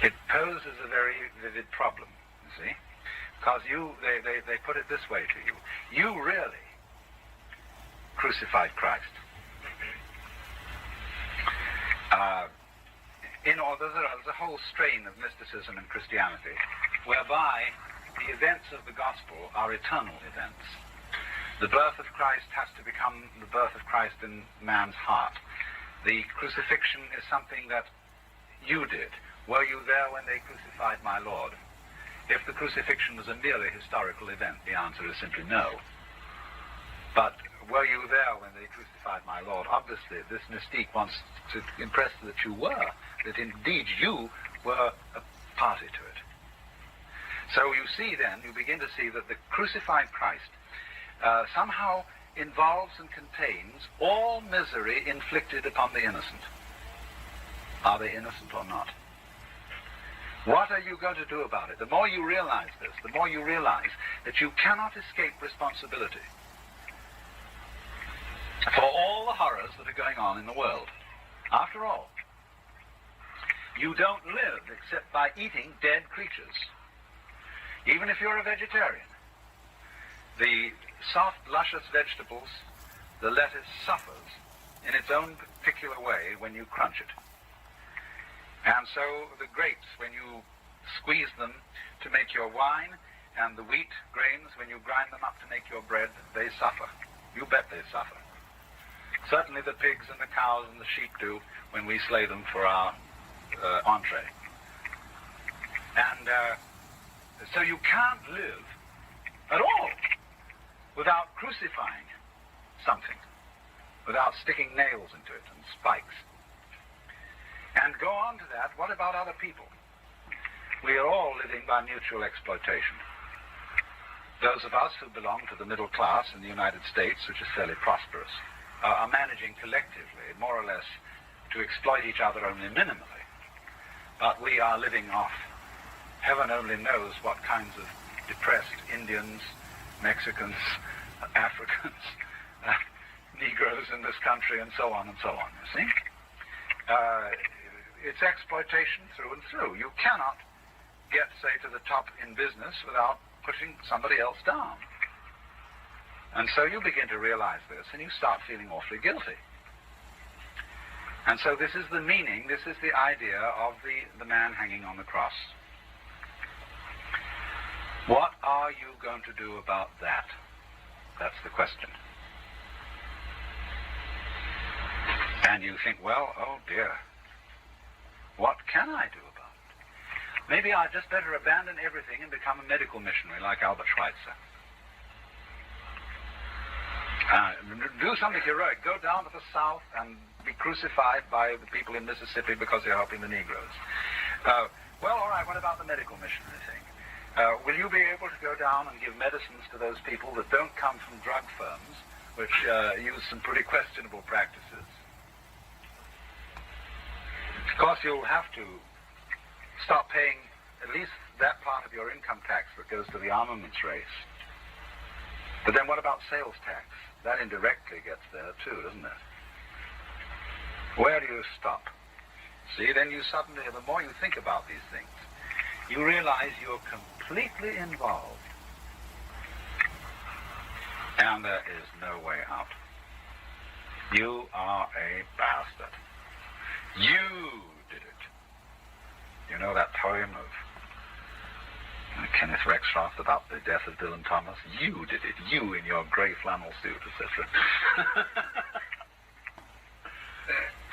It poses a very vivid problem, you see, because they put it this way to you. You really crucified Christ. There's a whole strain of mysticism in Christianity whereby the events of the gospel are eternal events. The birth of Christ has to become the birth of Christ in man's heart. The crucifixion is something that you did. Were you there when they crucified my Lord? If the crucifixion was a merely historical event, the answer is simply no. But were you there when they crucified my Lord? Obviously, this mystique wants to impress that you were, that indeed you were a party to it. So you see then, you begin to see that the crucified Christ somehow involves and contains all misery inflicted upon the innocent. Are they innocent or not? What are you going to do about it? The more you realize this, the more you realize that you cannot escape responsibility for all the horrors that are going on in the world. After all, You don't live except by eating dead creatures. Even if you're a vegetarian. The soft, luscious vegetables, the lettuce suffers in its own particular way when you crunch it. And so the grapes, when you squeeze them to make your wine, and the wheat grains, when you grind them up to make your bread, they suffer. You bet they suffer. Certainly the pigs and the cows and the sheep do when we slay them for our entree. And so you can't live at all without crucifying something, without sticking nails into it and spikes. And go on to that, what about other people? We are all living by mutual exploitation. Those of us who belong to the middle class in the United States, which is fairly prosperous, are managing collectively, more or less, to exploit each other only minimally. But we are living off heaven only knows what kinds of depressed Indians, Mexicans, Africans, Negroes in this country, and so on and so on, you see? It's exploitation through and through. You cannot get, say, to the top in business without pushing somebody else down. And so you begin to realize this, and you start feeling awfully guilty. And so this is the meaning, this is the idea of the man hanging on the cross. What are you going to do about that? That's the question. And you think, well, oh dear, what can I do about it? Maybe I'd just better abandon everything and become a medical missionary like Albert Schweitzer. Do something heroic. Go down to the South and be crucified by the people in Mississippi because they're helping the Negroes. Well, all right, what about the medical missionary thing? Will you be able to go down and give medicines to those people that don't come from drug firms, which use some pretty questionable practices? Of course, you'll have to stop paying at least that part of your income tax that goes to the armaments race. But then what about sales tax? That indirectly gets there too, doesn't it? Where do you stop? See, then you suddenly, the more you think about these things, you realize you're completely involved. And there is no way out. You are a bastard. You did it. You know that poem of Kenneth Rexroth about the death of Dylan Thomas? You did it. You in your grey flannel suit, etc.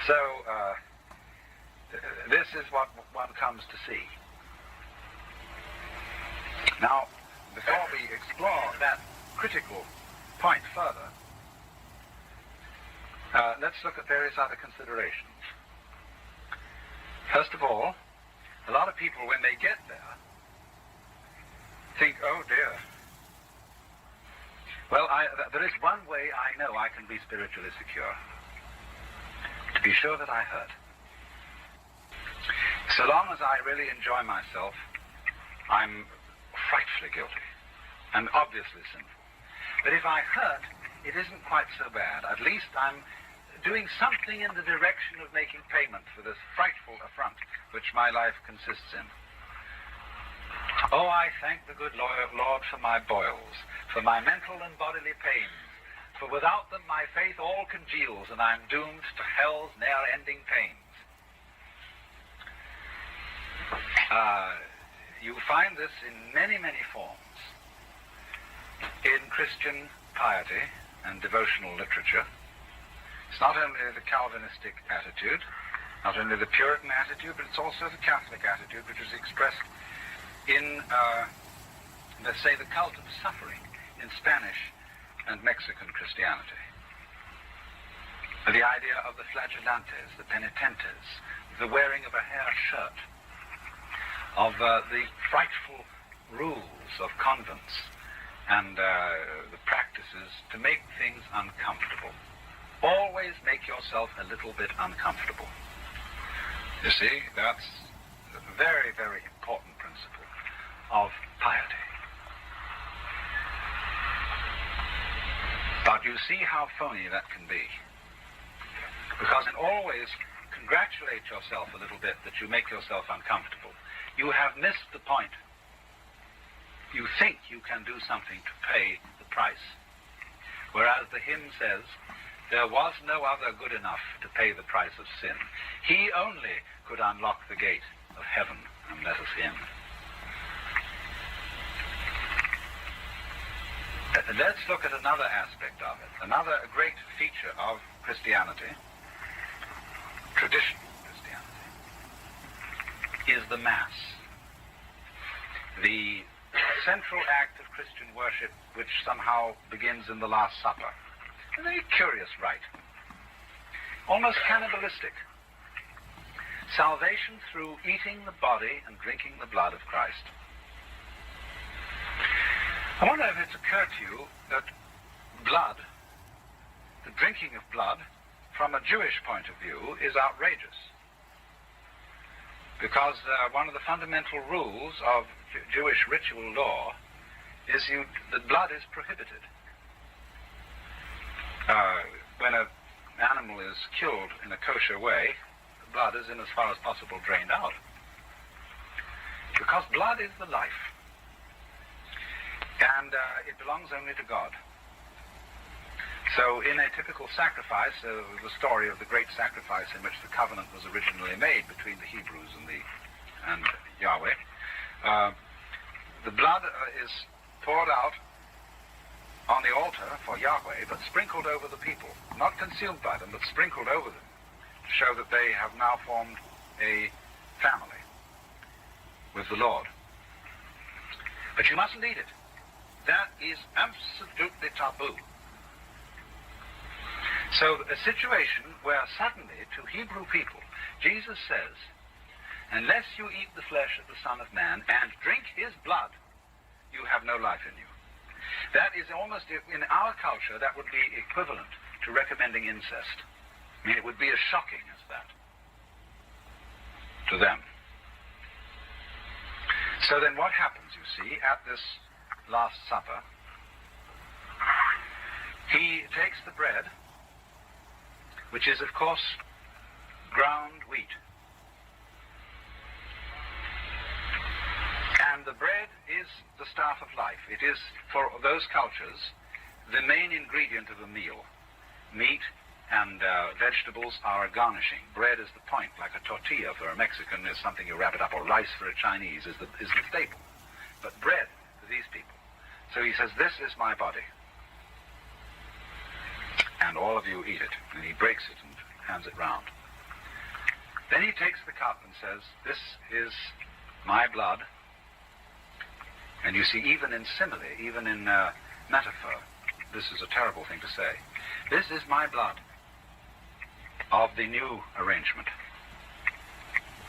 So, this is what one comes to see. Now, before we explore that critical point further, let's look at various other considerations. First of all, a lot of people, when they get there, think, oh dear. Well, there is one way I know I can be spiritually secure. To be sure that I hurt. So long as I really enjoy myself, I'm frightfully guilty and obviously sinful. But if I hurt, it isn't quite so bad. At least I'm doing something in the direction of making payment for this frightful affront which my life consists in. Oh, I thank the good Lord for my boils, for my mental and bodily pains, for without them my faith all congeals, and I'm doomed to hell's ne'er-ending pains. You find this in many, many forms. In Christian piety and devotional literature, it's not only the Calvinistic attitude, not only the Puritan attitude, but it's also the Catholic attitude, which is expressed in, let's say, the cult of suffering in Spanish and Mexican Christianity. The idea of the flagellantes, the penitentes, the wearing of a hair shirt, of the frightful rules of convents and the practices to make things uncomfortable. Always make yourself a little bit uncomfortable. You see, that's a very, very important principle of piety. But you see how phony that can be. Because in always congratulate yourself a little bit that you make yourself uncomfortable, you have missed the point. You think you can do something to pay the price. Whereas the hymn says, there was no other good enough to pay the price of sin. He only could unlock the gate of heaven and let us in. Let's look at another aspect of it. Another great feature of Christianity, traditional Christianity, is the Mass. The central act of Christian worship, which somehow begins in the Last Supper. A very curious rite, almost cannibalistic. Salvation through eating the body and drinking the blood of Christ. I wonder if it's occurred to you that blood, the drinking of blood, from a Jewish point of view, is outrageous. Because one of the fundamental rules of Jewish ritual law is that blood is prohibited. When an animal is killed in a kosher way, the blood is, in as far as possible, drained out. Because blood is the life. And it belongs only to God. So in a typical sacrifice, the story of the great sacrifice in which the covenant was originally made between the Hebrews and Yahweh, the blood is poured out on the altar for Yahweh, but sprinkled over the people. Not consumed by them, but sprinkled over them, to show that they have now formed a family with the Lord. But you mustn't eat it. That is absolutely taboo. So a situation where suddenly, to Hebrew people, Jesus says, unless you eat the flesh of the Son of Man and drink his blood, you have no life in you. That is almost, in our culture, that would be equivalent to recommending incest. I mean, it would be as shocking as that to them. So then what happens, you see, at this Last Supper? He takes the bread, which is, of course, ground wheat. And the bread is the staff of life. It is, for those cultures, the main ingredient of a meal. Meat and vegetables are a garnishing. Bread is the point, like a tortilla for a Mexican is something you wrap it up, or rice for a Chinese is the staple. But bread for these people. So he says, this is my body. And all of you eat it. And he breaks it and hands it round. Then he takes the cup and says, this is my blood. And you see, even in simile, even in metaphor, this is a terrible thing to say. This is my blood of the new arrangement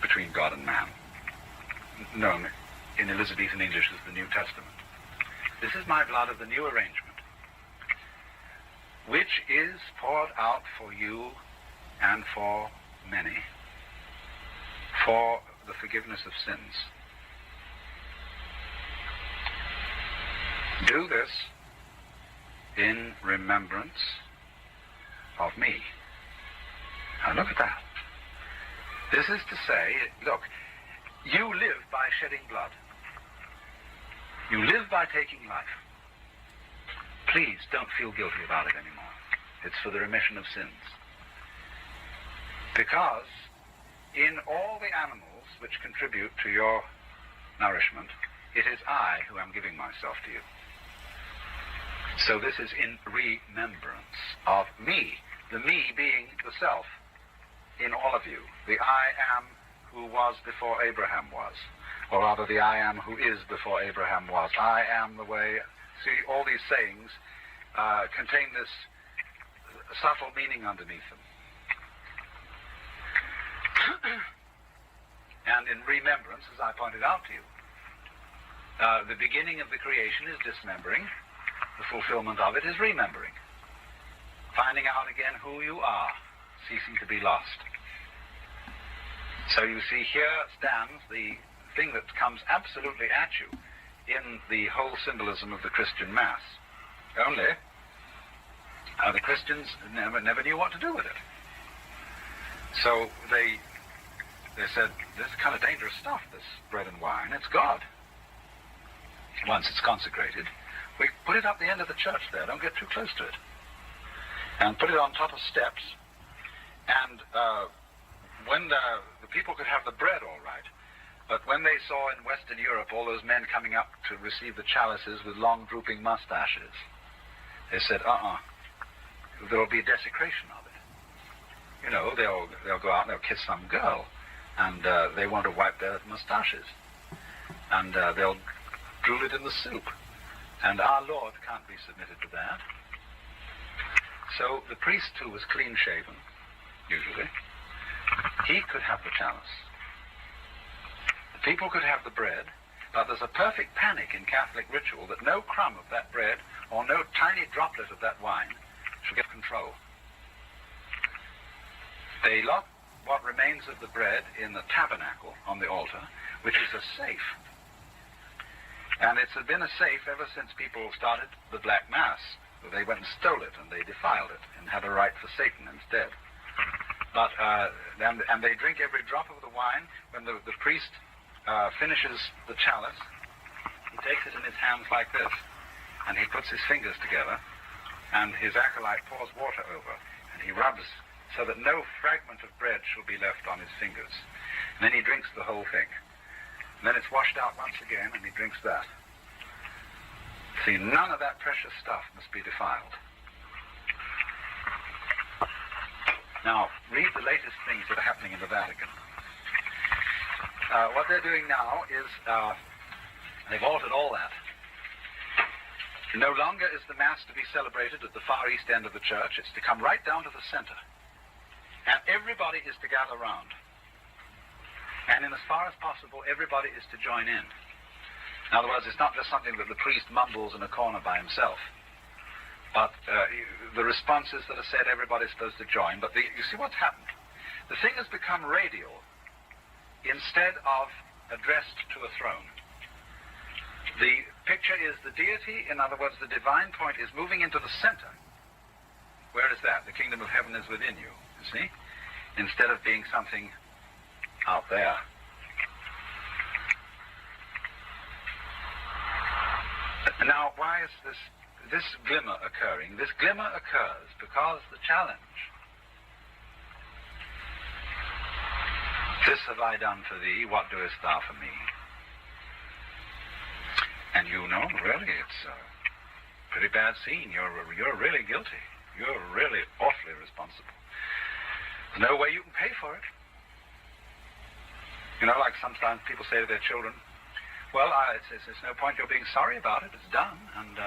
between God and man, known in Elizabethan English as the New Testament. This is my blood of the new arrangement, which is poured out for you and for many, for the forgiveness of sins. Do this in remembrance of me. Now look at that. This is to say, look, you live by shedding blood. You live by taking life. Please don't feel guilty about it anymore. It's for the remission of sins. Because in all the animals which contribute to your nourishment, it is I who am giving myself to you. So this is in remembrance of me, the me being the self in all of you, the I am who was before Abraham was, or rather the I am who is before Abraham was. I am the way. See, all these sayings contain this subtle meaning underneath them. And in remembrance, as I pointed out to you, the beginning of the creation is dismembering. The fulfillment of it is remembering. Finding out again who you are, ceasing to be lost. So you see, here stands the thing that comes absolutely at you in the whole symbolism of the Christian Mass. Only, the Christians never knew what to do with it. So they said, this is kind of dangerous stuff, this bread and wine. It's God. Once it's consecrated, we put it up the end of the church there. Don't get too close to it. And put it on top of steps. And when the people could have the bread all right, but when they saw in Western Europe all those men coming up to receive the chalices with long drooping mustaches, they said, there will be desecration of it. You know, they'll go out and they'll kiss some girl, and they want to wipe their mustaches, and they'll drool it in the soup, and our Lord can't be submitted to that. So the priest, who was clean-shaven, usually, he could have the chalice. The people could have the bread, but there's a perfect panic in Catholic ritual that no crumb of that bread or no tiny droplet of that wine shall get control. They lock what remains of the bread in the tabernacle on the altar, which is a safe. And it's been a safe ever since people started the Black Mass. They went and stole it, and they defiled it, and had a rite for Satan instead. But and they drink every drop of the wine. When the priest finishes the chalice, he takes it in his hands like this, and he puts his fingers together, and his acolyte pours water over, and he rubs so that no fragment of bread shall be left on his fingers. And then he drinks the whole thing. And then it's washed out once again, and he drinks that. See, none of that precious stuff must be defiled. Now, read the latest things that are happening in the Vatican. What they're doing now is, they've altered all that. No longer is the Mass to be celebrated at the far east end of the church. It's to come right down to the center. And everybody is to gather round. And in as far as possible, everybody is to join in. In other words, it's not just something that the priest mumbles in a corner by himself. But the responses that are said, everybody's supposed to join. But you see what's happened? The thing has become radial instead of addressed to a throne. The picture is the deity, in other words, the divine point is moving into the center. Where is that? The kingdom of heaven is within you, you see? Instead of being something out there. Now, why is this glimmer occurring? This glimmer occurs because the challenge, this have I done for thee, what doest thou for me? And you know, really, it's a pretty bad scene. You're really guilty. You're really awfully responsible. There's no way you can pay for it. You know, like sometimes people say to their children, well, it's no point you're being sorry about it. It's done. And,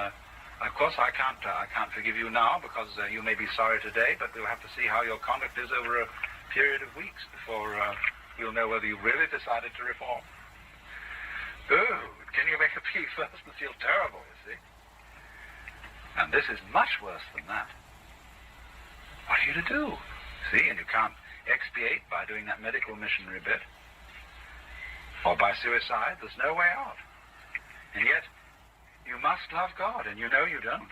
of course, I can't forgive you now because you may be sorry today, but we'll have to see how your conduct is over a period of weeks before you'll know whether you really decided to reform. Ooh, can you make a plea first and feel terrible, you see? And this is much worse than that. What are you to do? See, and you can't expiate by doing that medical missionary bit. Or by suicide. There's no way out. And yet, you must love God, and you know you don't.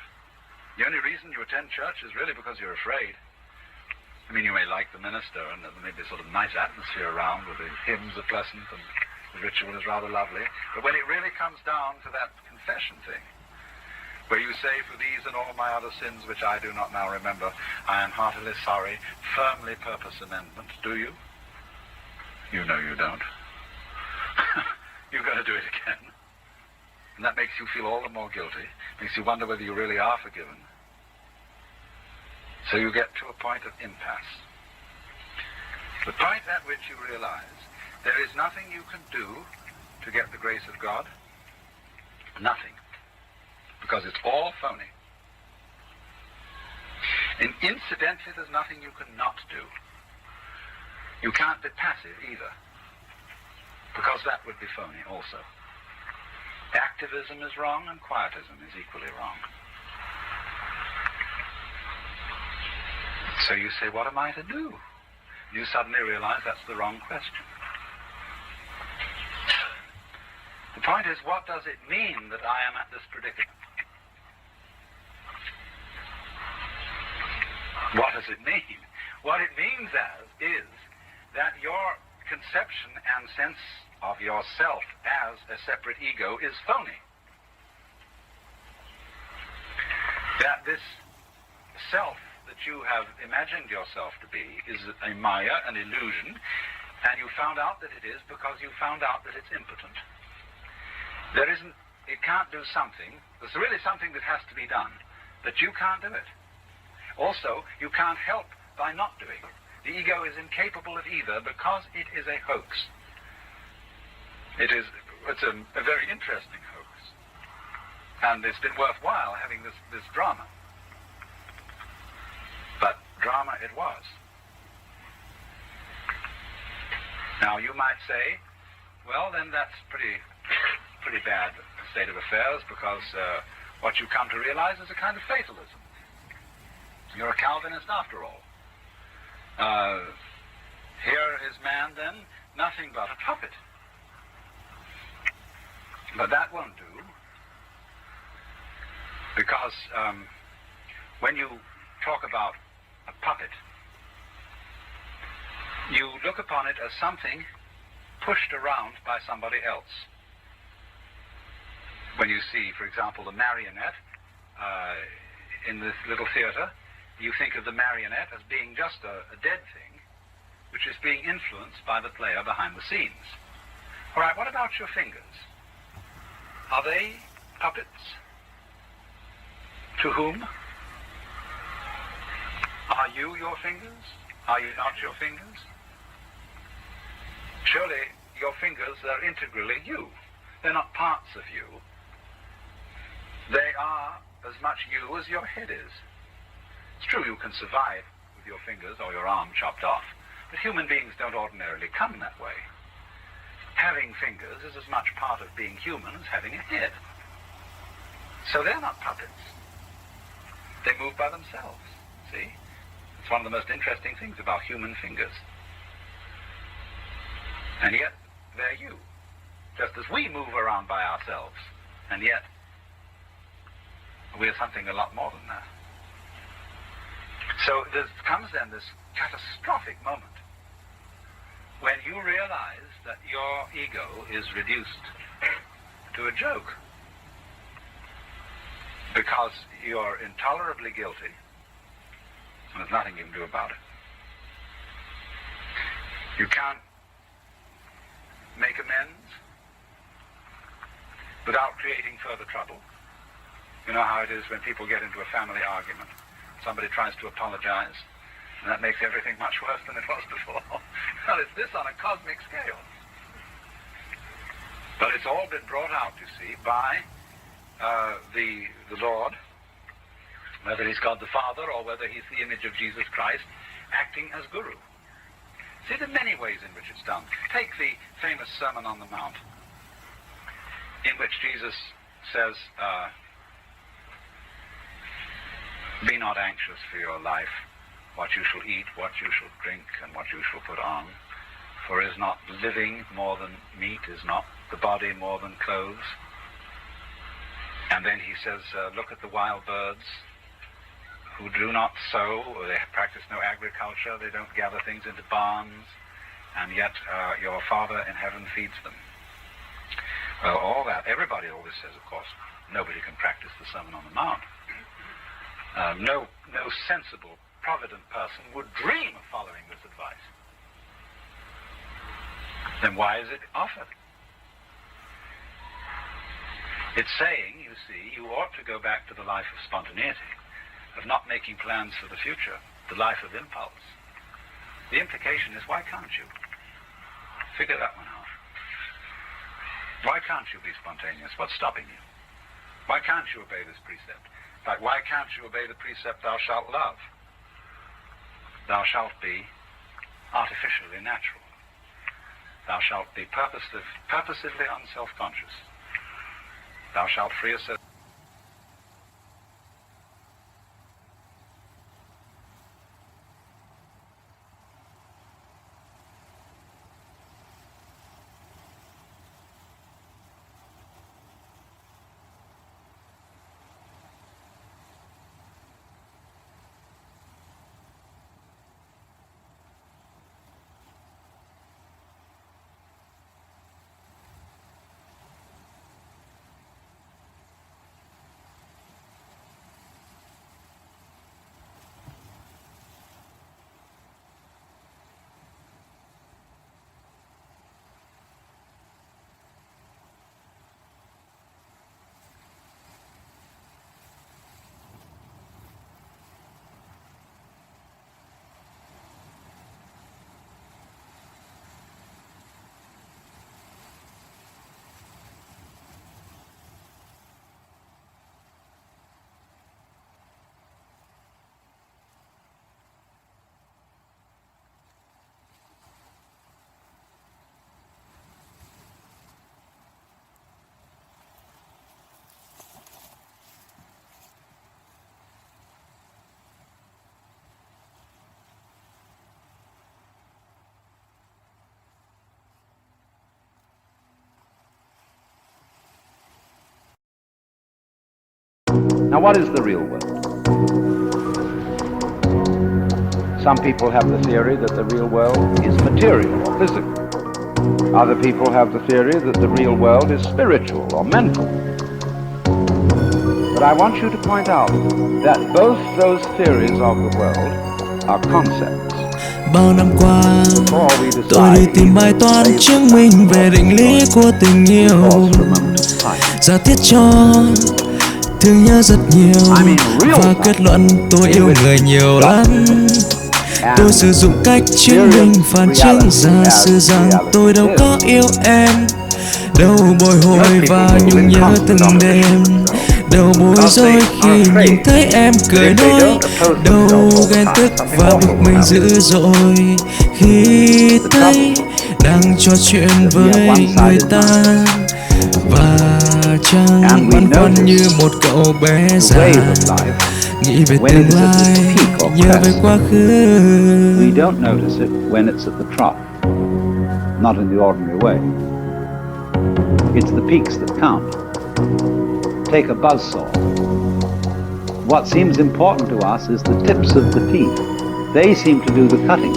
The only reason you attend church is really because you're afraid. I mean, you may like the minister, and there may be a sort of nice atmosphere around, where the hymns are pleasant, and the ritual is rather lovely. But when it really comes down to that confession thing, where you say, for these and all my other sins, which I do not now remember, I am heartily sorry, firmly purpose amendment, do you? You know you don't. You're going to do it again. And that makes you feel all the more guilty. Makes you wonder whether you really are forgiven. So you get to a point of impasse. The point at which you realize there is nothing you can do to get the grace of God. Nothing. Because it's all phony. And incidentally, there's nothing you can not do. You can't be passive either. Because that would be phony also. Activism is wrong and quietism is equally wrong. So you say, what am I to do? You suddenly realize that's the wrong question. The point is, what does it mean that I am at this predicament? What does it mean? What it means is that your conception and sense of yourself as a separate ego is phony. That this self that you have imagined yourself to be is a maya, an illusion, and you found out that it is because you found out that it's impotent. It can't do something. There's really something that has to be done, but you can't do it. Also, you can't help by not doing it. The ego is incapable of either because it is a hoax. It's a very interesting hoax. And it's been worthwhile having this drama. But drama it was. Now you might say, well then that's pretty bad state of affairs, because what you come to realize is a kind of fatalism. You're a Calvinist after all. Here is man then nothing but a puppet. But that won't do, because when you talk about a puppet, you look upon it as something pushed around by somebody else. When you see, for example, the marionette in this little theater, you think of the marionette as being just a dead thing, which is being influenced by the player behind the scenes. All right, what about your fingers? Are they puppets? To whom? Are you your fingers? Are you not your fingers? Surely your fingers are integrally you. They're not parts of you. They are as much you as your head is. It's true you can survive with your fingers or your arm chopped off, but human beings don't ordinarily come that way. Having fingers is as much part of being human as having a head. So they're not puppets. They move by themselves, see? It's one of the most interesting things about human fingers. And yet, they're you, just as we move around by ourselves. And yet, we're something a lot more than that. So there comes then this catastrophic moment when you realize that your ego is reduced to a joke because you're intolerably guilty and there's nothing you can do about it. You can't make amends without creating further trouble. You know how it is when people get into a family argument. Somebody tries to apologize, and that makes everything much worse than it was before. Well, it's this on a cosmic scale. But it's all been brought out, you see, by the Lord, whether he's God the Father or whether he's the image of Jesus Christ, acting as Guru. See the many ways in which it's done. Take the famous Sermon on the Mount, in which Jesus says, be not anxious for your life, what you shall eat, what you shall drink, and what you shall put on. For is not living more than meat, is not the body more than clothes? And then he says, look at the wild birds who do not sow, or they practice no agriculture, they don't gather things into barns, and yet your Father in heaven feeds them. Well, all that, everybody always says, of course, nobody can practice the Sermon on the Mount. No sensible, provident person would dream of following this advice. Then why is it offered? It's saying, you see, you ought to go back to the life of spontaneity, of not making plans for the future, the life of impulse. The implication is, why can't you? Figure that one out. Why can't you be spontaneous? What's stopping you? Why can't you obey this precept? In fact, why can't you obey the precept, thou shalt love? Thou shalt be artificially natural. Thou shalt be purposively unself-conscious. Thou shalt free yourself. Now, what is the real world? Some people have the theory that the real world is material or physical. Other people have the theory that the real world is spiritual or mental. But I want you to point out that both those theories of the world are concepts. Bao năm qua Before we tôi đi decide tìm bài toán either chứng minh về định lý của tình yêu, pause for a moment of time. giả thiết cho thương nhớ rất nhiều và kết luận tôi yêu người nhiều lắm. Tôi sử dụng cách chứng minh phản chứng giả sử rằng tôi đâu có yêu em, đâu bồi hồi và nhung nhớ từng đêm, đâu bối rối khi nhìn thấy em cười nói, đâu ghen tức và bực mình dữ dội khi thấy đang trò chuyện với người ta, và chẳng băn khoăn như một cậu bé già nghĩ về tương lai nhớ về quá khứ. We don't notice it when it's at the top, not in the ordinary way. It's the peaks that count. Take a buzzsaw. What seems important to us is the tips of the teeth. They seem to do the cutting,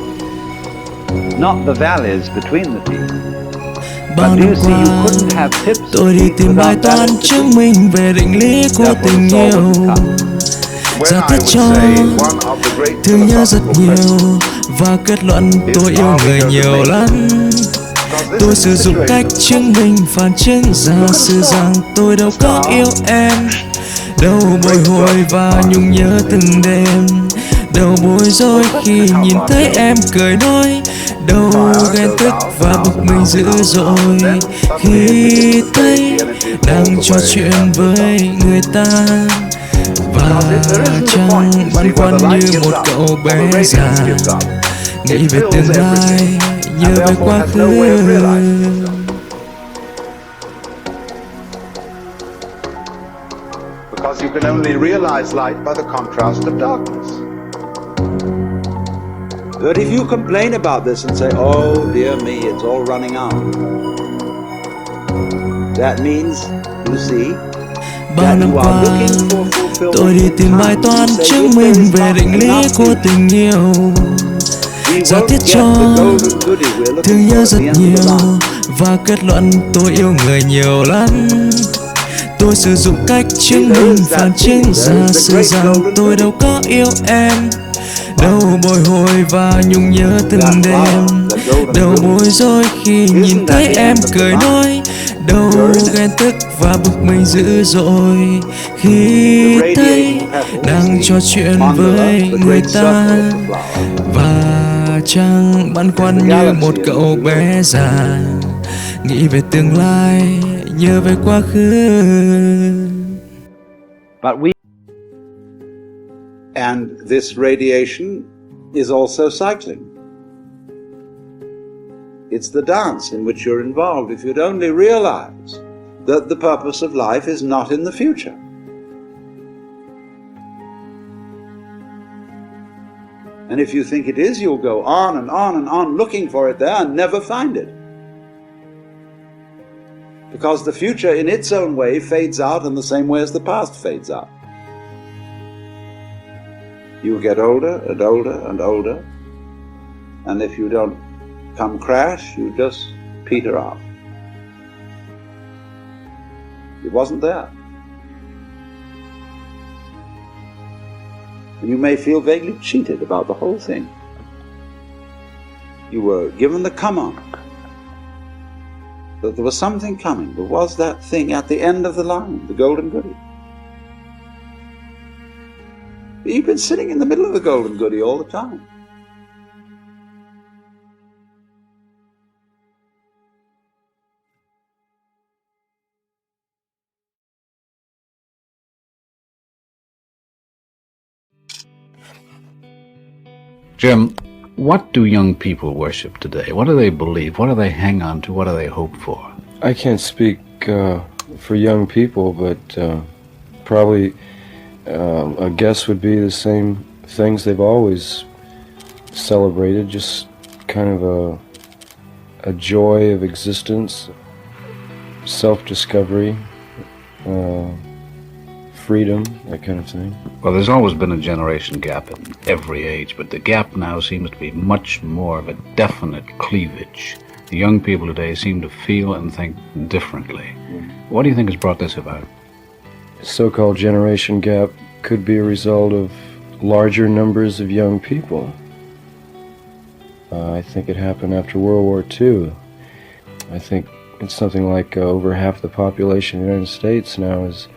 not the valleys between the teeth. Bao năm qua tôi đi tìm bài toán chứng minh về định lý của tình yêu, giả thiết cho thương nhớ rất nhiều và kết luận tôi yêu người nhiều lắm. Tôi sử dụng cách chứng minh phản chứng giả sử rằng tôi đâu có yêu em, đâu bồi hồi và nhung nhớ từng đêm, đâu bối rối khi nhìn thấy em cười nói, đâu ghen tức và bực mình dữ dội khi thấy đang trò chuyện với người ta, và chẳng băn khoăn như một cậu bé già nghĩ về tương lai nhớ về quá khứ. Because you can only realize light by the contrast of darkness. But if you complain about this and say, oh dear me, it's all running out, that means, you see, Bao năm qua tôi đi tìm bài toán chứng minh về định lý của tình yêu, giả thiết cho thương nhớ rất nhiều và kết luận tôi yêu người nhiều lắm. Tôi sử dụng cách chứng minh phản chứng giả sử rằng tôi đâu có yêu em, đâu bồi hồi và nhung nhớ từng đêm, đâu bối rối khi nhìn thấy em cười nói, đâu ghen tức và bực mình dữ dội khi thấy đang trò chuyện với người ta, và chẳng băn khoăn như một cậu bé già nghĩ về tương lai nhớ về quá khứ. and this radiation is also cycling. It's the dance in which you're involved. If you'd only realize that the purpose of life is not in the future. And if you think it is, you'll go on and on and on looking for it there and never find it. Because the future in its own way fades out in the same way as the past fades out. You get older and older and older, and if you don't come crash, you just peter out. It wasn't there. And you may feel vaguely cheated about the whole thing. You were given the come on, that there was something coming. There was that thing at the end of the line, the golden goody. But you've been sitting in the middle of the golden goody all the time. Jim, what do young people worship today? What do they believe? What do they hang on to? What do they hope for? I can't speak for young people, but probably a guess would be the same things they've always celebrated, just kind of a joy of existence, self-discovery, freedom, that kind of thing. Well, there's always been a generation gap in every age, but the gap now seems to be much more of a definite cleavage. The young people today seem to feel and think differently. What do you think has brought this about? So-called generation gap could be a result of larger numbers of young people. I think it happened after World War II. I think it's something like over half the population of the United States now is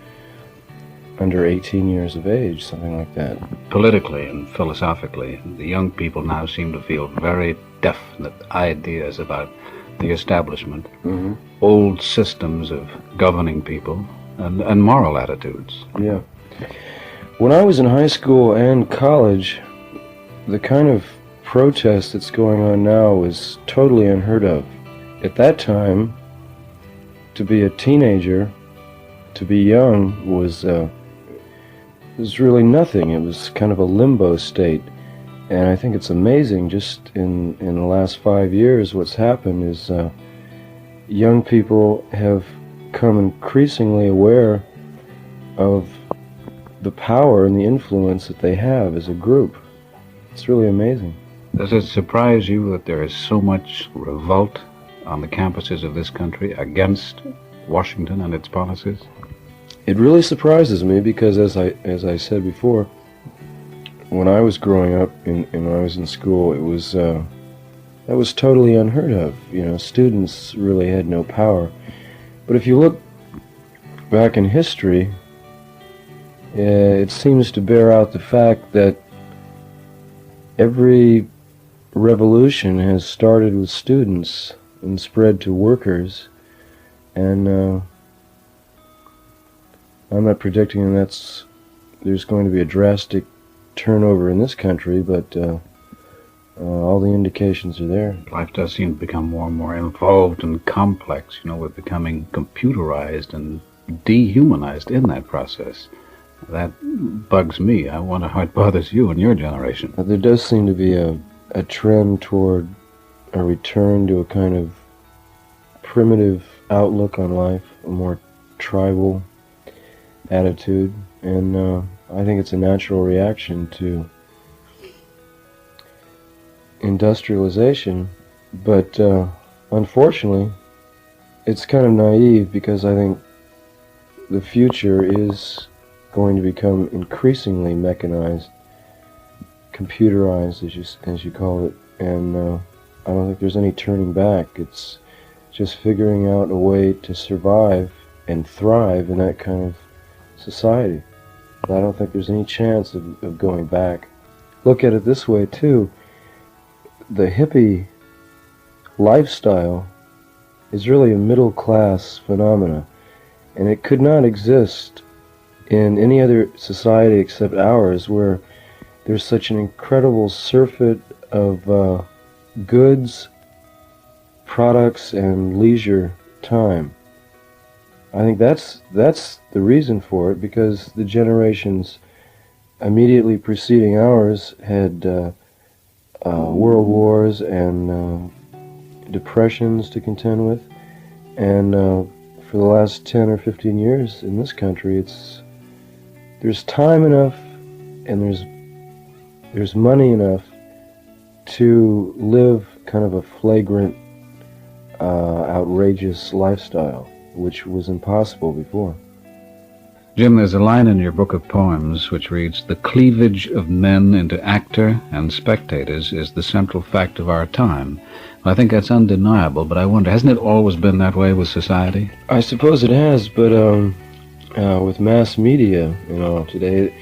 under 18 years of age, something like that. Politically and philosophically, the young people now seem to feel very definite ideas about the establishment, old systems of governing people, and moral attitudes. Yeah. When I was in high school and college, the kind of protest that's going on now was totally unheard of. At that time, to be a teenager, to be young, was really nothing. It was kind of a limbo state. And I think it's amazing, just in the last 5 years, what's happened is young people have become increasingly aware of the power and the influence that they have as a group. It's really amazing. Does it surprise you that there is so much revolt on the campuses of this country against Washington and its policies? It really surprises me because, as I said before, when I was growing up and when I was in school, that was totally unheard of. You know, students really had no power. But if you look back in history, it seems to bear out the fact that every revolution has started with students and spread to workers, and I'm not predicting there's going to be a drastic turnover in this country, but all the indications are there. Life does seem to become more and more involved and complex. You know, we're becoming computerized and dehumanized in that process. That bugs me. I wonder how it bothers you and your generation. There does seem to be a trend toward a return to a kind of primitive outlook on life, a more tribal attitude, and I think it's a natural reaction to industrialization, but unfortunately it's kind of naive, because I think the future is going to become increasingly mechanized, computerized, as you call it, and I don't think there's any turning back. It's just figuring out a way to survive and thrive in that kind of society. I don't think there's any chance of going back. Look at it this way too. The hippie lifestyle is really a middle-class phenomena, and it could not exist in any other society except ours, where there's such an incredible surfeit of goods, products, and leisure time. I think that's the reason for it, because the generations immediately preceding ours had world wars and depressions to contend with, and for the last 10 or 15 years in this country, there's time enough and there's money enough to live kind of a flagrant, outrageous lifestyle, which was impossible before. Jim, there's a line in your book of poems which reads, "The cleavage of men into actor and spectators is the central fact of our time." Well, I think that's undeniable, but I wonder, hasn't it always been that way with society? I suppose it has, but with mass media, today,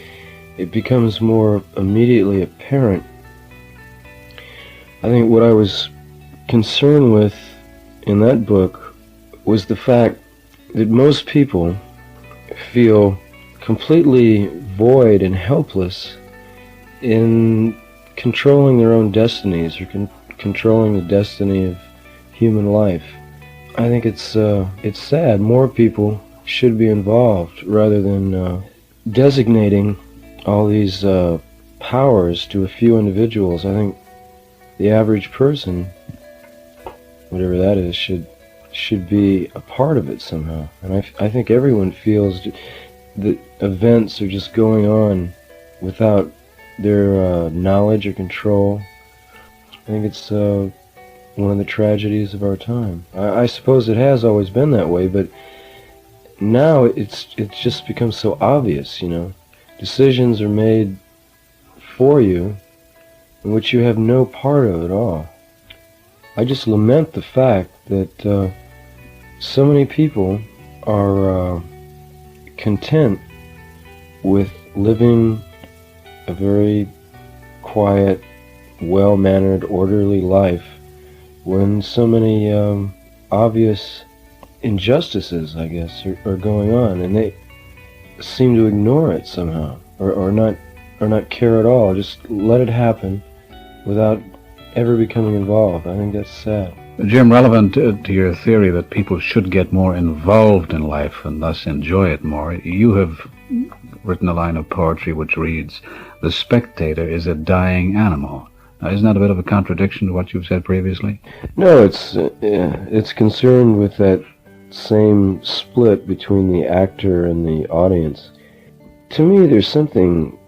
it becomes more immediately apparent. I think what I was concerned with in that book was the fact that most people feel completely void and helpless in controlling their own destinies, or controlling the destiny of human life. I think it's sad. More people should be involved, rather than designating all these powers to a few individuals. I think the average person, whatever that is, should be a part of it somehow. And I think everyone feels the events are just going on without their knowledge or control. I think it's one of the tragedies of our time. I suppose it has always been that way, but now it's just become so obvious, you know. Decisions are made for you in which you have no part of at all. I just lament the fact that so many people are content with living a very quiet, well-mannered, orderly life when so many obvious injustices, I guess, are going on, and they seem to ignore it somehow, or not care at all. Just let it happen without ever becoming involved. I think that's sad. Jim, relevant to your theory that people should get more involved in life and thus enjoy it more, you have written a line of poetry which reads, "The spectator is a dying animal." Now, isn't that a bit of a contradiction to what you've said previously? No, it's concerned with that same split between the actor and the audience. To me, there's something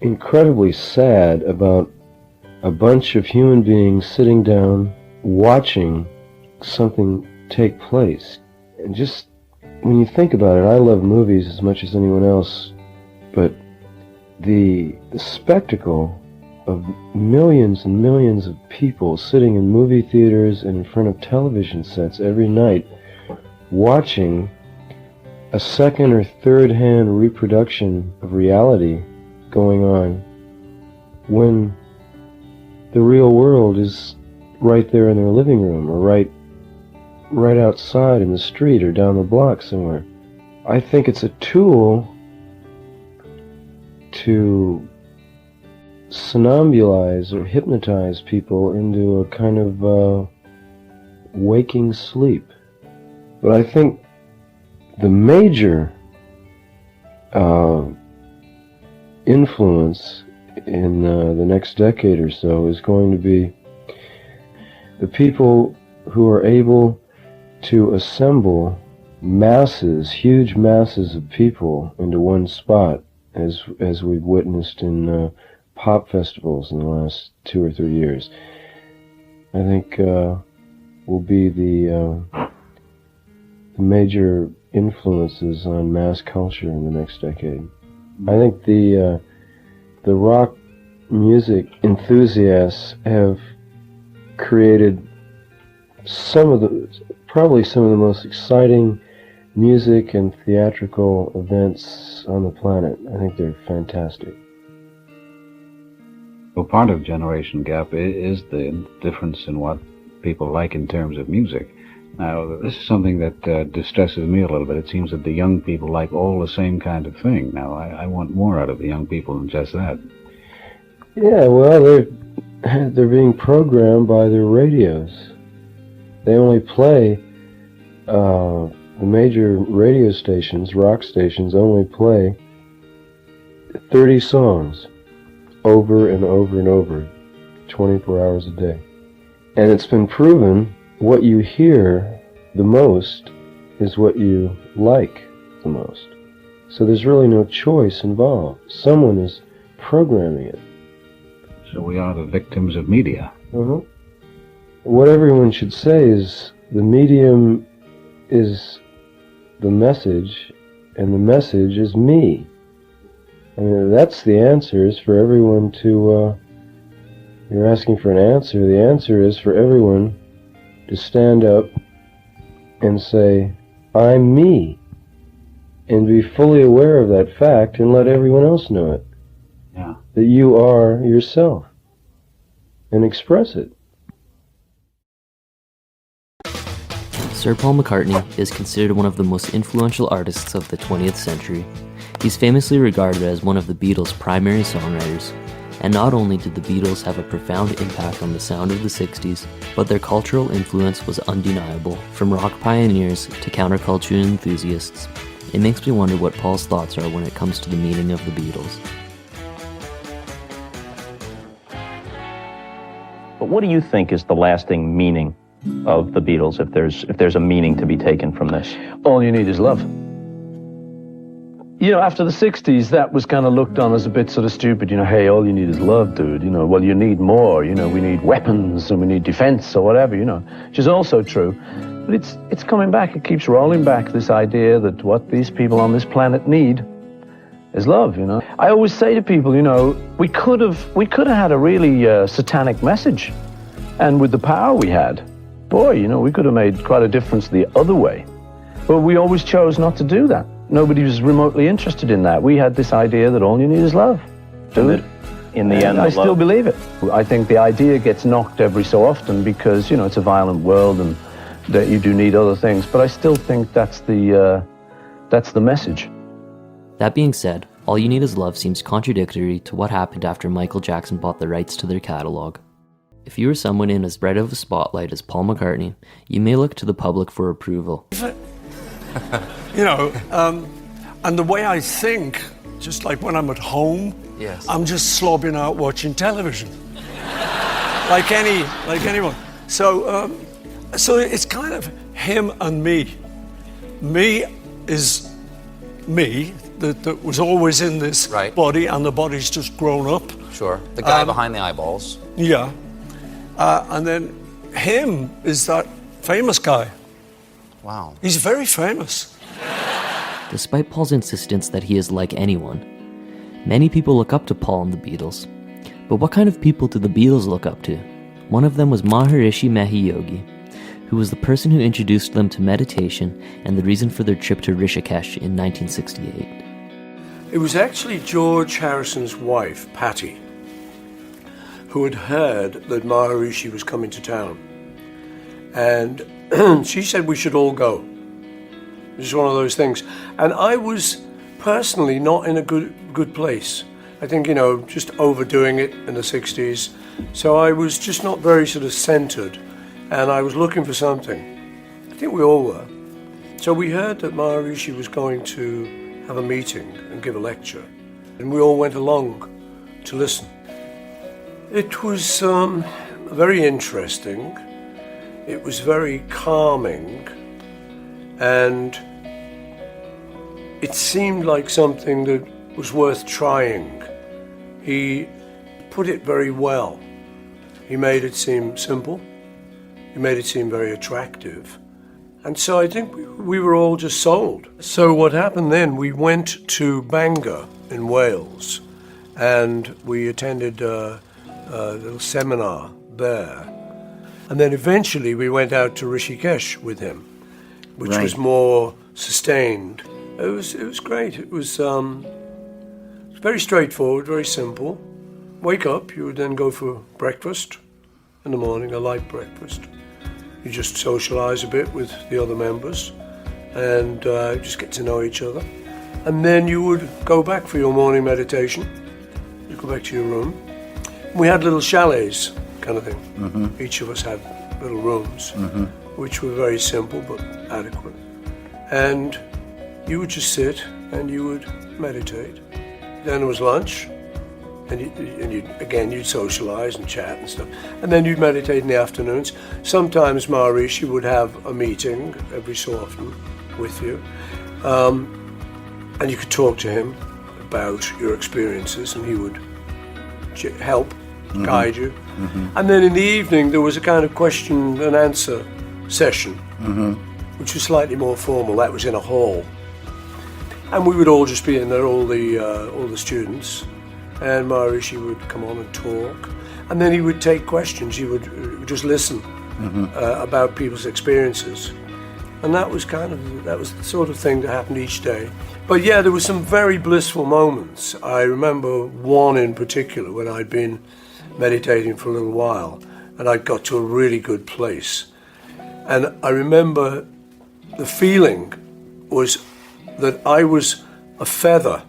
incredibly sad about a bunch of human beings sitting down watching something take place. And just when you think about it, I love movies as much as anyone else, but the spectacle of millions and millions of people sitting in movie theaters and in front of television sets every night watching a second or third-hand reproduction of reality going on when the real world is right there in their living room, or right outside in the street or down the block somewhere. I think it's a tool to somnambulize or hypnotize people into a kind of waking sleep. But I think the major influence in the next decade or so is going to be the people who are able to assemble masses, huge masses of people into one spot, as we've witnessed in pop festivals in the last 2 or 3 years. I think will be the major influences on mass culture in the next decade. I think the rock music enthusiasts have created probably some of the most exciting music and theatrical events on the planet. I think they're fantastic. Well, part of generation gap is the difference in what people like in terms of music. Now, this is something that distresses me a little bit. It seems that the young people like all the same kind of thing. Now, I want more out of the young people than just that. Yeah, well, they're being programmed by their radios. They only play, the major radio stations, rock stations, only play 30 songs over and over and over, 24 hours a day. And it's been proven what you hear the most is what you like the most. So there's really no choice involved. Someone is programming it. So we are the victims of media. Uh-huh. What everyone should say is the medium is the message, and the message is me. I mean, that's the answer, is for everyone to, you're asking for an answer. The answer is for everyone to stand up and say, I'm me, and be fully aware of that fact and let everyone else know it. Yeah. That you are yourself, and express it. Sir Paul McCartney is considered one of the most influential artists of the 20th century. He's famously regarded as one of the Beatles' primary songwriters. And not only did the Beatles have a profound impact on the sound of the 60s, but their cultural influence was undeniable, from rock pioneers to counterculture enthusiasts. It makes me wonder what Paul's thoughts are when it comes to the meaning of the Beatles. But what do you think is the lasting meaning of the Beatles, if there's a meaning to be taken from this? All you need is love. after the 60s, that was kind of looked on as a bit sort of stupid. Hey, all you need is love, dude. Well, you need more. We need weapons and we need defense or whatever, which is also true. But it's coming back. It keeps rolling back, this idea that what these people on this planet need is love, I always say to people, we could have had a really satanic message. And with the power we had, boy, we could have made quite a difference the other way. But we always chose not to do that. Nobody was remotely interested in that. We had this idea that all you need is love. In the end, I still believe it. I think the idea gets knocked every so often because, it's a violent world and that you do need other things. But I still think that's the message. That being said, All You Need Is Love seems contradictory to what happened after Michael Jackson bought the rights to their catalog. If you are someone in as bright of a spotlight as Paul McCartney, you may look to the public for approval. And the way I think, just like when I'm at home, yes, I'm just slobbing out watching television, like anyone. So it's kind of him and me. Me is me that was always in this body, and the body's just grown up. Sure, the guy behind the eyeballs. Yeah, and then him is that famous guy. Wow. He's very famous. Despite Paul's insistence that he is like anyone, many people look up to Paul and the Beatles. But what kind of people do the Beatles look up to? One of them was Maharishi Mahesh Yogi, who was the person who introduced them to meditation and the reason for their trip to Rishikesh in 1968. It was actually George Harrison's wife, Patty, who had heard that Maharishi was coming to town. And she said we should all go. It was one of those things. And I was personally not in a good place. I think, just overdoing it in the 60s. So I was just not very sort of centered. And I was looking for something. I think we all were. So we heard that Maharishi was going to have a meeting and give a lecture. And we all went along to listen. It was very interesting. It was very calming, and it seemed like something that was worth trying. He put it very well. He made it seem simple. He made it seem very attractive. And so I think we were all just sold. So what happened then, we went to Bangor in Wales, and we attended a little seminar there. And then eventually we went out to Rishikesh with him, which was more sustained. It was great. It was very straightforward, very simple. Wake up, you would then go for breakfast in the morning, a light breakfast. You just socialize a bit with the other members and just get to know each other. And then you would go back for your morning meditation. You go back to your room. We had little chalets kind of thing. Mm-hmm. Each of us had little rooms, mm-hmm, which were very simple but adequate. And you would just sit and you would meditate. Then there was lunch, and you'd socialize and chat and stuff. And then you'd meditate in the afternoons. Sometimes Maharishi would have a meeting every so often with you. And you could talk to him about your experiences, and he would help, mm-hmm, guide you. Mm-hmm. And then in the evening, there was a kind of question and answer session, mm-hmm, which was slightly more formal. That was in a hall. And we would all just be in there, all the students, and Maharishi would come on and talk. And then he would take questions. He would just listen, mm-hmm, about people's experiences. And that was the sort of thing that happened each day. But yeah, there were some very blissful moments. I remember one in particular when I'd been meditating for a little while and I got to a really good place. And I remember the feeling was that I was a feather.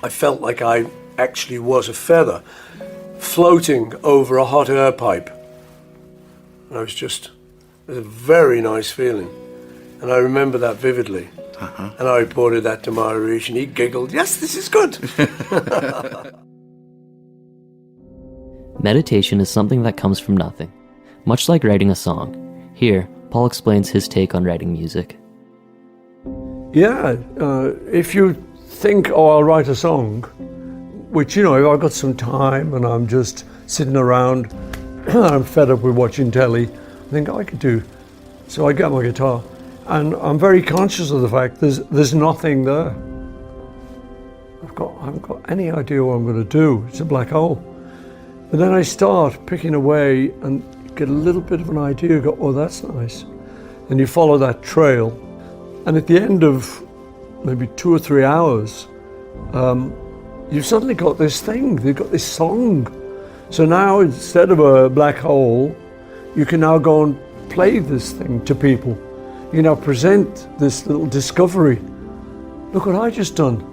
I felt like I actually was a feather floating over a hot air pipe. And it was a very nice feeling. And I remember that vividly. Uh-huh. And I reported that to Maharishi, and he giggled, "Yes, this is good." Meditation is something that comes from nothing, much like writing a song. Here, Paul explains his take on writing music. Yeah, if you think, oh, I'll write a song, which, you know, if I've got some time and I'm just sitting around, I'm fed up with watching telly, I think I could do. So I get my guitar, and I'm very conscious of the fact there's nothing there. I haven't got any idea what I'm going to do. It's a black hole. But then I start picking away and get a little bit of an idea, go, oh, that's nice. And you follow that trail. And at the end of maybe 2 or 3 hours, you've suddenly got this thing, you've got this song. So now instead of a black hole, you can now go and play this thing to people. You can now present this little discovery. Look what I just done.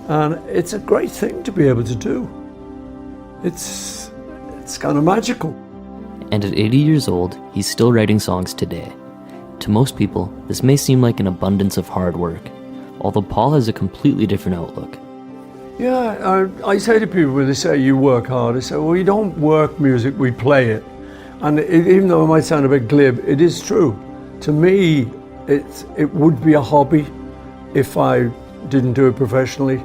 And it's a great thing to be able to do. It's kind of magical. And at 80 years old, he's still writing songs today. To most people, this may seem like an abundance of hard work, although Paul has a completely different outlook. Yeah, I say to people when they say you work hard, I say, well, we don't work music, we play it. And even though it might sound a bit glib, it is true. To me, it would be a hobby if I didn't do it professionally.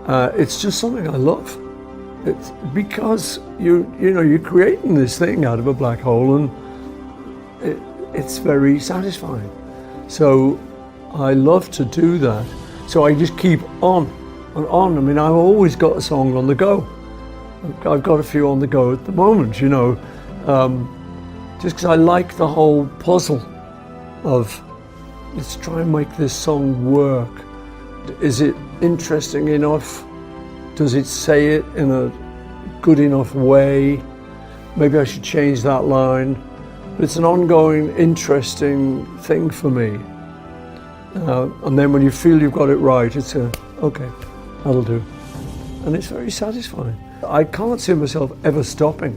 It's just something I love. It's because you're creating this thing out of a black hole, and it's very satisfying. So I love to do that. So I just keep on and on. I mean, I've always got a song on the go. I've got a few on the go at the moment, you know, just because I like the whole puzzle of let's try and make this song work. Is it interesting enough? Does it say it in a good enough way? Maybe I should change that line. But it's an ongoing, interesting thing for me. And then when you feel you've got it right, it's okay, that'll do. And it's very satisfying. I can't see myself ever stopping.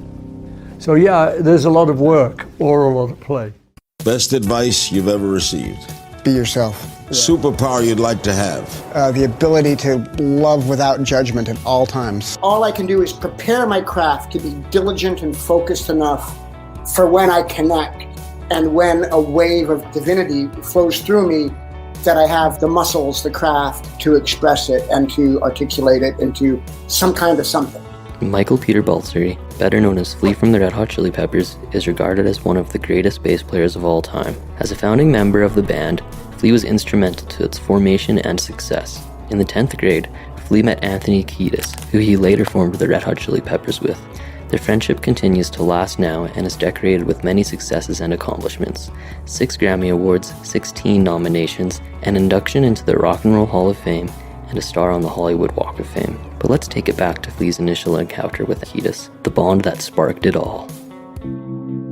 So yeah, there's a lot of work or a lot of play. Best advice you've ever received? Be yourself. Superpower you'd like to have? The ability to love without judgment at all times. All I can do is prepare my craft to be diligent and focused enough for when I connect and when a wave of divinity flows through me, that I have the muscles, the craft to express it and to articulate it into some kind of something. Michael Peter Baltzary, better known as Flea from the Red Hot Chili Peppers, is regarded as one of the greatest bass players of all time. As a founding member of the band, Flea was instrumental to its formation and success. In the 10th grade, Flea met Anthony Kiedis, who he later formed the Red Hot Chili Peppers with. Their friendship continues to last now and is decorated with many successes and accomplishments. 6 Grammy Awards, 16 nominations, an induction into the Rock and Roll Hall of Fame, and a star on the Hollywood Walk of Fame. But let's take it back to Flea's initial encounter with Kiedis, the bond that sparked it all.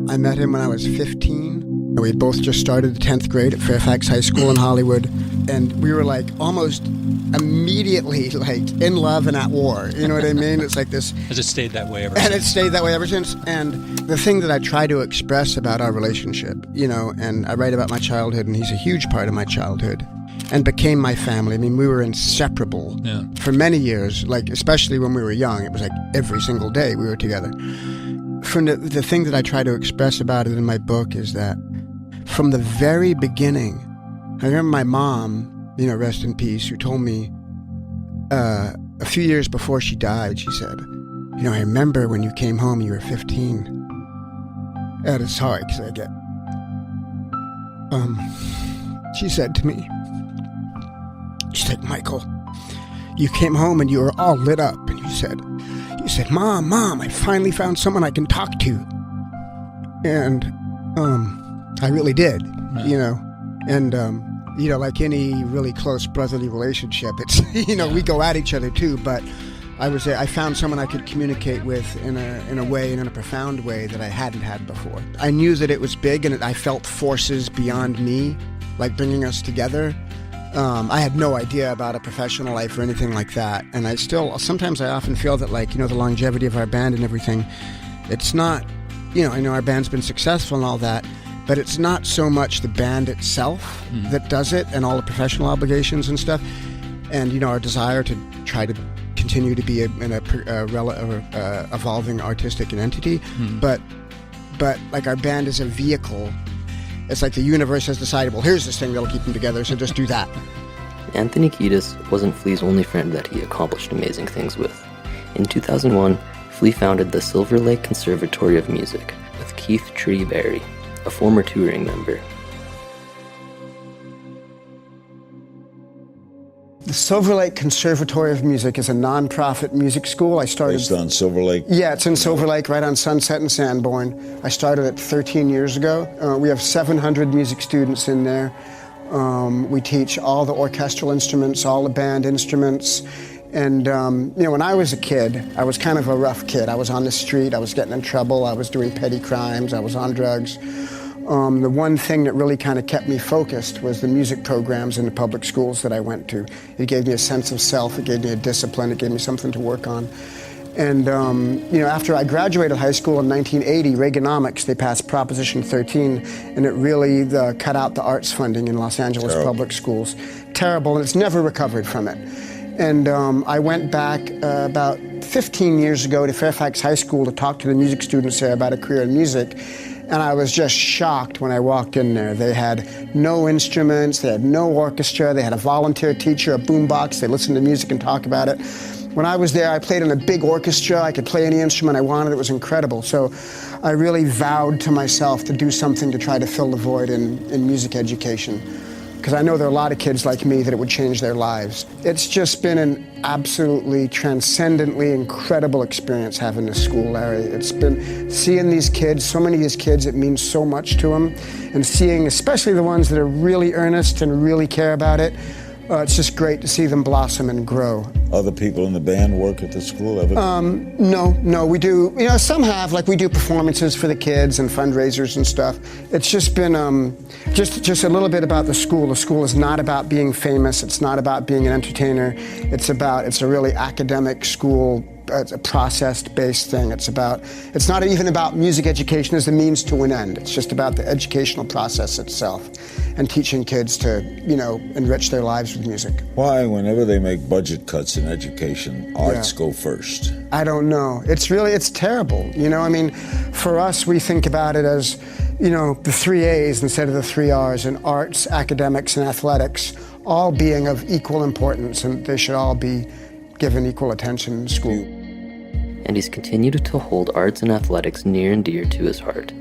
I met him when I was 15. We had both just started the 10th grade at Fairfax High School in Hollywood, and we were like almost immediately like in love and at war. You know what I mean? It's like this. Has it stayed that way ever since? And it stayed that way ever since. And the thing that I try to express about our relationship, you know, and I write about my childhood, and he's a huge part of my childhood, and became my family. I mean, we were inseparable for many years, like especially when we were young. It was like every single day we were together. From the thing that I try to express about it in my book is that from the very beginning, I remember my mom, you know, rest in peace, who told me a few years before she died, she said, you know, I remember when you came home, you were 15. And it's hard because I get, she said to me, she's like, Michael, you came home and you were all lit up, and you said, Mom, I finally found someone I can talk to. And I really did, you know, and you know, like any really close brotherly relationship, it's, you know, we go at each other too, but I found someone I could communicate with in a way, and in a profound way that I hadn't had before. I knew that it was big, and I felt forces beyond me, like bringing us together. I had no idea about a professional life or anything like that, and sometimes I often feel that, like, you know, the longevity of our band and everything, it's not, you know, I know our band's been successful and all that, but it's not so much the band itself that does it, and all the professional obligations and stuff, and, you know, our desire to try to continue to be an evolving artistic entity, but like our band is a vehicle It's like the universe has decided, well, here's this thing that'll keep them together, so just do that. Anthony Kiedis wasn't Flea's only friend that he accomplished amazing things with. In 2001, Flea founded the Silver Lake Conservatory of Music with Keith Tree Berry, a former touring member. The Silver Lake Conservatory of Music is a non-profit music school. I started... Based on Silver Lake? Yeah, it's in Silver Lake, right on Sunset and Sanborn. I started it 13 years ago. We have 700 music students in there. We teach all the orchestral instruments, all the band instruments. And, when I was a kid, I was kind of a rough kid. I was on the street, I was getting in trouble, I was doing petty crimes, I was on drugs. The one thing that really kind of kept me focused was the music programs in the public schools that I went to. It gave me a sense of self, it gave me a discipline, it gave me something to work on. And, after I graduated high school in 1980, Reaganomics, they passed Proposition 13, and it really cut out the arts funding in Los Angeles public schools. Terrible, and it's never recovered from it. And I went back about 15 years ago to Fairfax High School to talk to the music students there about a career in music. And I was just shocked when I walked in there. They had no instruments, they had no orchestra, they had a volunteer teacher, a boombox, they listened to music and talk about it. When I was there, I played in a big orchestra, I could play any instrument I wanted, it was incredible. So I really vowed to myself to do something to try to fill the void in music education. Because I know there are a lot of kids like me that it would change their lives. It's just been an absolutely transcendently incredible experience having this school, Larry. It's been seeing these kids, so many of these kids, it means so much to them. And seeing especially the ones that are really earnest and really care about it, it's just great to see them blossom and grow. Other people in the band work at the school? No, we do, some have, like we do performances for the kids and fundraisers and stuff. It's just been just a little bit about the school. The school is not about being famous, it's not about being an entertainer, it's a really academic school. It's a process-based thing. It's not even about music education as a means to an end. It's just about the educational process itself and teaching kids to, enrich their lives with music. Why, whenever they make budget cuts in education, arts go first? I don't know. It's terrible. For us, we think about it as, the 3 A's instead of the 3 R's, and arts, academics, and athletics all being of equal importance, and they should all be given equal attention in school. And he's continued to hold arts and athletics near and dear to his heart.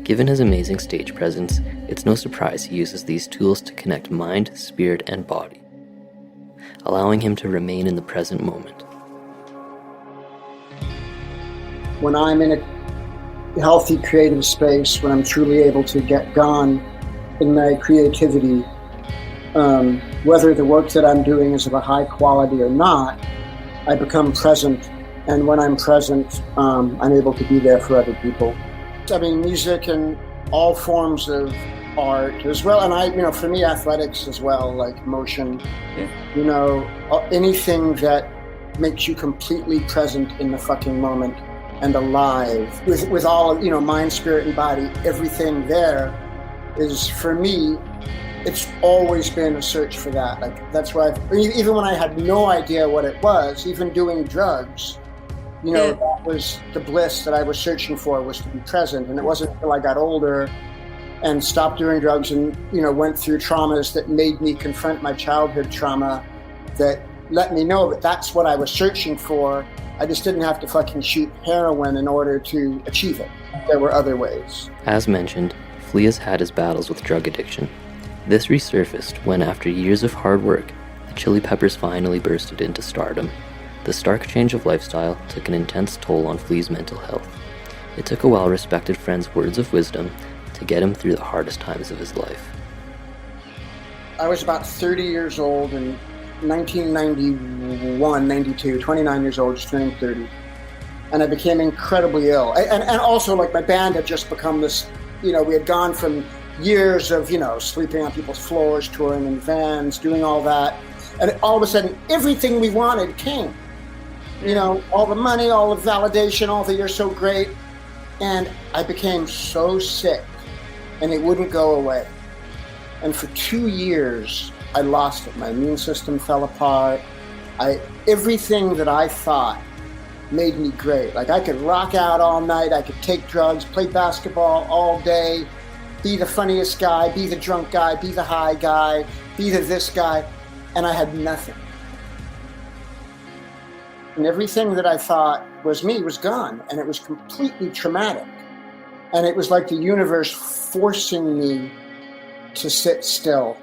Given his amazing stage presence, it's no surprise he uses these tools to connect mind, spirit, and body, allowing him to remain in the present moment. When I'm in a healthy creative space, when I'm truly able to get gone in my creativity, whether the work that I'm doing is of a high quality or not, I become present. And when I'm present, I'm able to be there for other people. Music and all forms of art as well. And for me, athletics as well, like motion, anything that makes you completely present in the fucking moment and alive with all of, mind, spirit, and body, everything there is, for me, it's always been a search for that. That's why even when I had no idea what it was, even doing drugs, that was the bliss that I was searching for, was to be present. And it wasn't until I got older and stopped doing drugs and, went through traumas that made me confront my childhood trauma that let me know that that's what I was searching for. I just didn't have to fucking shoot heroin in order to achieve it. There were other ways. As mentioned, Flea has had his battles with drug addiction. This resurfaced when, after years of hard work, the Chili Peppers finally bursted into stardom. The stark change of lifestyle took an intense toll on Flea's mental health. It took a well-respected friend's words of wisdom to get him through the hardest times of his life. I was about 30 years old in 1991, 92, 29 years old, just turning 30. And I became incredibly ill. And also, my band had just become this, we had gone from years of, sleeping on people's floors, touring in vans, doing all that. And all of a sudden, everything we wanted came. All the money, all the validation, all the "you're so great." And I became so sick, and it wouldn't go away. And for 2 years, I lost it. My immune system fell apart. Everything that I thought made me great. I could rock out all night, I could take drugs, play basketball all day, be the funniest guy, be the drunk guy, be the high guy, be the this guy, and I had nothing. And everything that I thought was me was gone, and it was completely traumatic. And it was like the universe forcing me to sit still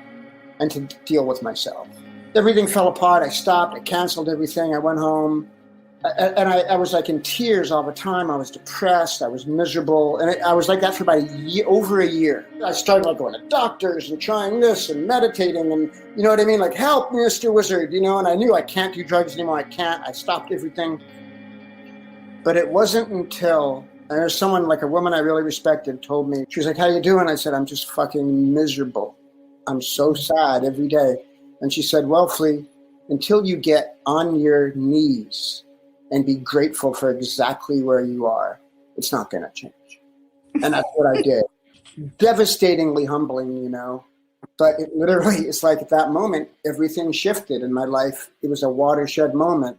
and to deal with myself. Everything fell apart. I stopped. I canceled everything. I went home. And I was like in tears all the time. I was depressed. I was miserable. And I was like that for about over a year. I started like going to doctors and trying this and meditating and, you know what I mean? Like, help, Mr. Wizard, you know? And I knew I can't do drugs anymore. I can't. I stopped everything. But it wasn't until... And there's someone, like a woman I really respected, told me, she was like, how you doing? I said, I'm just fucking miserable. I'm so sad every day. And she said, well, Flea, until you get on your knees and be grateful for exactly where you are, it's not going to change. And that's what I did. Devastatingly humbling, you know. But it literally, it's like at that moment, everything shifted in my life. It was a watershed moment.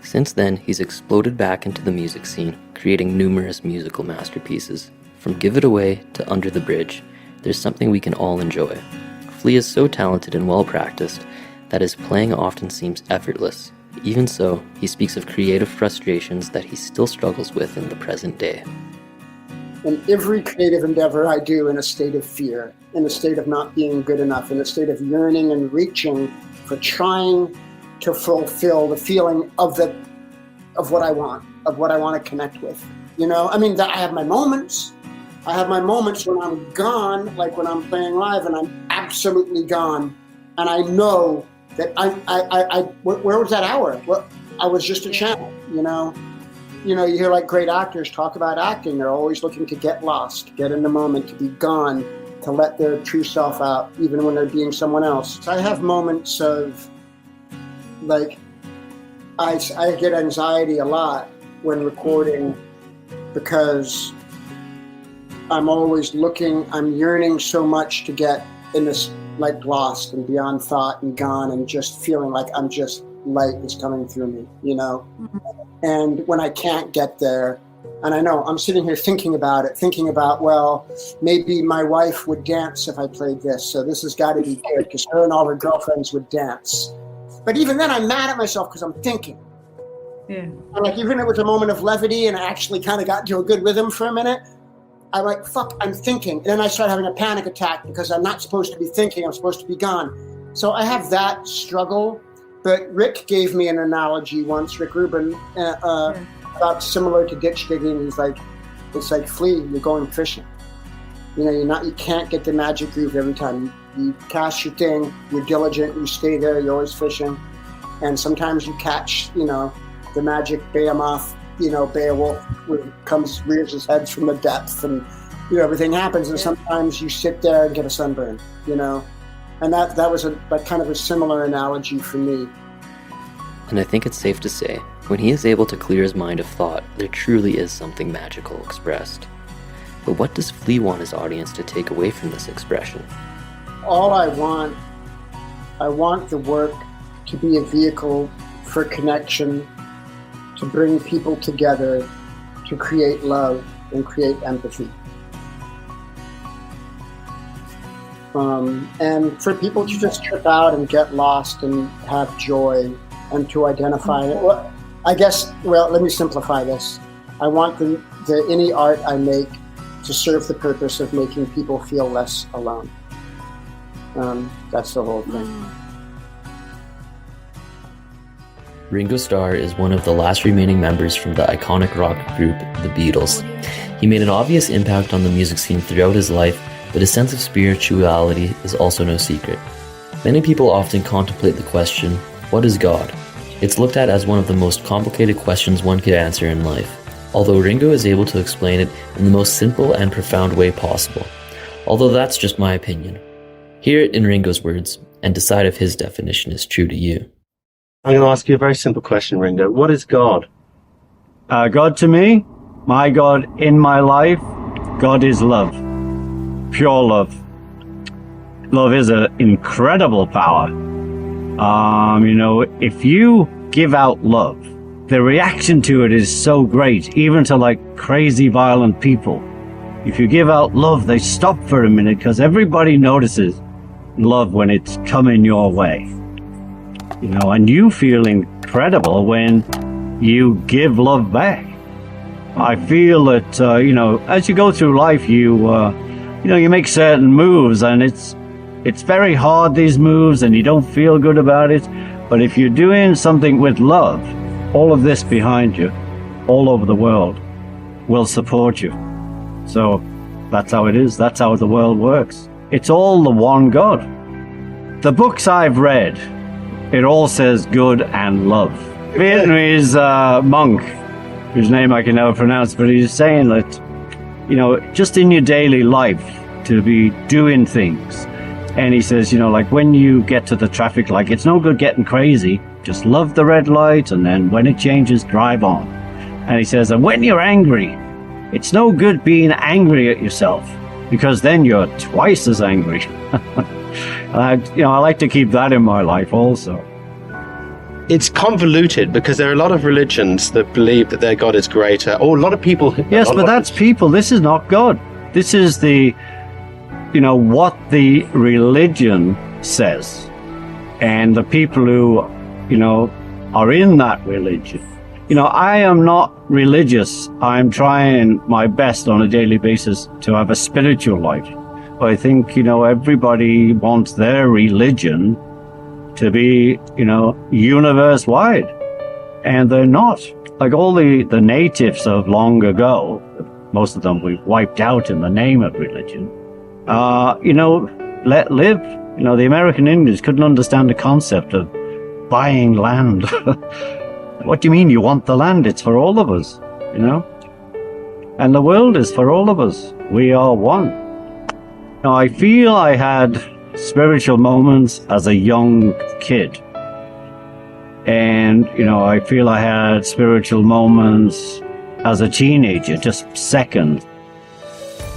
Since then, he's exploded back into the music scene, creating numerous musical masterpieces. From Give It Away to Under the Bridge, there's something we can all enjoy. Flea is so talented and well-practiced that his playing often seems effortless. Even so, he speaks of creative frustrations that he still struggles with in the present day. In every creative endeavor I do, in a state of fear, in a state of not being good enough, in a state of yearning and reaching for trying to fulfill the feeling of what I want, of what I want to connect with. You know, I mean, I have my moments. I have my moments when I'm gone, like when I'm playing live and I'm absolutely gone. And I know that where was that hour? Well, I was just a channel, you know. You know, you hear like great actors talk about acting. They're always looking to get lost, to get in the moment, to be gone, to let their true self out, even when they're being someone else. I have moments of, like, I get anxiety a lot when recording because I'm always looking, I'm yearning so much to get in this, like, lost and beyond thought and gone and just feeling like I'm just light is coming through me, you know? And when I can't get there, and I know I'm sitting here thinking about it, thinking about, well, maybe my wife would dance if I played this, so this has got to be good because her and all her girlfriends would dance. But even then, I'm mad at myself because I'm thinking. Yeah. And like, even if it was a moment of levity and I actually kind of got into a good rhythm for a minute, I'm like, fuck, I'm thinking. And then I start having a panic attack because I'm not supposed to be thinking, I'm supposed to be gone. So I have that struggle. But Rick gave me an analogy once, Rick Rubin, about similar to ditch digging. He's like, it's like Flea, you're going fishing. You know, you can't get the magic groove every time. You cast your thing, you're diligent, you stay there, you're always fishing. And sometimes you catch, you know, the magic behemoth, you know, Beowulf rears his head from the depth and, you know, everything happens. And sometimes you sit there and get a sunburn, you know. And that was a kind of a similar analogy for me. And I think it's safe to say, when he is able to clear his mind of thought, there truly is something magical expressed. But what does Flea want his audience to take away from this expression? All I want the work to be a vehicle for connection, to bring people together, to create love and create empathy. And for people to just trip out and get lost and have joy and to identify it. Well, I guess, let me simplify this. I want any art I make to serve the purpose of making people feel less alone. That's the whole thing. Ringo Starr is one of the last remaining members from the iconic rock group, the Beatles. He made an obvious impact on the music scene throughout his life, but his sense of spirituality is also no secret. Many people often contemplate the question, what is God? It's looked at as one of the most complicated questions one could answer in life, although Ringo is able to explain it in the most simple and profound way possible. Although that's just my opinion. Hear it in Ringo's words, and decide if his definition is true to you. I'm going to ask you a very simple question, Ringo. What is God? God to me, my God in my life, God is love. Pure love. Love is an incredible power. You know, if you give out love, the reaction to it is so great, even to like crazy violent people. if you give out love, they stop for a minute because everybody notices love when it's coming your way. You know, and you feel incredible when you give love back. I feel that, you know, as you go through life, you make certain moves, and it's very hard, these moves, and you don't feel good about it. But if you're doing something with love, all of this behind you, all over the world, will support you. So that's how it is. That's how the world works. It's all the one God. The books I've read, it all says good and love. Vietnamese monk, whose name I can never pronounce, but he's saying that, you know, just in your daily life, to be doing things. And he says, you know, like when you get to the traffic light, it's no good getting crazy. Just love the red light, and then when it changes, drive on. And he says, and when you're angry, it's no good being angry at yourself, because then you're twice as angry. I like to keep that in my life also. It's convoluted because there are a lot of religions that believe that their God is greater. Or a lot of people. Yes, but that's people. This is not God. This is what the religion says. And the people who, are in that religion. I am not religious. I'm trying my best on a daily basis to have a spiritual life. I think, everybody wants their religion to be, universe-wide. And they're not. Like all the natives of long ago, most of them we wiped out in the name of religion, let live. The American Indians couldn't understand the concept of buying land. What do you mean you want the land? It's for all of us, And the world is for all of us. We are one. Now, I feel I had spiritual moments as a young kid. And, I feel I had spiritual moments as a teenager, just seconds.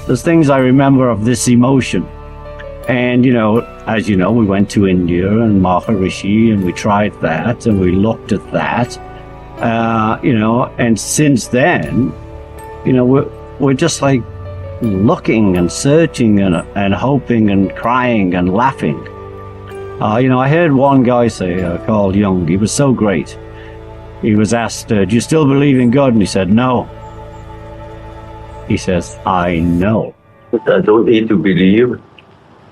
There's things I remember of this emotion. And, as you know, we went to India and Maharishi, and we tried that, and we looked at that, and since then, we're just like looking and searching and hoping and crying and laughing. I heard one guy say, Carl Jung, he was so great. He was asked, do you still believe in God? And he said, no. He says, I know. I don't need to believe.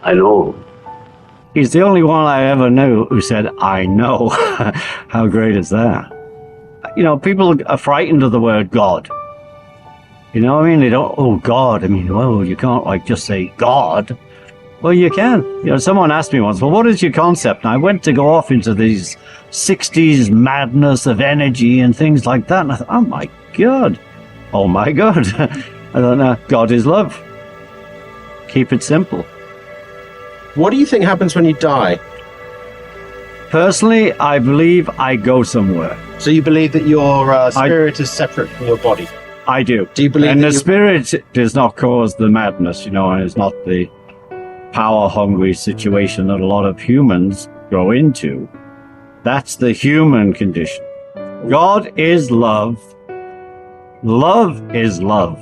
I know. He's the only one I ever knew who said, I know. How great is that? People are frightened of the word God. They don't, oh, God. Well, you can't just say God. Well, you can. Someone asked me once, well, what is your concept? And I went to go off into these 60s madness of energy and things like that. And I thought, oh, my God. Oh, my God. I thought, no, God is love. Keep it simple. What do you think happens when you die? Personally, I believe I go somewhere. So you believe that your spirit is separate from your body? I do. Do you believe and the spirit does not cause the madness, and it's not the power-hungry situation that a lot of humans go into. That's the human condition. God is love. Love is love.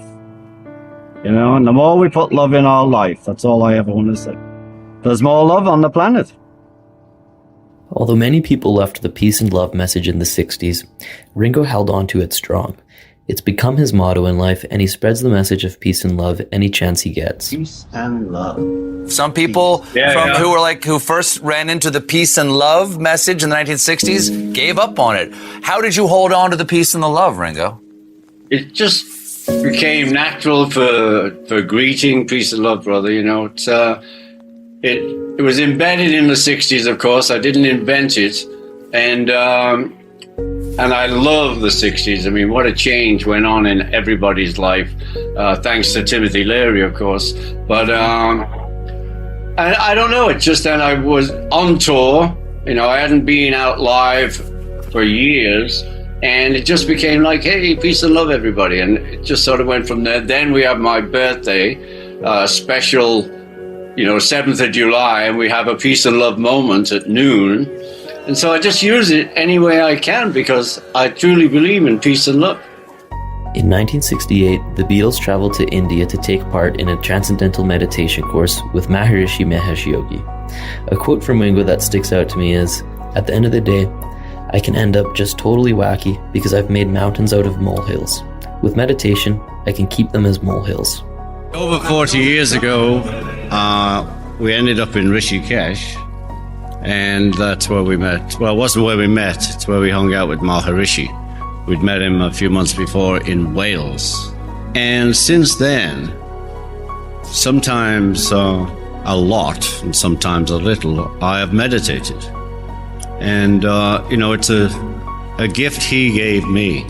And the more we put love in our life, that's all I ever want to say. There's more love on the planet. Although many people left the peace and love message in the 60s, Ringo held on to it strong. It's become his motto in life, and he spreads the message of peace and love any chance he gets. Peace and love. Some people who first ran into the peace and love message in the 1960s gave up on it. How did you hold on to the peace and the love, Ringo? It just became natural for greeting, peace and love, brother. It was embedded in the 60s, of course. I didn't invent it. And I love the 60s. What a change went on in everybody's life, thanks to Timothy Leary, of course. But I don't know. It's just that I was on tour. I hadn't been out live for years. And it just became like, hey, peace and love, everybody. And it just sort of went from there. Then we have my birthday, special, 7th of July, and we have a peace and love moment at noon. And so I just use it any way I can because I truly believe in peace and love. In 1968, the Beatles traveled to India to take part in a transcendental meditation course with Maharishi Mahesh Yogi. A quote from Ringo that sticks out to me is, "At the end of the day, I can end up just totally wacky because I've made mountains out of molehills. With meditation, I can keep them as molehills." Over 40 years ago, we ended up in Rishikesh, and that's where we met. Well, it wasn't where we met, it's where we hung out with Maharishi. We'd met him a few months before in Wales. And since then, sometimes a lot and sometimes a little, I have meditated. And, it's a gift he gave me.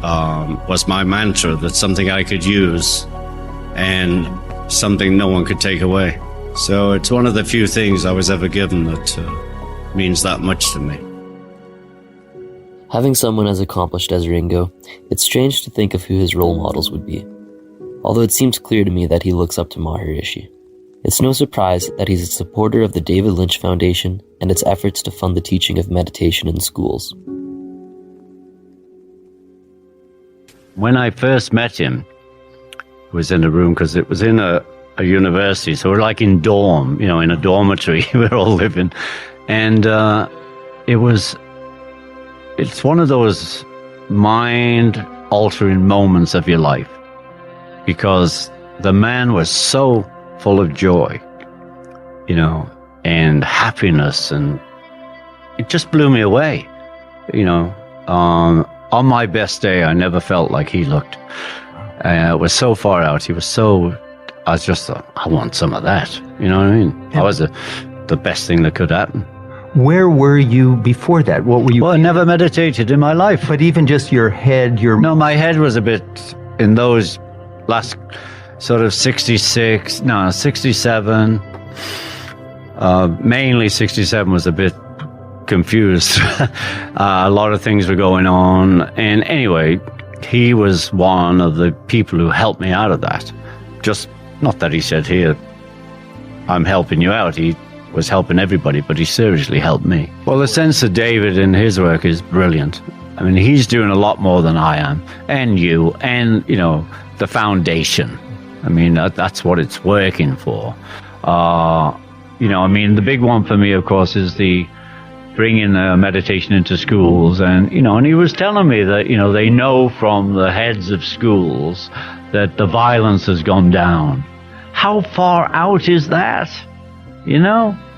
Was my mantra. That's something I could use and something no one could take away. So it's one of the few things I was ever given that means that much to me. Having someone as accomplished as Ringo, it's strange to think of who his role models would be. Although it seems clear to me that he looks up to Maharishi. It's no surprise that he's a supporter of the David Lynch Foundation and its efforts to fund the teaching of meditation in schools. When I first met him, I was in a room because it was in a university, so we're like in dorm, in a dormitory, we're all living. And it's one of those mind-altering moments of your life, because the man was so full of joy, and happiness, and it just blew me away. On my best day, I never felt like he looked. It was so far out. I just thought, I want some of that. You know what I mean? That was the best thing that could happen. Where were you before that? What were you? Well, I never meditated in my life. But even just your head, No, my head was a bit in those last sort of 67. Mainly 67 was a bit confused. A lot of things were going on. And anyway, he was one of the people who helped me out of that. Just, not that he said, "Here, I'm helping you out." He was helping everybody, but he seriously helped me. Well, the sense of David in his work is brilliant. I mean, he's doing a lot more than I am, and you, and, the foundation. I mean, that's what it's working for. The big one for me, of course, is the bringing meditation into schools. And, and he was telling me that, they know from the heads of schools that the violence has gone down. How far out is that?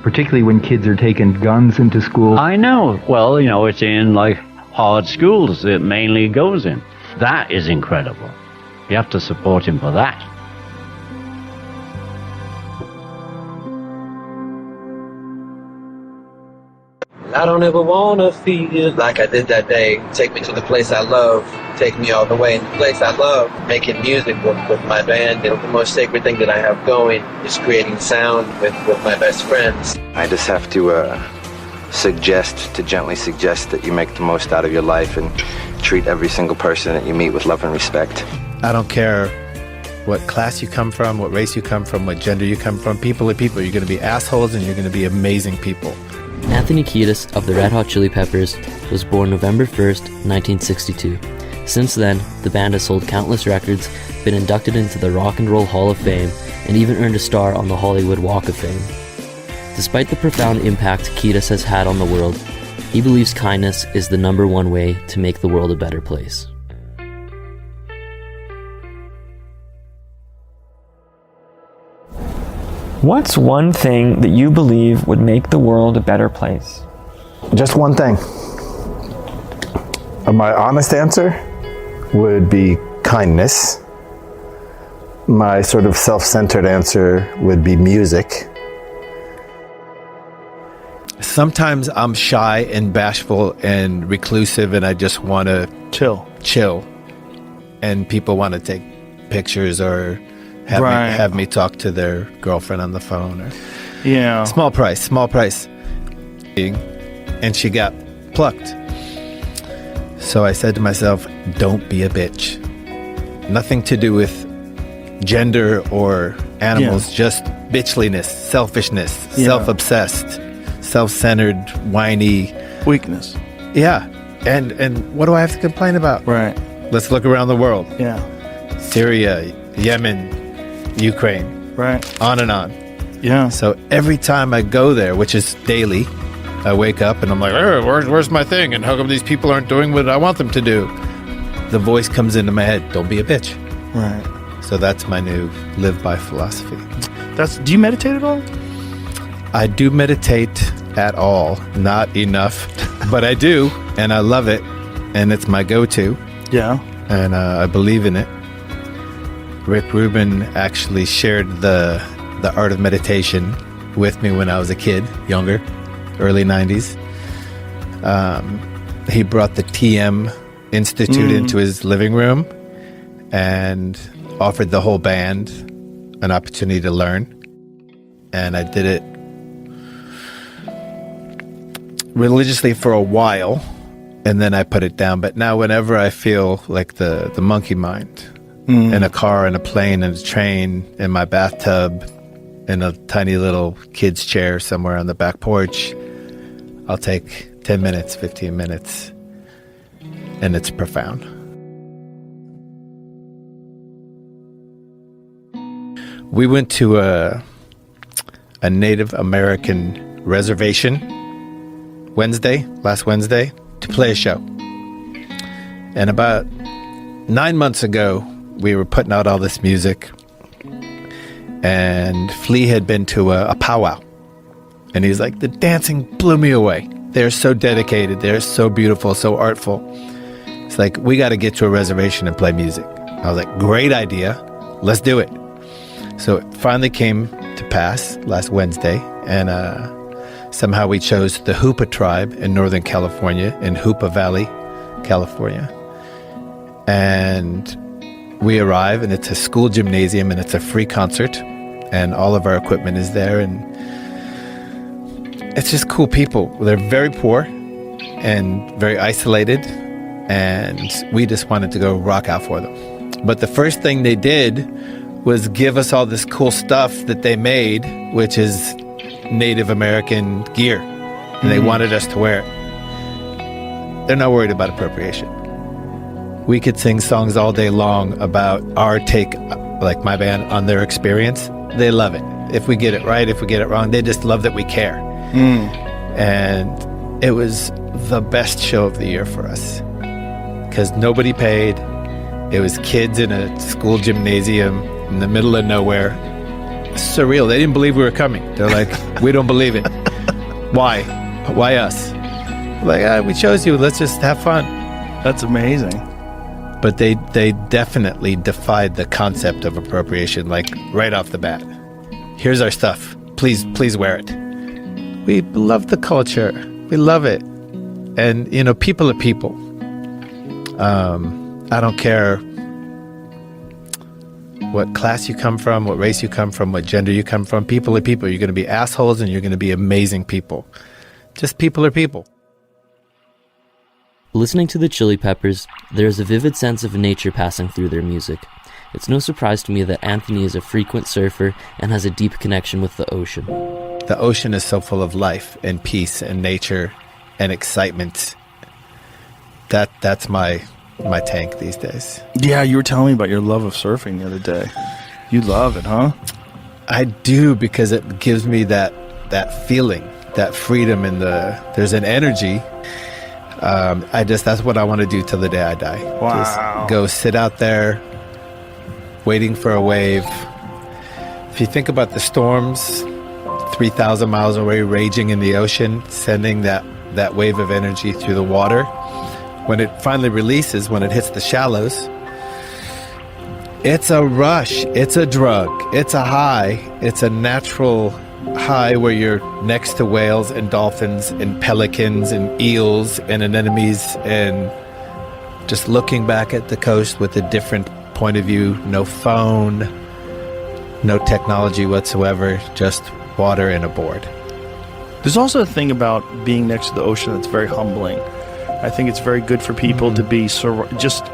Particularly when kids are taking guns into school. I know. Well, it's in hard schools it mainly goes in. That is incredible. You have to support him for that. I don't ever want to feel like I did that day. Take me to the place I love. Take me all the way in the place I love. Making music with my band. The most sacred thing that I have going is creating sound with my best friends. I just have to gently suggest that you make the most out of your life and treat every single person that you meet with love and respect. I don't care what class you come from, what race you come from, what gender you come from. People are people. You're going to be assholes and you're going to be amazing people. Anthony Kiedis of the Red Hot Chili Peppers was born November 1st, 1962. Since then, the band has sold countless records, been inducted into the Rock and Roll Hall of Fame, and even earned a star on the Hollywood Walk of Fame. Despite the profound impact Kiedis has had on the world, he believes kindness is the #1 way to make the world a better place. What's one thing that you believe would make the world a better place? Just one thing. My honest answer would be kindness. My sort of self-centered answer would be music. Sometimes I'm shy and bashful and reclusive and I just want to chill. And people want to take pictures or have me talk to their girlfriend on the phone. Or Small price. And she got plucked. So I said to myself, don't be a bitch. Nothing to do with gender or animals, just bitchliness, selfishness, self-obsessed, self-centered, whiny. Weakness. Yeah. And what do I have to complain about? Right. Let's look around the world. Yeah. Syria, Yemen, Ukraine. Right. On and on. Yeah. So every time I go there, which is daily, I wake up and I'm like, where's my thing? And how come these people aren't doing what I want them to do? The voice comes into my head, don't be a bitch. Right. So that's my new live by philosophy. Do you meditate at all? I do meditate at all. Not enough, but I do, and I love it, and it's my go-to. Yeah. And I believe in it. Rick Rubin actually shared the art of meditation with me when I was a kid, younger, early 90s. He brought the TM Institute into his living room and offered the whole band an opportunity to learn. And I did it religiously for a while, and then I put it down. But now whenever I feel like the monkey mind in a car, in a plane, in a train, in my bathtub, in a tiny little kid's chair somewhere on the back porch, I'll take 10 minutes, 15 minutes, and it's profound. We went to a Native American reservation last Wednesday, to play a show. And about 9 months ago, we were putting out all this music, and Flea had been to a powwow. And he's like, the dancing blew me away. They're so dedicated. They're so beautiful, so artful. It's like, we got to get to a reservation and play music. I was like, great idea. Let's do it. So it finally came to pass last Wednesday, and somehow we chose the Hoopa tribe in Northern California, in Hoopa Valley, California. And we arrive, and it's a school gymnasium, and it's a free concert, and all of our equipment is there, and it's just cool people. They're very poor and very isolated, and we just wanted to go rock out for them. But the first thing they did was give us all this cool stuff that they made, which is Native American gear, and they wanted us to wear it. They're not worried about appropriation. We could sing songs all day long about our take, like my band, on their experience. They love it. If we get it right, if we get it wrong, they just love that we care. And it was the best show of the year for us because nobody paid. It was kids in a school gymnasium in the middle of nowhere. Surreal. They didn't believe we were coming. They're like, we don't believe it. Why? Why us? Like, we chose you. Let's just have fun. That's amazing. But they definitely defied the concept of appropriation, like right off the bat. Here's our stuff. Please wear it. We love the culture. We love it. And, you know, people are people. I don't care what class you come from, what race you come from, what gender you come from. People are people. You're going to be assholes and you're going to be amazing people. Just people are people. Listening to the Chili Peppers, there is a vivid sense of nature passing through their music. It's no surprise to me that Anthony is a frequent surfer and has a deep connection with the ocean. The ocean is so full of life and peace and nature and excitement. That's my tank these days. Yeah, you were telling me about your love of surfing the other day. You love it, huh? I do, because it gives me that feeling, that freedom, and there's an energy. That's what I want to do till the day I die. Wow. Just go sit out there waiting for a wave. If you think about the storms 3,000 miles away raging in the ocean, sending that wave of energy through the water, when it finally releases, when it hits the shallows, it's a rush, it's a drug, it's a high, it's a natural high where you're next to whales and dolphins and pelicans and eels and anemones, and just looking back at the coast with a different point of view. No phone, no technology whatsoever, just water and a board. There's also a thing about being next to the ocean that's very humbling. I think it's very good for people to be just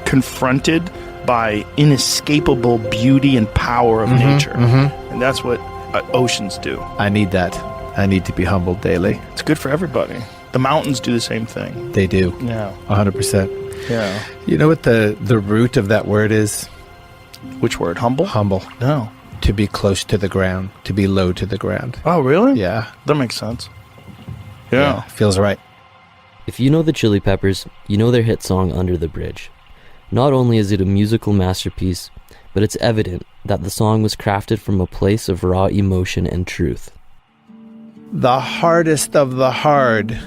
confronted by inescapable beauty and power of nature. And that's what oceans do. I need that. I need to be humbled daily. It's good for everybody. The mountains do the same thing. They do. Yeah. 100%. Yeah. You know what the root of that word is? Which word? Humble? Humble. No. To be close to the ground, to be low to the ground. Oh, really? Yeah. That makes sense. Yeah. Feels right. If you know the Chili Peppers, you know their hit song Under the Bridge. Not only is it a musical masterpiece, but it's evident that the song was crafted from a place of raw emotion and truth. The hardest of the hard,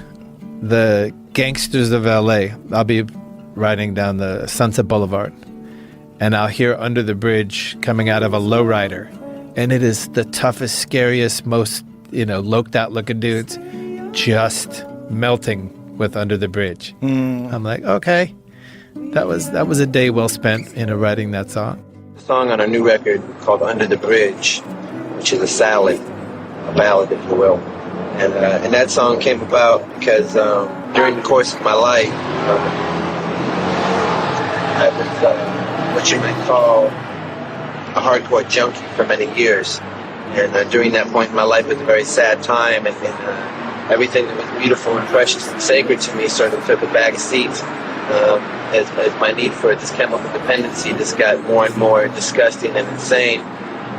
the gangsters of LA. I'll be riding down the Sunset Boulevard, and I'll hear Under the Bridge coming out of a lowrider, and it is the toughest, scariest, most, loked out looking dudes just melting with Under the Bridge. I'm like, okay, that was a day well spent, writing that song. The song on our new record called Under the Bridge, which is a ballad, if you will. And that song came about because during the course of my life, I was what you might call a hardcore junkie for many years. And during that point in my life, it was a very sad time, and everything that was beautiful and precious and sacred to me sort of took a back seat as my need for this chemical dependency just got more and more disgusting and insane.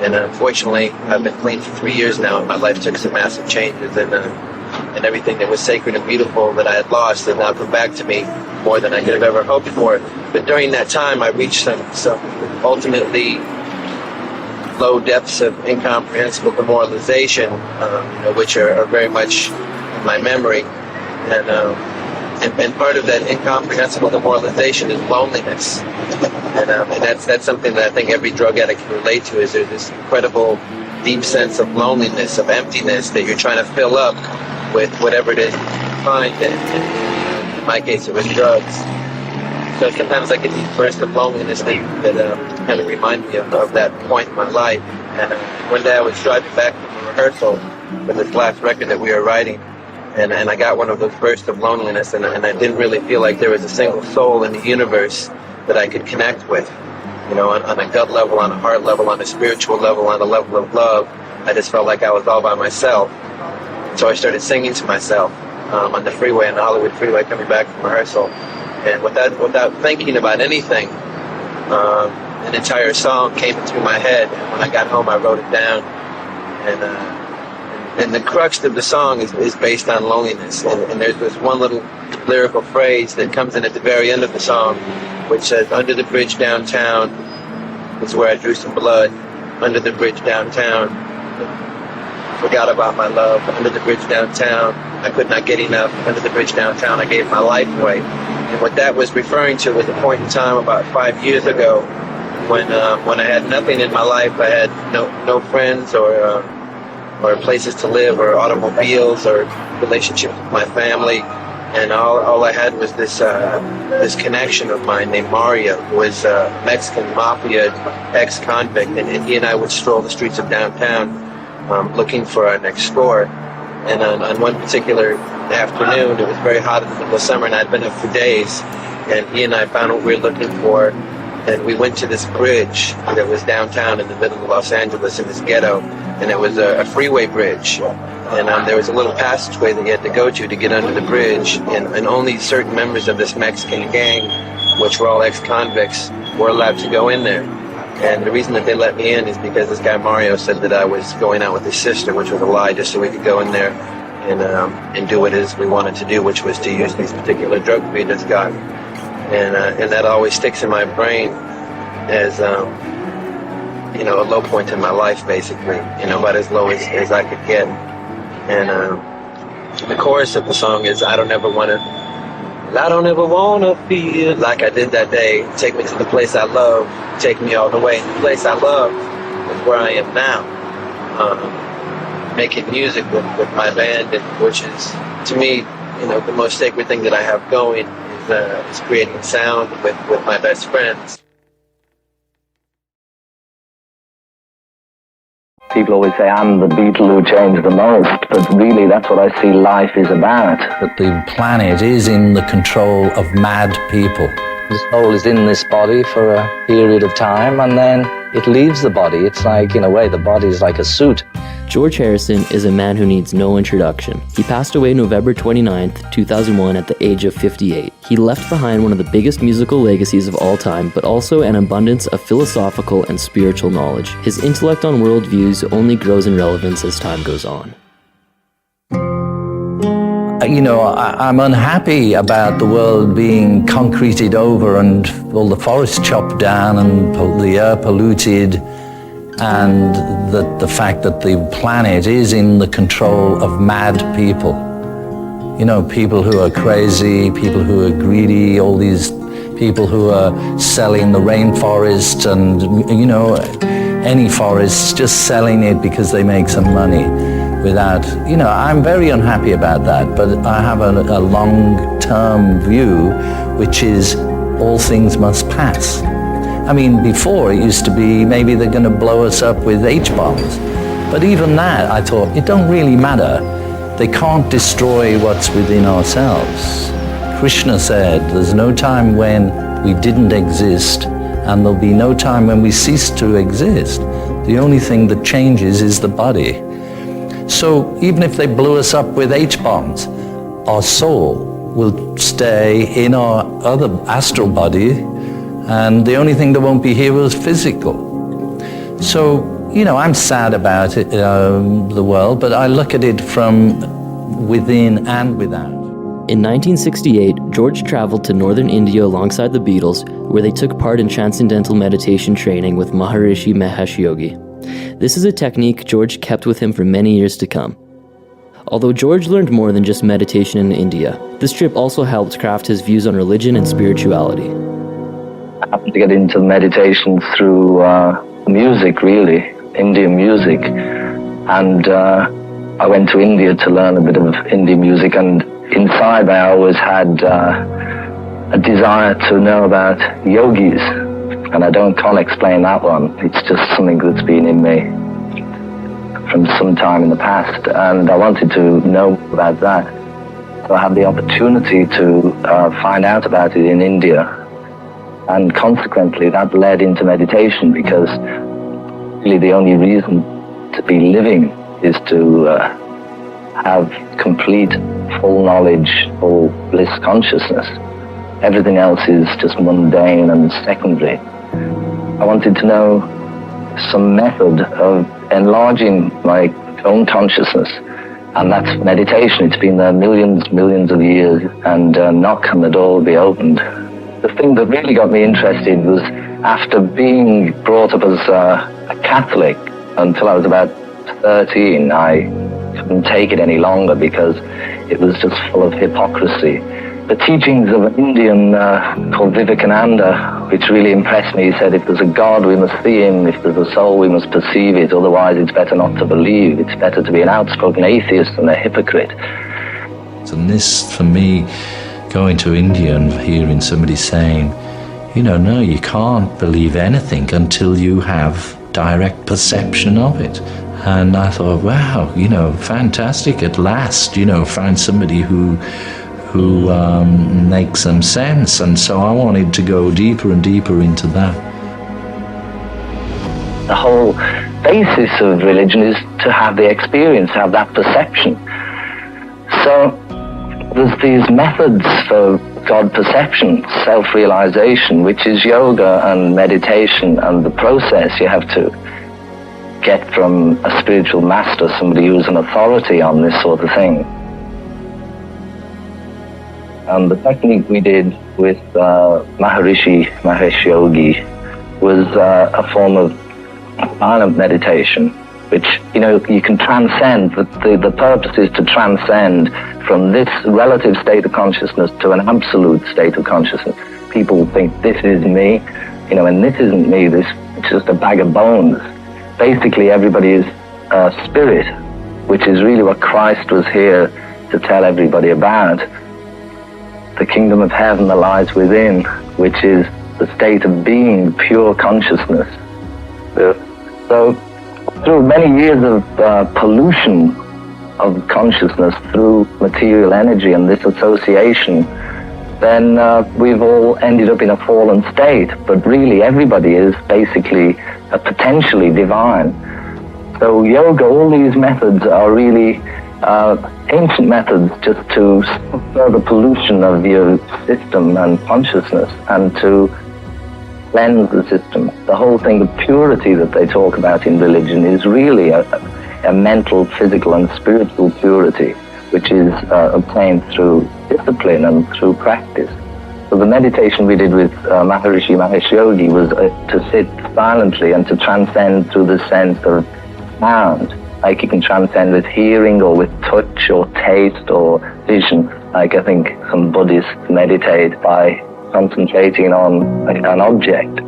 And unfortunately, I've been clean for 3 years now, and my life took some massive changes, and everything that was sacred and beautiful that I had lost has now come back to me more than I could have ever hoped for. But during that time, I reached some ultimately low depths of incomprehensible demoralization, which are very much in my memory. And part of that incomprehensible demoralization is loneliness. And that's something that I think every drug addict can relate to, is there's this incredible deep sense of loneliness, of emptiness that you're trying to fill up with whatever it is you find. And in my case, it was drugs. So sometimes I get these bursts of loneliness that kind of remind me of that point in my life. And one day I was driving back from a rehearsal for this last record that we were writing, and I got one of those bursts of loneliness, and I didn't really feel like there was a single soul in the universe that I could connect with. On a gut level, on a heart level, on a spiritual level, on a level of love. I just felt like I was all by myself. So I started singing to myself on the freeway, on the Hollywood freeway, coming back from rehearsal. And without thinking about anything, an entire song came into my head. And when I got home, I wrote it down. And the crux of the song is based on loneliness. And there's this one little lyrical phrase that comes in at the very end of the song, which says, "Under the bridge downtown is where I drew some blood. Under the bridge downtown, forgot about my love. Under the bridge downtown, I could not get enough. Under the bridge downtown, I gave my life away." And what that was referring to was a point in time about 5 years ago when I had nothing in my life. I had no friends or places to live, or automobiles, or relationships with my family. And all I had was this connection of mine named Mario, who was a Mexican mafia ex-convict, and he and I would stroll the streets of downtown looking for our next score. And on one particular afternoon, it was very hot in the middle of summer, and I'd been up for days, and he and I found what we were looking for, and we went to this bridge that was downtown in the middle of Los Angeles in this ghetto, and it was a freeway bridge. And there was a little passageway that you had to go to get under the bridge, and only certain members of this Mexican gang, which were all ex-convicts, were allowed to go in there. And the reason that they let me in is because this guy Mario said that I was going out with his sister, which was a lie, just so we could go in there and do what it is we wanted to do, which was to use these particular drugs we had just gotten. And that always sticks in my brain as a low point in my life, basically, about as low as I could get. And the chorus of the song is, I don't ever want to feel like I did that day. Take me to the place I love. Take me all the way. The place I love is where I am now. Making music with my band, which is, to me, the most sacred thing that I have going is creating sound with my best friends. People always say I'm the Beatle who changed the most, but really that's what I see life is about. That the planet is in the control of mad people. The soul is in this body for a period of time, and then it leaves the body. It's like, in a way, the body is like a suit. George Harrison is a man who needs no introduction. He passed away November 29th, 2001 at the age of 58. He left behind one of the biggest musical legacies of all time, but also an abundance of philosophical and spiritual knowledge. His intellect on worldviews only grows in relevance as time goes on. You know, I'm unhappy about the world being concreted over and all the forests chopped down and the air polluted, and the fact that the planet is in the control of mad people. You know, people who are crazy, people who are greedy, all these people who are selling the rainforest and, you know, any forests, just selling it because they make some money. Without, you know, I'm very unhappy about that, but I have a long-term view, which is all things must pass. I mean, before it used to be maybe they're going to blow us up with H-bombs, but even that, I thought, it don't really matter. They can't destroy what's within ourselves. Krishna said, there's no time when we didn't exist, and there'll be no time when we cease to exist. The only thing that changes is the body. So even if they blew us up with H-bombs, our soul will stay in our other astral body, and the only thing that won't be here is physical. So, you know, I'm sad about it, the world, but I look at it from within and without. In 1968, George traveled to northern India alongside the Beatles, where they took part in transcendental meditation training with Maharishi Mahesh Yogi. This is a technique George kept with him for many years to come. Although George learned more than just meditation in India, this trip also helped craft his views on religion and spirituality. I happened to get into meditation through music, really, Indian music. And I went to India to learn a bit of Indian music, and inside I always had a desire to know about yogis. And I can't explain that one. It's just something that's been in me from some time in the past. And I wanted to know about that. So I had the opportunity to find out about it in India. And consequently, that led into meditation, because really the only reason to be living is to have complete, full knowledge, full bliss consciousness. Everything else is just mundane and secondary. I wanted to know some method of enlarging my own consciousness, and that's meditation. It's been there millions of years, and knock and the door will be opened. The thing that really got me interested was, after being brought up as a Catholic until I was about 13, I couldn't take it any longer because it was just full of hypocrisy. The teachings of an Indian called Vivekananda, which really impressed me. He said, if there's a God, we must see him. If there's a soul, we must perceive it. Otherwise, it's better not to believe. It's better to be an outspoken atheist than a hypocrite. And this, for me, going to India and hearing somebody saying, you know, no, you can't believe anything until you have direct perception of it. And I thought, wow, you know, fantastic. At last, you know, find somebody who makes some sense. And so I wanted to go deeper and deeper into that. The whole basis of religion is to have the experience, have that perception. So there's these methods for God perception, self-realization, which is yoga and meditation and the process you have to get from a spiritual master, somebody who's an authority on this sort of thing. And the technique we did with Maharishi Mahesh Yogi was a form of silent meditation, which, you know, you can transcend. The purpose is to transcend from this relative state of consciousness to an absolute state of consciousness. People think this is me, you know, and this isn't me, it's just a bag of bones. Basically, everybody is spirit, which is really what Christ was here to tell everybody about. The kingdom of heaven that lies within, which is the state of being, pure consciousness. So, through many years of pollution of consciousness through material energy and this association then we've all ended up in a fallen state. But really, everybody is basically potentially divine. So yoga, all these methods are really ancient methods just to further pollution of your system and consciousness and to cleanse the system. The whole thing of purity that they talk about in religion is really a mental, physical and spiritual purity, which is obtained through discipline and through practice. So the meditation we did with Maharishi Mahesh Yogi was to sit silently and to transcend through the sense of sound, like you can transcend with hearing or with touch or taste or vision, like I think some Buddhists meditate by concentrating on an object,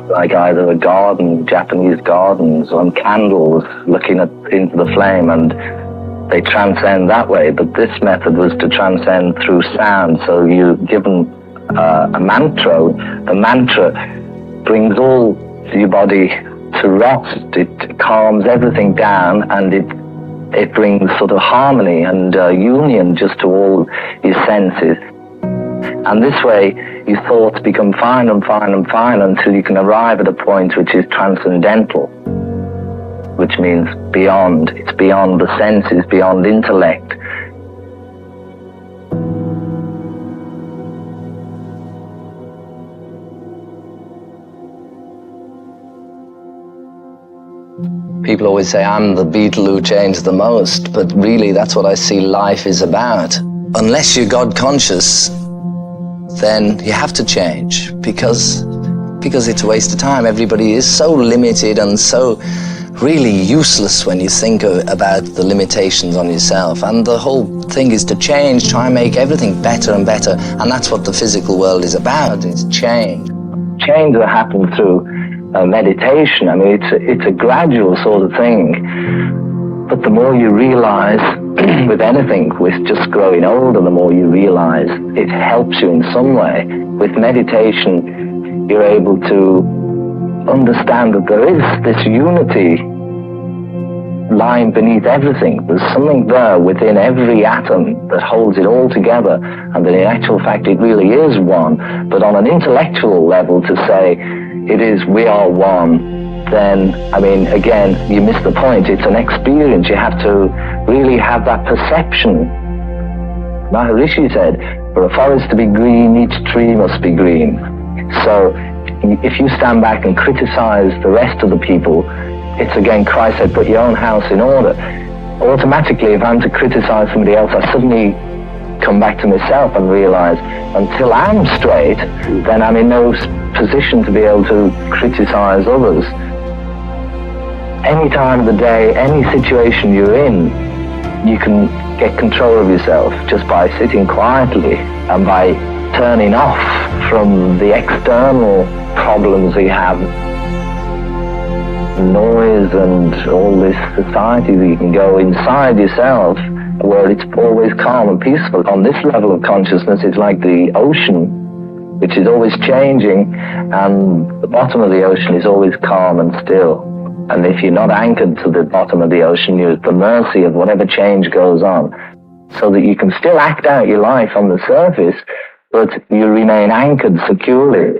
like either a garden, Japanese gardens, on candles, looking into the flame, and they transcend that way. But this method was to transcend through sound. So you're given a mantra. The mantra brings all your body to rest. It calms everything down, and it brings sort of harmony and union just to all your senses. And this way, your thoughts become fine and fine and fine until you can arrive at a point which is transcendental, which means beyond. It's beyond the senses, beyond intellect. People always say, I'm the beetle who changed the most, but really that's what I see life is about. Unless you're God conscious, then you have to change because it's a waste of time. Everybody is so limited and so really useless when you think about the limitations on yourself. And the whole thing is to change, try and make everything better and better. And that's what the physical world is about, is change. Change that happens through meditation. I mean, it's a gradual sort of thing. But the more you realize with anything, with just growing older, the more you realize it helps you in some way. With meditation, you're able to understand that there is this unity lying beneath everything. There's something there within every atom that holds it all together, and that in actual fact it really is one. But on an intellectual level, to say it is we are one, then, I mean, again, you miss the point. It's an experience. You have to really have that perception. Maharishi said, for a forest to be green, each tree must be green. So if you stand back and criticize the rest of the people, it's again, Christ said, put your own house in order. Automatically, if I'm to criticize somebody else, I suddenly come back to myself and realize until I'm straight, then I'm in no position to be able to criticize others. Any time of the day, any situation you're in, you can get control of yourself just by sitting quietly and by turning off from the external problems we have, noise and all this society. You can go inside yourself where it's always calm and peaceful. On this level of consciousness, it's like the ocean, which is always changing, and the bottom of the ocean is always calm and still. And if you're not anchored to the bottom of the ocean, you're at the mercy of whatever change goes on. So that you can still act out your life on the surface, but you remain anchored securely.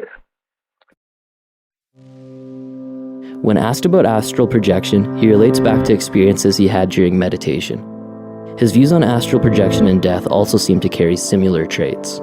When asked about astral projection, he relates back to experiences he had during meditation. His views on astral projection and death also seem to carry similar traits.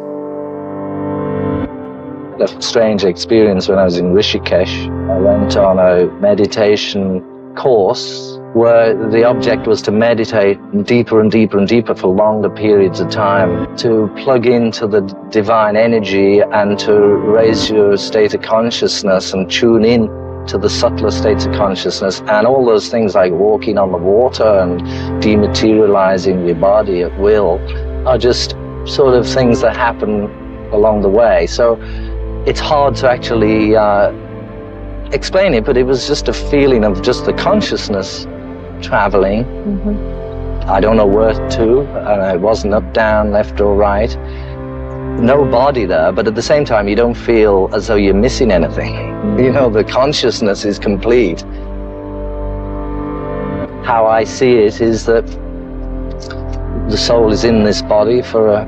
A strange experience when I was in Rishikesh. I went on a meditation course where the object was to meditate deeper and deeper and deeper for longer periods of time, to plug into the divine energy and to raise your state of consciousness and tune in to the subtler states of consciousness, and all those things like walking on the water and dematerializing your body at will are just sort of things that happen along the way. So it's hard to actually explain it, but it was just a feeling of just the consciousness traveling. I don't know where to, and it wasn't up, down, left or right. No body there, but at the same time you don't feel as though you're missing anything. You know, the consciousness is complete. How I see it is that the soul is in this body for a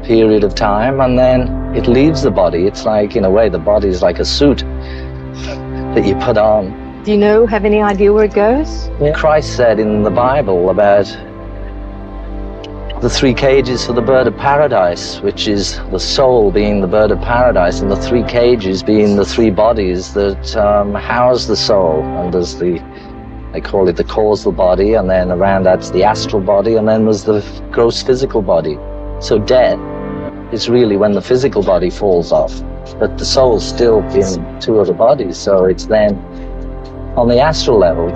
period of time, and then it leaves the body. It's like, in a way, the body is like a suit that you put on. Do you have any idea where it goes? Christ said in the Bible about the 3 cages for the bird of paradise, which is the soul being the bird of paradise, and the 3 cages being the 3 bodies that house the soul. And there's they call it the causal body, and then around that's the astral body, and then there's the gross physical body. So death is really when the physical body falls off, but the soul's still in 2 other bodies, so it's then on the astral level.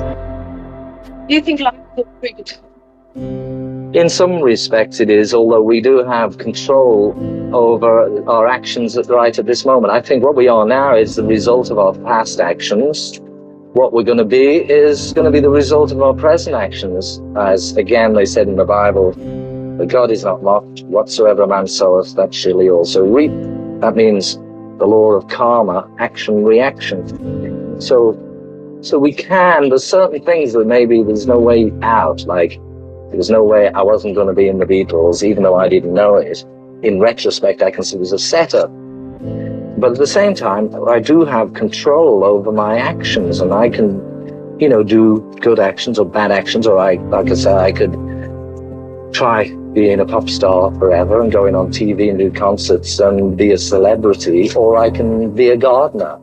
Do you think life is triggered? In some respects it is, although we do have control over our actions right at this moment. I think what we are now is the result of our past actions. What we're going to be is going to be the result of our present actions. As again they said in the Bible, that God is not mocked. Whatsoever a man soweth, that shall he also reap. That means the law of karma, action, reaction. So we can, there's certain things that maybe there's no way out, like there's no way I wasn't going to be in the Beatles, even though I didn't know it. In retrospect, I can see it was a setup. But at the same time, I do have control over my actions, and I can, do good actions or bad actions, or I could try being a pop star forever and going on TV and do concerts and be a celebrity, or I can be a gardener.